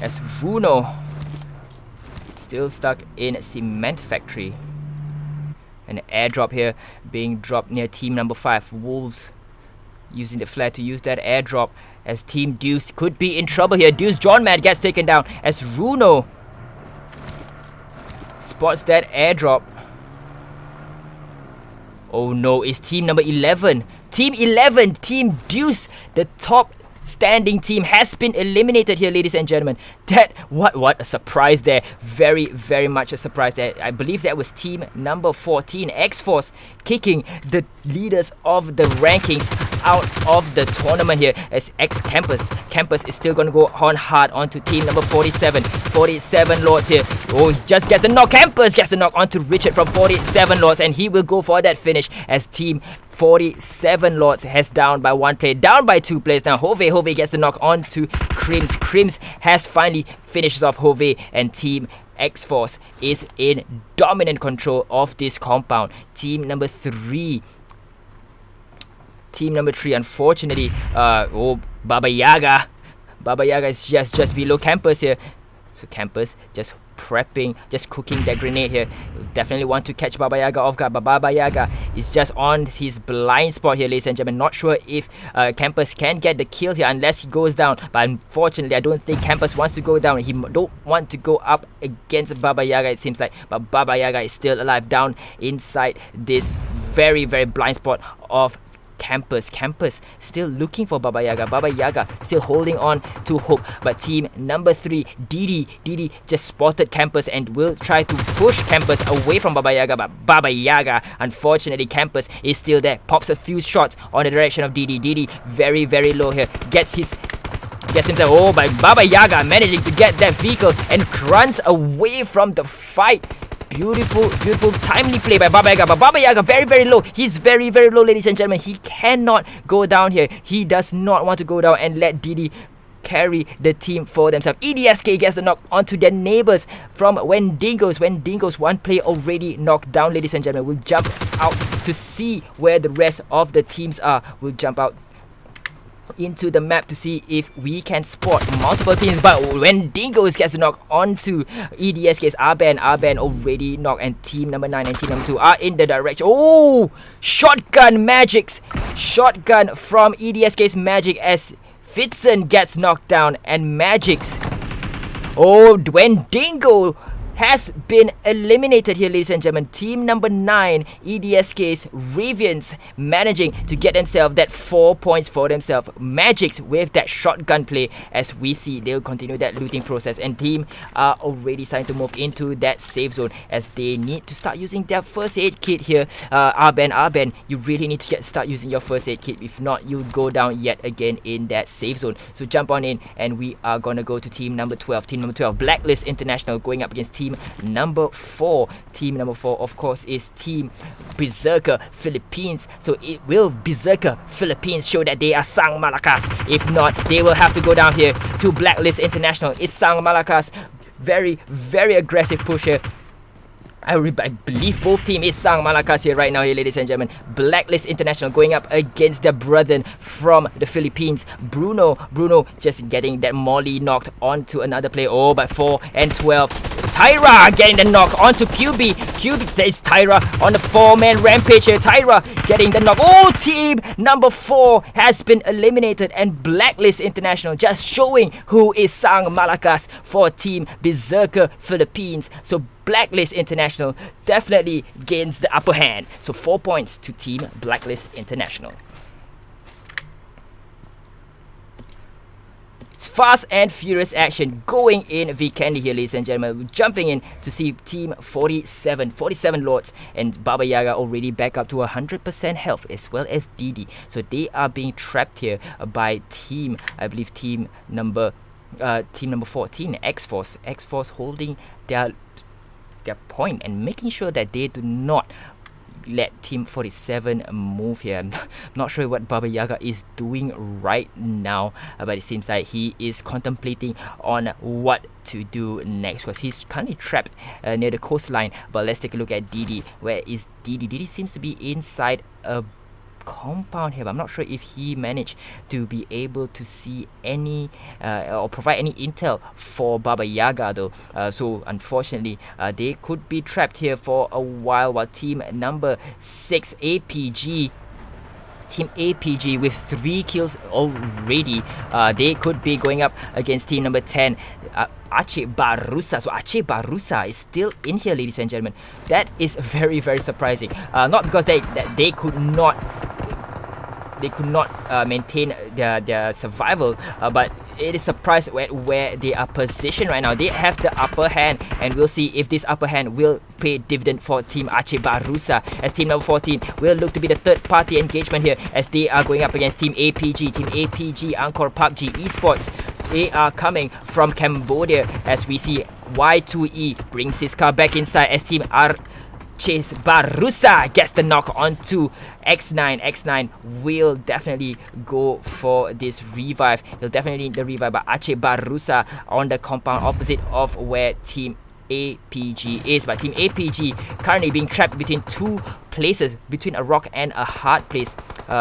As Bruno still stuck in Cement Factory. An airdrop here being dropped near team number 5. Wolves using the flare to use that airdrop as team DEUS could be in trouble here. DEUS John Mad gets taken down as Runo spots that airdrop. Oh no, it's team number 11. Team 11, Team DEUS, the top standing team, has been eliminated here, ladies and gentlemen. That, what a surprise there. Very, very much a surprise there. I believe that was team number 14, X-Force, kicking the leaders of the rankings out of the tournament here as Campus is still going to go on hard onto team number 47 Lords here. Oh, he just gets a knock. Campus gets a knock onto Richard from 47 Lords, and he will go for that finish as team 47 Lords has down by 1 player, down by 2 players now. Hove gets the knock onto Crims. Crims has finally finishes off Hove, and team X-Force is in dominant control of this compound. Team number 3, unfortunately, Baba Yaga is just below Campus here. So Campus just prepping, just cooking that grenade here. Definitely want to catch Baba Yaga off guard, but Baba Yaga is just on his blind spot here, ladies and gentlemen. Not sure if Campus can get the kill here unless he goes down, but unfortunately I don't think Campus wants to go down. He don't want to go up against Baba Yaga, it seems like, but Baba Yaga is still alive down inside this very, very blind spot of Campus still looking for Baba Yaga. Baba Yaga still holding on to hope, but team number 3, Didi just spotted Campus and will try to push Campus away from Baba Yaga, but Baba Yaga, unfortunately, Campus is still there. Pops a few shots on the direction of Didi. Very, very low here. Gets himself, oh, by Baba Yaga managing to get that vehicle and runs away from the fight. Beautiful, timely play by Baba Yaga. But Baba Yaga very, very low. He's very, very low, ladies and gentlemen. He cannot go down here. He does not want to go down and let Didi carry the team for themselves. EDSK gets the knock onto their neighbors from Wendigos. 1 player already knocked down, ladies and gentlemen. We'll jump out to see where the rest of the teams are. We'll jump out into the map to see if we can spot multiple teams, but Wendigos gets the knock onto EDSK's Arban already knocked, and team number 9 and team number 2 are in the direction. Oh, shotgun from EDSK's Magic as Fitzen gets knocked down, and Magic's Wendigo has been eliminated here, ladies and gentlemen. Team number 9, EDSK's Reviens, managing to get themselves that 4 points for themselves. Magics with that shotgun play, as we see they'll continue that looting process, and team are already starting to move into that safe zone as they need to start using their first aid kit here. Arban, you really need to start using your first aid kit. If not, you'll go down yet again in that safe zone. So jump on in, and we are gonna go to team number 12. Blacklist International going up against team number 4. Team number 4, of course, is team Berserker Philippines. So it will Berserker Philippines show that they are Sang Malakas. If not, they will have to go down here to Blacklist International. It's Sang Malakas. Very, very aggressive push here. I believe both team is Sang Malakas here right now here, ladies and gentlemen. Blacklist International going up against their brethren from the Philippines. Bruno just getting that molly knocked onto another player. Oh, by 4 and 12. Tyra getting the knock onto QB. Says Tyra on the 4-man rampage here. Tyra getting the knock. Oh, team number 4 has been eliminated, and Blacklist International just showing who is Sang Malakas for team Berserker Philippines. So Blacklist International definitely gains the upper hand. So 4 points to team Blacklist International. Fast and furious action going in Vikendi here, ladies and gentlemen. We're jumping in to see team 47 Lords, and Baba Yaga already back up to 100% health, as well as Didi. So they are being trapped here by team, I believe team number 14, X-Force holding their point and making sure that they do not let team 47 move here. I'm not sure what Baba Yaga is doing right now, but it seems like he is contemplating on what to do next, because he's currently trapped near the coastline. But let's take a look at Didi. Where is Didi? Didi seems to be inside a compound here, but I'm not sure if he managed to be able to see any or provide any intel for Baba Yaga though. So unfortunately, they could be trapped here for a while team number 6 APG, Team APG with 3 kills already, they could be going up against team number 10, ACEH BARUSA. So ACEH BARUSA is still in here, ladies and gentlemen. That is very, very surprising. Not because they could not maintain their survival, but it is surprised where they are positioned right now. They have the upper hand, and we'll see if this upper hand will pay dividend for team ACEH BARUSA, as team number 14 will look to be the third party engagement here, as they are going up against team APG. Team APG, Angkor, Pubg, Esports. They are coming from Cambodia, as we see Y2E brings his car back inside, as team ACEH BARUSA gets the knock onto X9. X9 will definitely go for this revive. He'll definitely need the revive, but ACEH BARUSA on the compound opposite of where team APG is. But team APG currently being trapped between 2 places, between a rock and a hard place.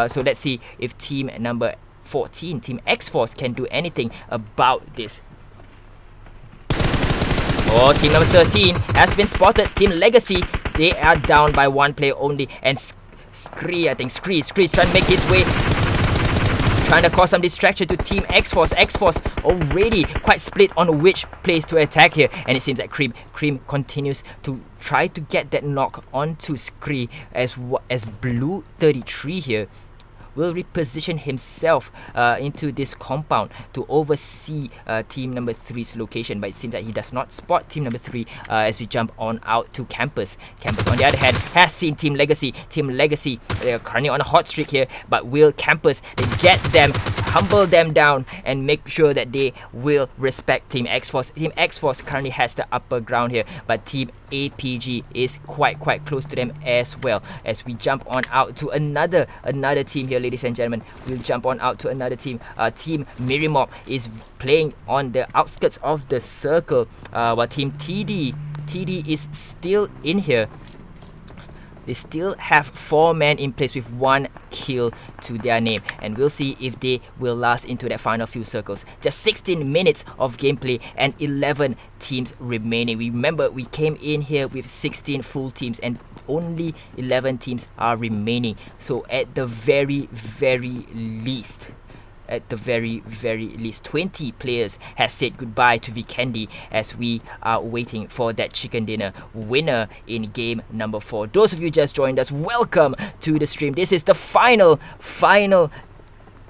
So let's see if team number 14, Team X-Force, can do anything about this. Oh, team number 13 has been spotted. Team Legacy, they are down by 1 player only, and Scree is trying to make his way, trying to cause some distraction to Team X-Force. X-Force already quite split on which place to attack here, and it seems that Cream continues to try to get that knock onto Scree, as Blue 33 here will reposition himself into this compound to oversee team number 3's location, but it seems that he does not spot team number 3 as we jump on out to Campus. Campus, on the other hand, has seen Team Legacy. Team Legacy, they are currently on a hot streak here, but will Campus get them, humble them down, and make sure that they will respect Team X-Force. Team X-Force currently has the upper ground here, but Team APG is quite close to them as well. As we jump on out to another team here, ladies and gentlemen, we'll jump on out to another team. Team Miri Mob is playing on the outskirts of the circle, while Team TD is still in here. They still have 4 men in place with 1 kill to their name, and we'll see if they will last into that final few circles. Just 16 minutes of gameplay and 11 teams remaining. We remember we came in here with 16 full teams, and only 11 teams are remaining. So at the very least, 20 players has said goodbye to Vikendi, as we are waiting for that chicken dinner winner in game number 4. Those of you just joined us, welcome to the stream. This is the final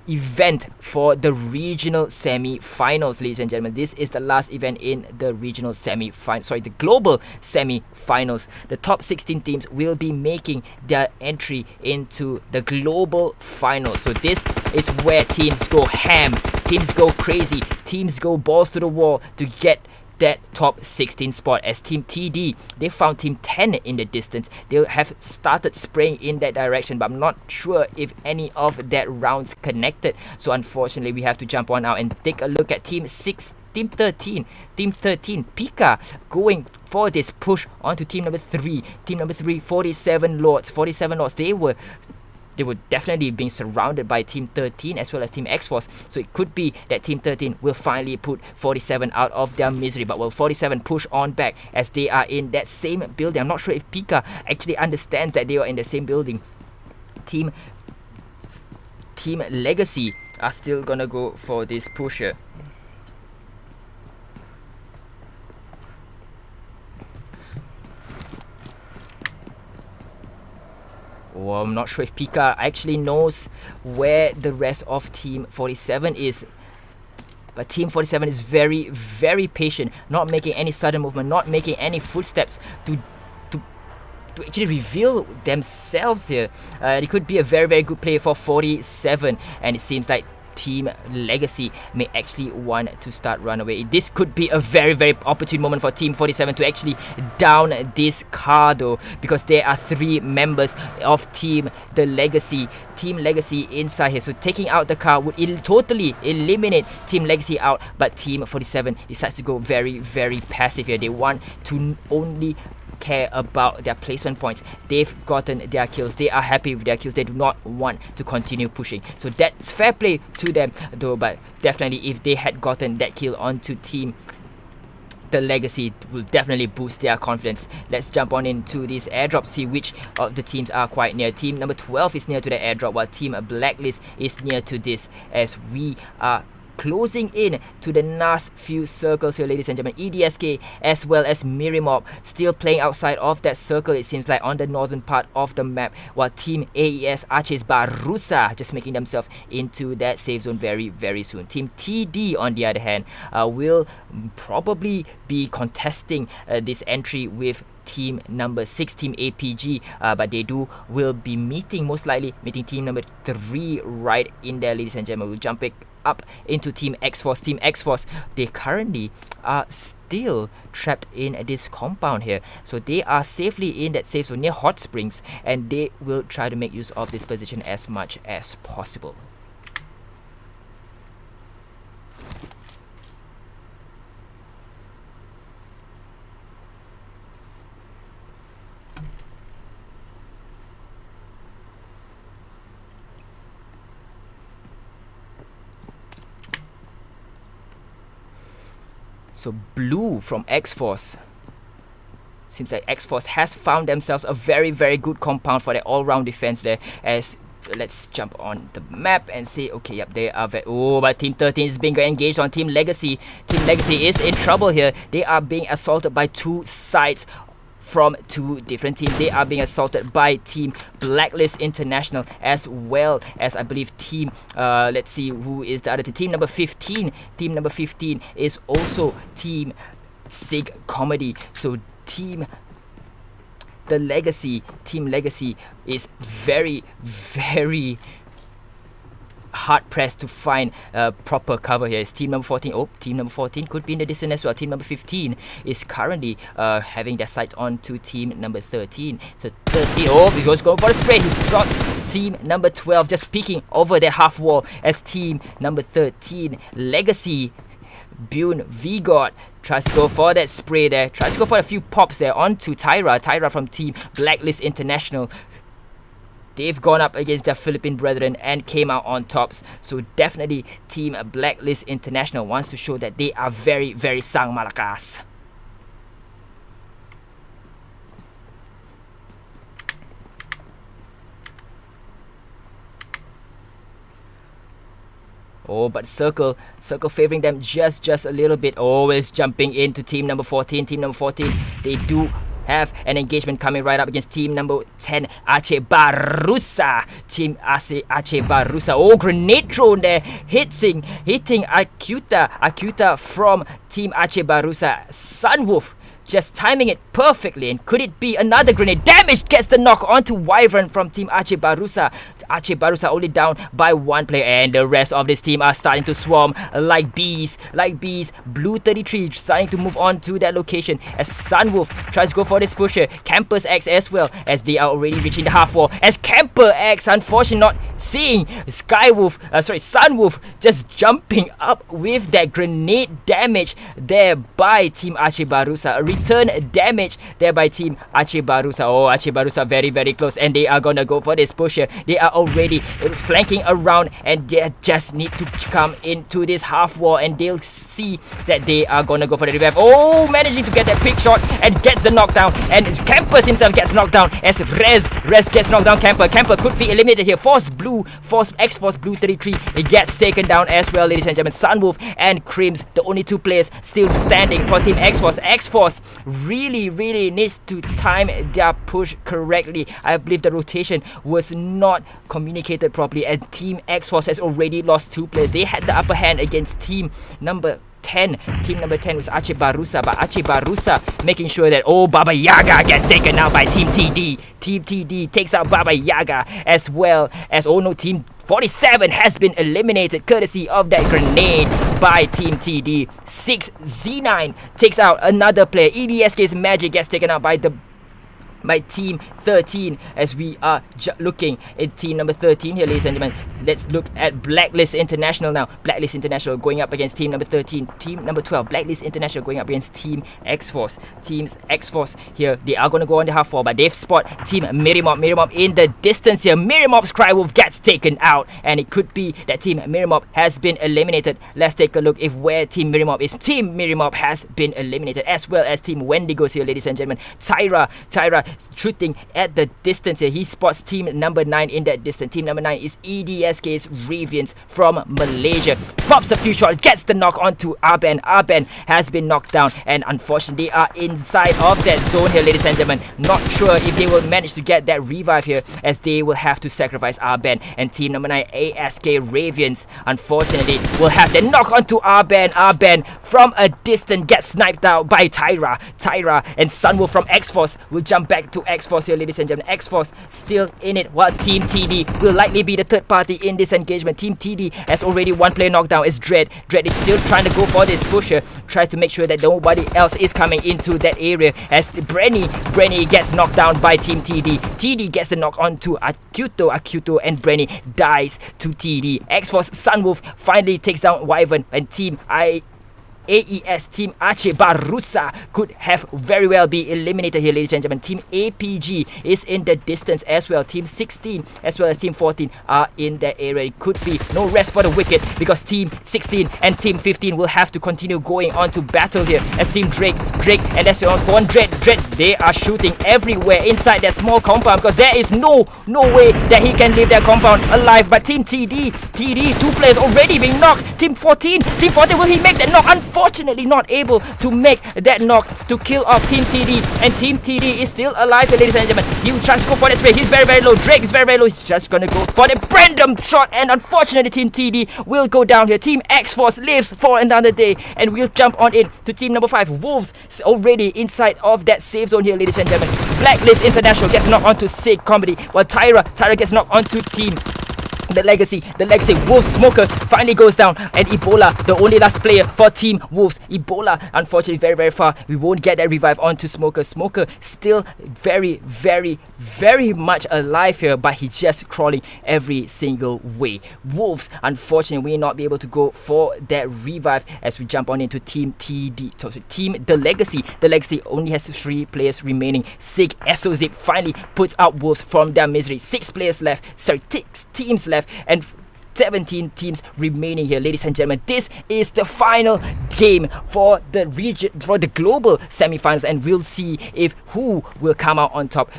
event for the regional semi-finals, ladies and gentlemen. This is the last event in the regional the global semi-finals. The top 16 teams will be making their entry into the global finals. So this is where teams go ham, teams go crazy, teams go balls to the wall to get that top 16 spot. As Team TD, they found Team 10 in the distance. They have started spraying in that direction, but I'm not sure if any of that rounds connected. So unfortunately, we have to jump on out and take a look at Team 13, Pika going for this push onto Team number 3. Team number 3, 47 Lords. They were definitely being surrounded by Team 13 as well as Team X-Force. So it could be that Team 13 will finally put 47 out of their misery. But will 47 push on back as they are in that same building? I'm not sure if Pika actually understands that they are in the same building. Team Legacy are still gonna go for this pusher. Oh, I'm not sure if Pika actually knows where the rest of Team 47 is. But Team 47 is very patient, not making any sudden movement, not making any footsteps to actually reveal themselves here. It could be a very good play for 47, and it seems like Team Legacy may actually want to start runaway. This could be a very opportune moment for Team 47 to actually down this car though, because there are 3 members of Team Legacy inside here. So taking out the car would totally eliminate Team Legacy out, but Team 47 decides to go very passive here. They want to only care about their placement points. They've gotten their kills. They are happy with their kills. They do not want to continue pushing. So that's fair play to them though, but definitely if they had gotten that kill onto team the Legacy will definitely boost their confidence. Let's jump on into this airdrop, see which of the teams are quite near. Team number 12 is near to the airdrop, while team Blacklist is near to this, as we are closing in to the last few circles here, ladies and gentlemen. EDSK as well as Miri Mob still playing outside of that circle, it seems like, on the northern part of the map, while team ACEH BARUSA just making themselves into that safe zone very soon. Team TD on the other hand will probably be contesting this entry with team number 6, team APG, but they will be most likely meeting team number 3 right in there, ladies and gentlemen. We'll jump it up into team X-Force. Team X-Force, they currently are still trapped in this compound here, so they are safely in that safe zone near Hot Springs, and they will try to make use of this position as much as possible. So blue from X-Force. Seems like X-Force has found themselves a very good compound for their all-round defense there. As let's jump on the map and see. Okay, yep, they are but team 13 is being engaged on team Legacy. Team Legacy is in trouble here. They are being assaulted by two sides from two different teams. They are being assaulted by team Blacklist International as well as, I believe, team let's see who is the other team. Team number 15. Team number 15 is also team SIG COMedy. So team Legacy is very hard pressed to find proper cover here. It's team number 14. Oh, team number 14 could be in the distance as well. Team number 15 is currently having their sights on to team number 13. So 13, oh, he goes going for the spray. He spots team number 12 just peeking over their half wall as team number 13, Legacy, Bune Vigod, tries to go for that spray there. Tries to go for a few pops there onto Tyra from team Blacklist International. They've gone up against their Philippine brethren and came out on tops. So definitely team Blacklist International wants to show that they are very sang malakas. Oh, but Circle favoring them just a little bit. Always jumping into team number 14. Team number 14, they do have an engagement coming right up against team number 10, ACEH BARUSA. Team ACEH BARUSA. Oh, grenade thrown there, hitting Akuta from team ACEH BARUSA. Sunwolf just timing it perfectly, and could it be another grenade? Damage gets the knock onto Wyvern from team ACEH BARUSA. ACEH BARUSA only down by one player, and the rest of this team are starting to swarm like bees. Blue 33 starting to move on to that location as Sunwolf tries to go for this pusher. Campus X as well, as they are already reaching the half wall, as Camper X unfortunately not seeing Sunwolf just jumping up with that grenade damage there by team ACEH BARUSA. A return damage there by team ACEH BARUSA. Oh, ACEH BARUSA very close, and they are gonna go for this pusher. They are already flanking around, and they just need to come into this half wall, and they'll see that they are gonna go for the revive. Oh, managing to get that quick shot and gets the knockdown, and Campus himself gets knocked down as Rez gets knocked down. Camper could be eliminated here. X-Force Blue 33, it gets taken down as well, ladies and gentlemen. Sunwolf and Crims, the only two players still standing for team X-Force. X-Force really needs to time their push correctly. I believe the rotation was not communicated properly, and team X-Force has already lost two players. They had the upper hand against team number 10. Team number 10 was ACEH BARUSA, but ACEH BARUSA making sure that, oh, Baba Yaga gets taken out by team TD. Team TD takes out Baba Yaga, as well as, oh no, team 47 has been eliminated courtesy of that grenade by team TD. 6Z9 takes out another player. EDSK's Magic gets taken out by the by team 13, as we are looking at team number 13 here, ladies and gentlemen. Let's look at Blacklist International now. Blacklist International going up against team number 13. Team number 12, Blacklist International, going up against Team X-Force. Team X-Force here, they are going to go on the half wall, but they've spot Team Miri Mob. Miri Mob in the distance here. Miri Mob's Crywolf gets taken out, and it could be that Team Miri Mob has been eliminated. Let's take a look if where Team Miri Mob is. Team Miri Mob has been eliminated, as well as Team WENDIGO here, ladies and gentlemen. Tyra shooting at the distance here. He spots team number 9 in that distance. Team number 9 is ESDK Reviens from Malaysia. Pops a few shots, gets the knock onto Arben. Arben has been knocked down, and unfortunately they are inside of that zone here, ladies and gentlemen. Not sure if they will manage to get that revive here, as they will have to sacrifice Arben. And team number 9, ASK Reviens, unfortunately will have the knock onto Arben. Arben from a distance gets sniped out by Tyra and Sunwolf from X-Force will jump back to X-Force here, ladies and gentlemen. X-Force still in it, while Team TD will likely be the third party in this engagement. Team TD has already one player knocked down. It's Dread. Dread is still trying to go for this pusher, tries to make sure that nobody else is coming into that area, as Brenny gets knocked down by Team TD. TD gets the knock onto Acuto, and Brenny dies to TD. X-Force Sunwolf finally takes down Wyvern, and Team AES, Team Aceh Barusa could have very well be eliminated here, ladies and gentlemen. Team APG is in the distance as well. Team 16 as well as Team 14 are in that area. It could be no rest for the wicked, because Team 16 and Team 15 will have to continue going on to battle here, as Team Drake, and that's on one Dread, they are shooting everywhere inside that small compound, because there is no way that he can leave that compound alive. But Team TD, 2 players already being knocked. Team 14, will he make that knock? Unfortunately not able to make that knock to kill off Team TD, and Team TD is still alive, ladies and gentlemen. He will try to go for that spray. He's very low. Drake is very low. He's just gonna go for the random shot, and unfortunately Team TD will go down here. Team X-Force lives for another day, and we'll jump on in to team number 5. Wolves already inside of that safe zone here, ladies and gentlemen. Blacklist International gets knocked onto SIG COMedy, while Tyra gets knocked onto Team The Legacy Wolf Smoker finally goes down, and Ebola, the only last player for Team Wolves. Ebola, unfortunately, very far. We won't get that revive onto Smoker. Smoker still very much alive here, but he's just crawling every single way. Wolves, unfortunately, will not be able to go for that revive, as we jump on into Team TD. So Team The Legacy. The Legacy only has 3 players remaining. SIG Exozip finally puts out Wolves from their misery. 6 players left. Sorry, 6 teams left, and 17 teams remaining here, ladies and gentlemen. This is the final game for the region, for the global semi-finals, and we'll see if who will come out on top.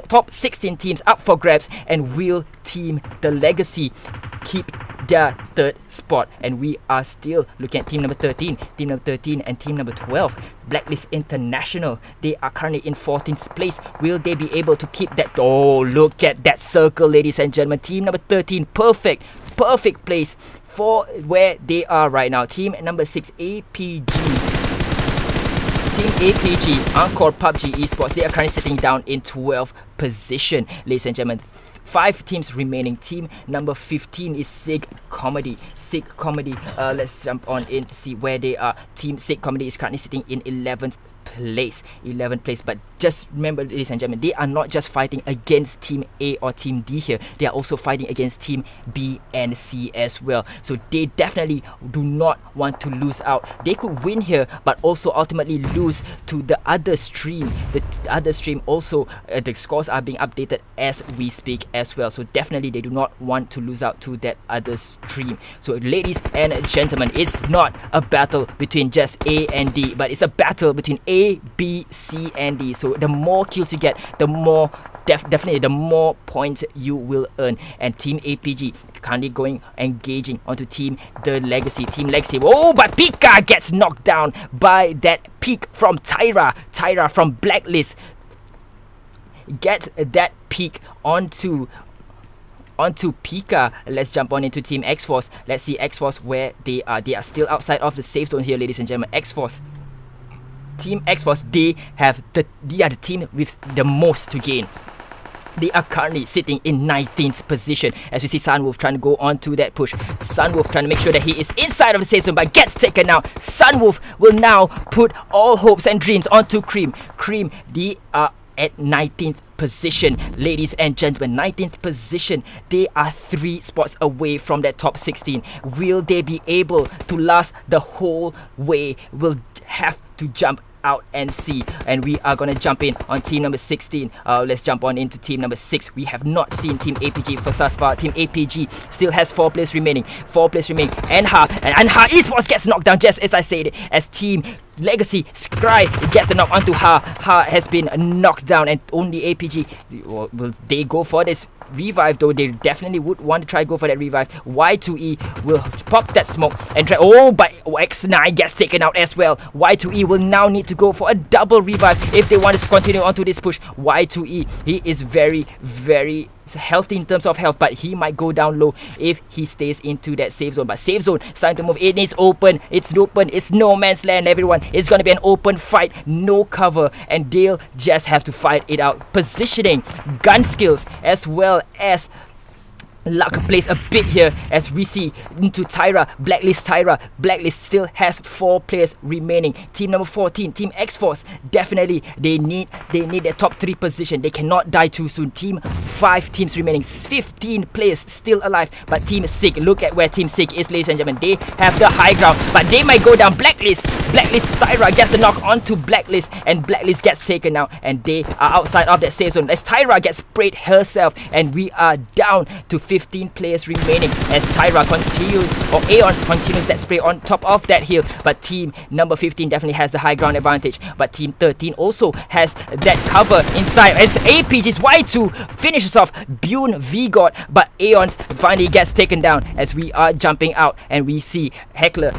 Top 16 teams up for grabs, and will Team The Legacy keep their third spot? And we are still looking at team number 13 and team number 12, Blacklist International. They are currently in 14th place. Will they be able to keep that? Oh, look at that circle, ladies and gentlemen. Team number 13, perfect place for where they are right now. Team number 6, APG. Team APG, Angkor Pubg Esports, they are currently sitting down in 12th position, ladies and gentlemen. 5 teams remaining. Team number 15 is SIG COMedy. Let's jump on in to see where they are. Team SIG COMedy is currently sitting in 11th place. But just remember, ladies and gentlemen, they are not just fighting against Team A or Team D here. They are also fighting against Team B and C as well. So they definitely do not want to lose out. They could win here, but also ultimately lose to the other stream. The other stream also, the scores are being updated as we speak as well. So definitely they do not want to lose out to that other stream. So ladies and gentlemen, it's not a battle between just A and D, but it's a battle between A, B, C, and D. So the more kills you get, the more definitely the more points you will earn. And Team APG currently engaging onto Team The Legacy. Team Legacy. Oh, but Pika gets knocked down by that peek from Tyra from Blacklist. Get that peek onto Pika. Let's jump on into Team X-Force. Let's see X-Force where they are. They are still outside of the safe zone here, ladies and gentlemen. X-Force. Team X-Force, they are the team with the most to gain. They are currently sitting in 19th position, as we see Sunwolf trying to go on to that push. Sunwolf trying to make sure that he is inside of the safe zone, but gets taken out. Sunwolf will now put all hopes and dreams onto Cream. Cream, they are at 19th position, ladies and gentlemen. 19th position. They are 3 spots away from that top 16. Will they be able to last the whole way? We'll have to jump out and see, and we are gonna jump in on team number 16. Let's jump on into team number 6. We have not seen team APG for thus far. Team APG still has 4 players remaining. Anha Esports gets knocked down, just as I said, as team Legacy Scry gets the knock onto Ha. Ha has been knocked down, and only APG will they go for this revive, though they definitely would want to try go for that revive. Y2E will pop that smoke and try. Oh, but X9 gets taken out as well. Y2E will now need to go for a double revive if they want to continue onto this push. Y2E, he is very healthy in terms of health, but he might go down low if he stays into that safe zone. But safe zone starting to move. It is open. It's no man's land, everyone. It's gonna be an open fight, no cover, and they'll just have to fight it out. Positioning, gun skills, as well as luck plays a bit here, as we see into Tyra, Blacklist Tyra. Blacklist still has 4 players remaining. Team number 14, Team X-Force, definitely they need their top 3 position. They cannot die too soon. Team 5 teams remaining, 15 players still alive. But Team SIG, look at where Team SIG is, ladies and gentlemen. They have the high ground, but they might go down. Blacklist Tyra gets the knock onto Blacklist, and Blacklist gets taken out, and they are outside of that safe zone as Tyra gets sprayed herself, and we are down to 15 players remaining as Tyra continues, or Aeons continues that spray on top of that hill. But team number 15 definitely has the high ground advantage, but team 13 also has that cover inside as APG's Y2 finishes off Bune V-God, but Aeons finally gets taken down as we are jumping out, and we see Heckler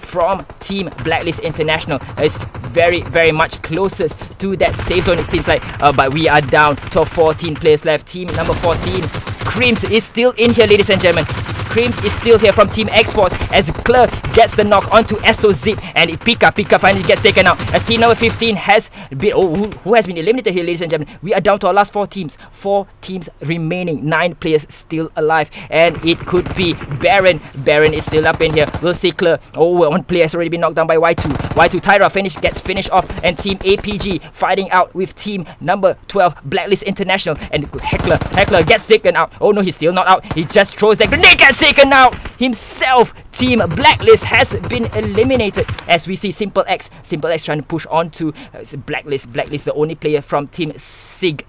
from Team Blacklist International is very much closest to that safe zone, it seems like, but we are down to 14 players left. Team number 14, Creams, is still in here, ladies and gentlemen. Creams is still here from Team X-Force as Claire gets the knock onto SOZip, and Pika finally gets taken out. Team number 15 has been, who has been eliminated here, ladies and gentlemen. We are down to our last 4 teams. 4 teams remaining, 9 players still alive, and it could be Baron. Baron is still up in here. We'll see Claire. Oh, 1 player has already been knocked down by Y2. Tyra gets finished off, and Team APG fighting out with Team number 12, Blacklist International, and Heckler gets taken out. Oh no, he's still not out. He just throws that grenade, gets taken out himself. Team Blacklist has been eliminated as we see Simple X trying to push on to Blacklist, the only player from Team SIG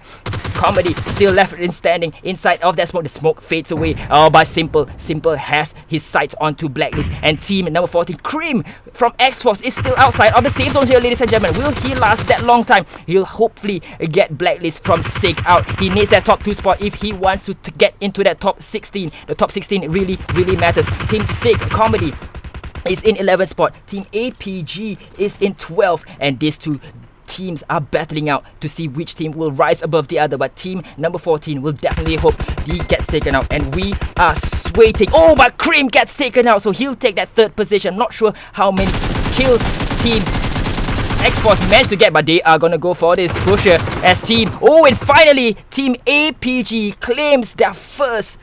COMedy still left in standing inside of that smoke. The smoke fades away, but Simple has his sights onto Blacklist, and Team number 14, Cream from X-Force, is still outside of the safe zone here, ladies and gentlemen. Will he last that long time? He'll hopefully get Blacklist from SIG out. He needs that top 2 spot if he wants to get into that top 16. The top 16 really matters. Team SIG COMedy is in 11th spot. Team APG is in 12th, and these 2 teams are battling out to see which team will rise above the other. But team number 14 will definitely hope he gets taken out, and we are waiting. Oh, but Cream gets taken out, so he'll take that 3rd position. I'm not sure how many kills Team X-Force managed to get, but they are gonna go for this push here as team. Oh, and finally Team APG claims their first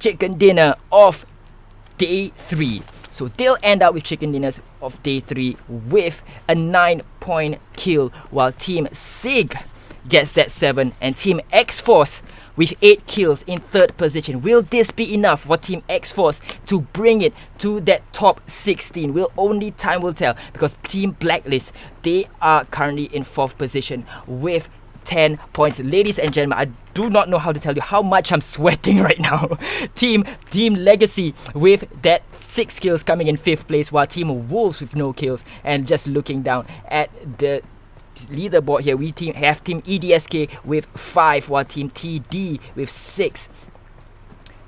chicken dinner of day 3. So they'll end up with chicken dinners of day 3 with a 9-point kill, while Team SIG gets that 7, and Team X-Force with 8 kills in 3rd position. Will this be enough for Team X-Force to bring it to that top 16? Only time will tell, because Team Blacklist, they are currently in 4th position with 10 points. Ladies and gentlemen, I do not know how to tell you how much I'm sweating right now. Team Legacy with that 6 kills coming in 5th place, while Team Wolves with no kills. And just looking down at the leaderboard here, we have Team EDSK with 5, while Team TD with 6.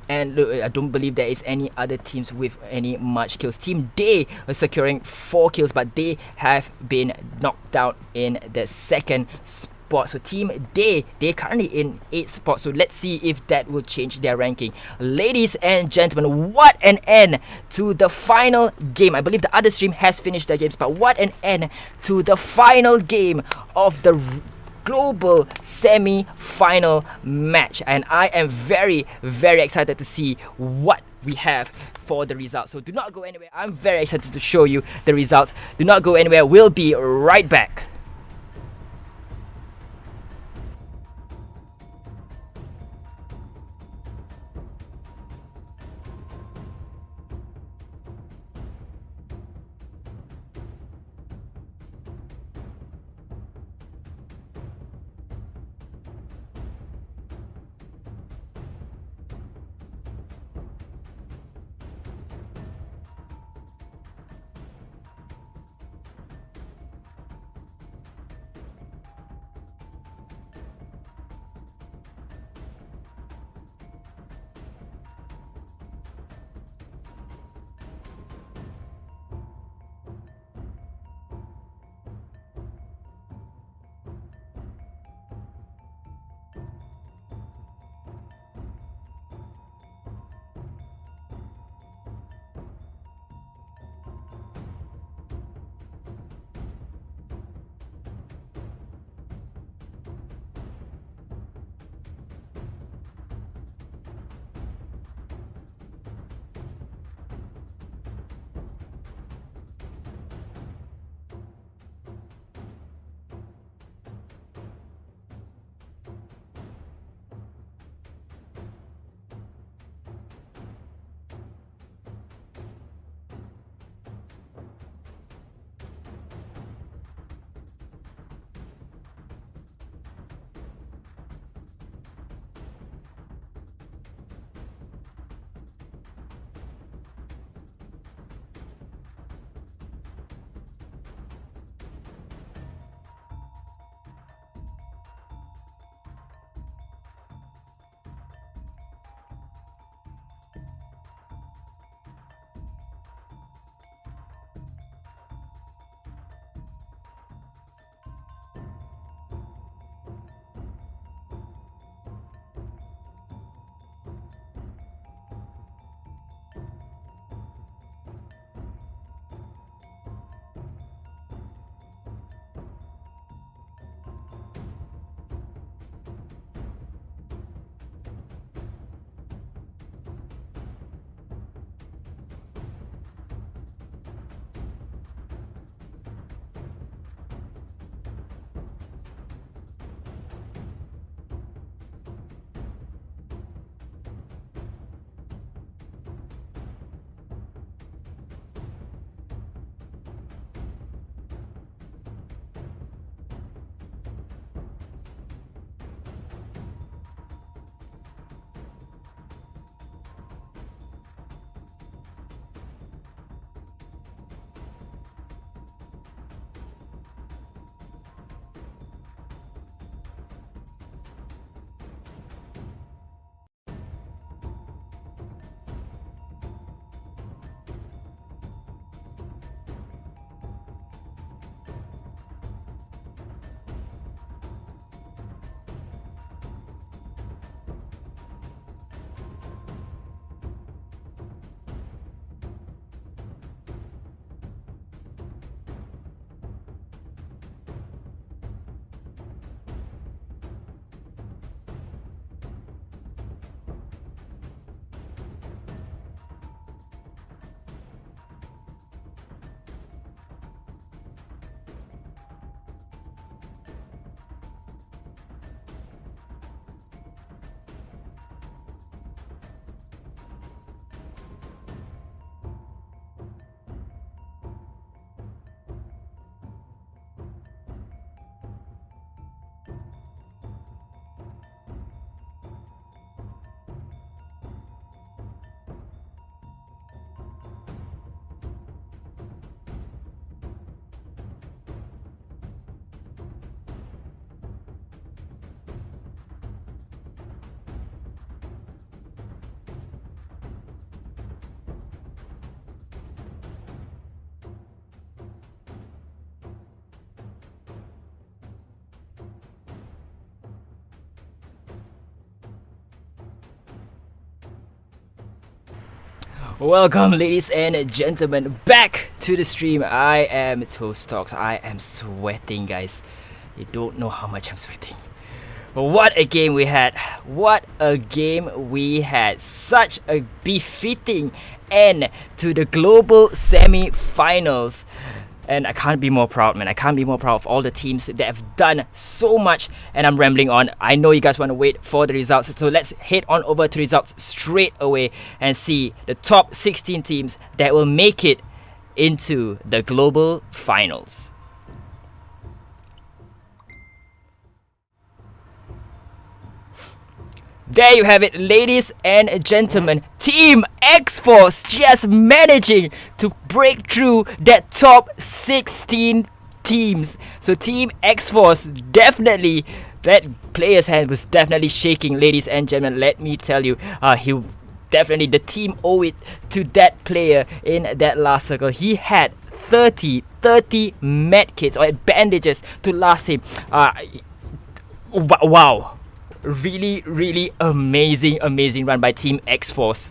And look, I don't believe there is any other teams with any much kills. Team Day was securing 4 kills, but they have been knocked out in the 2nd spot. So Team Day, they're currently in 8th spot. So let's see if that will change their ranking. Ladies and gentlemen, what an end to the final game. I believe the other stream has finished their games, but what an end to the final game of the global semi-final match. And I am very excited to see what we have for the results. So do not go anywhere. I'm very excited to show you the results. Do not go anywhere. We'll be right back. Welcome, ladies and gentlemen, back to the stream. I am Toast Talks. I am sweating, guys. You don't know how much I'm sweating. What a game we had. What a game we had. Such a befitting end to the global semi-finals. And I can't be more proud, man. I can't be more proud of all the teams that have done so much. And I'm rambling on. I know you guys want to wait for the results. So let's head on over to results straight away and see the top 16 teams that will make it into the global finals. There you have it, ladies and gentlemen. Team X-Force just managing to break through that top 16 teams. So Team X-Force, definitely, that player's hand was definitely shaking, ladies and gentlemen. Let me tell you, the team owe it to that player in that last circle. He had 30 medkits or bandages to last him. Wow. Really amazing run by Team X-Force.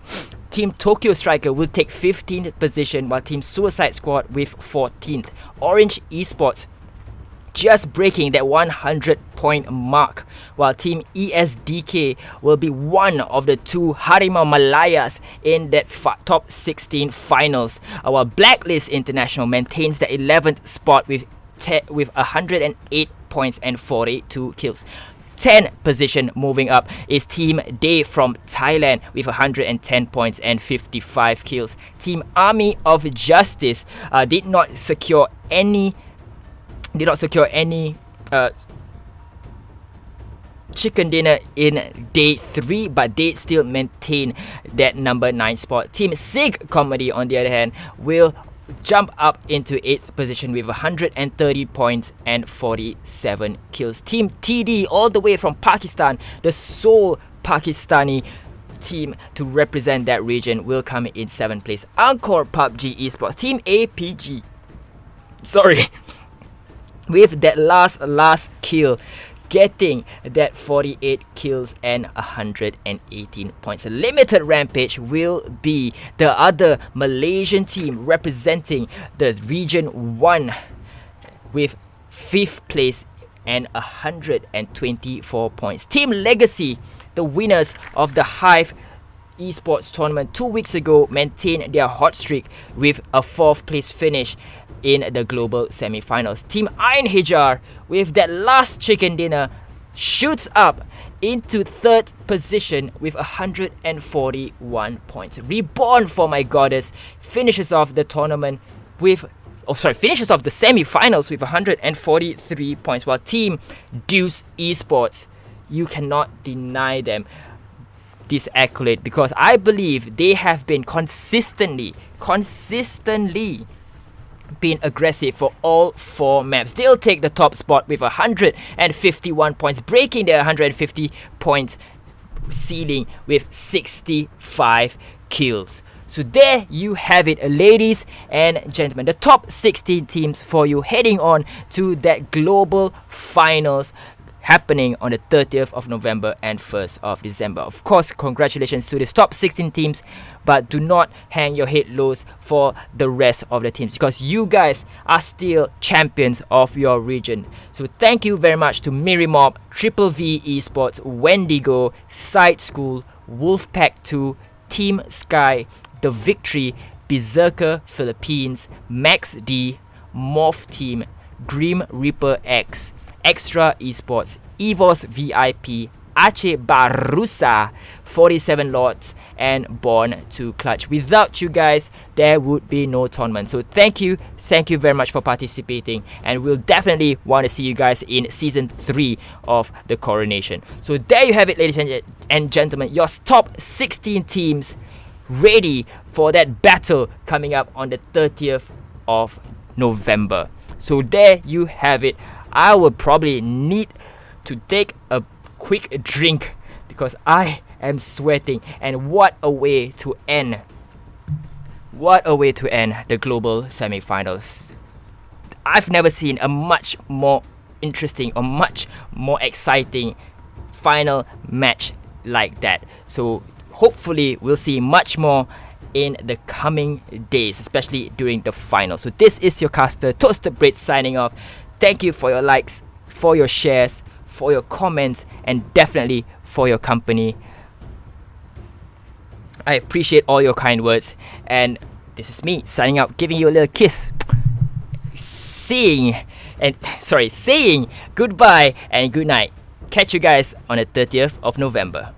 Team Tokyo Striker will take 15th position, while Team Suicide Squad with 14th. Orange Esports just breaking that 100 point mark, while Team ESDK will be one of the two Harimau Malayas in that top 16 finals. Our Blacklist International maintains the 11th spot with 108 points and 42 kills. 10th position moving up is Team Day from Thailand with 110 points and 55 kills. Team Army of Justice did not secure any chicken dinner in day 3, but they still maintain that number 9 spot. Team SIG Comedy, on the other hand, will jump up into 8th position with 130 points and 47 kills. Team TD, all the way from Pakistan, the sole Pakistani team to represent that region, will come in 7th place. Angkor Pubg Esports, Team APG, with that last kill, getting that 48 kills and 118 points. A limited rampage will be the other Malaysian team representing the region 1 with 5th place and 124 points. Team Legacy, the winners of the Hive Esports tournament 2 weeks ago, maintained their hot streak with a 4th place finish in the global semi-finals. Team Iron Hijar, with that last chicken dinner, shoots up into 3rd position with 141 points. Reborn for My Goddess finishes off the tournament with finishes off the semi-finals with 143 points, while Team DEUS Esport, you cannot deny them this accolade, because I believe they have been consistently been aggressive for all 4 maps. They'll take the top spot with 151 points, breaking their 150 points ceiling with 65 kills. So there you have it, ladies and gentlemen, the top 16 teams for you heading on to that global finals happening on the 30th of November and 1st of December. Of course, congratulations to the top 16 teams, but do not hang your head lows for the rest of the teams, because you guys are still champions of your region. So thank you very much to Miri Mob, Triple V Esports, Wendigo, Side School, Wolfpack 2, Team Sky, The Victory, Berserker Philippines, Max D, Morph Team, Grim Reaper X, Extra Esports, EVOS VIP, ACEH BARUSA, 47 Lords, and Born to Clutch. Without you guys, there would be no tournament. So thank you very much for participating, and we'll definitely want to see you guys in season 3 of the Coronation. So there you have it, ladies and gentlemen, your top 16 teams ready for that battle coming up on the 30th of November. So there you have it. I will probably need to take a quick drink because I am sweating, and what a way to end the global semi-finals. I've never seen a much more interesting or much more exciting final match like that. So hopefully we'll see much more in the coming days, especially during the final. So this is your caster, Toasted Bread, signing off. Thank you for your likes, for your shares, for your comments, and definitely for your company. I appreciate all your kind words, and this is me signing out, giving you a little kiss, saying goodbye and good night. Catch you guys on the 30th of November.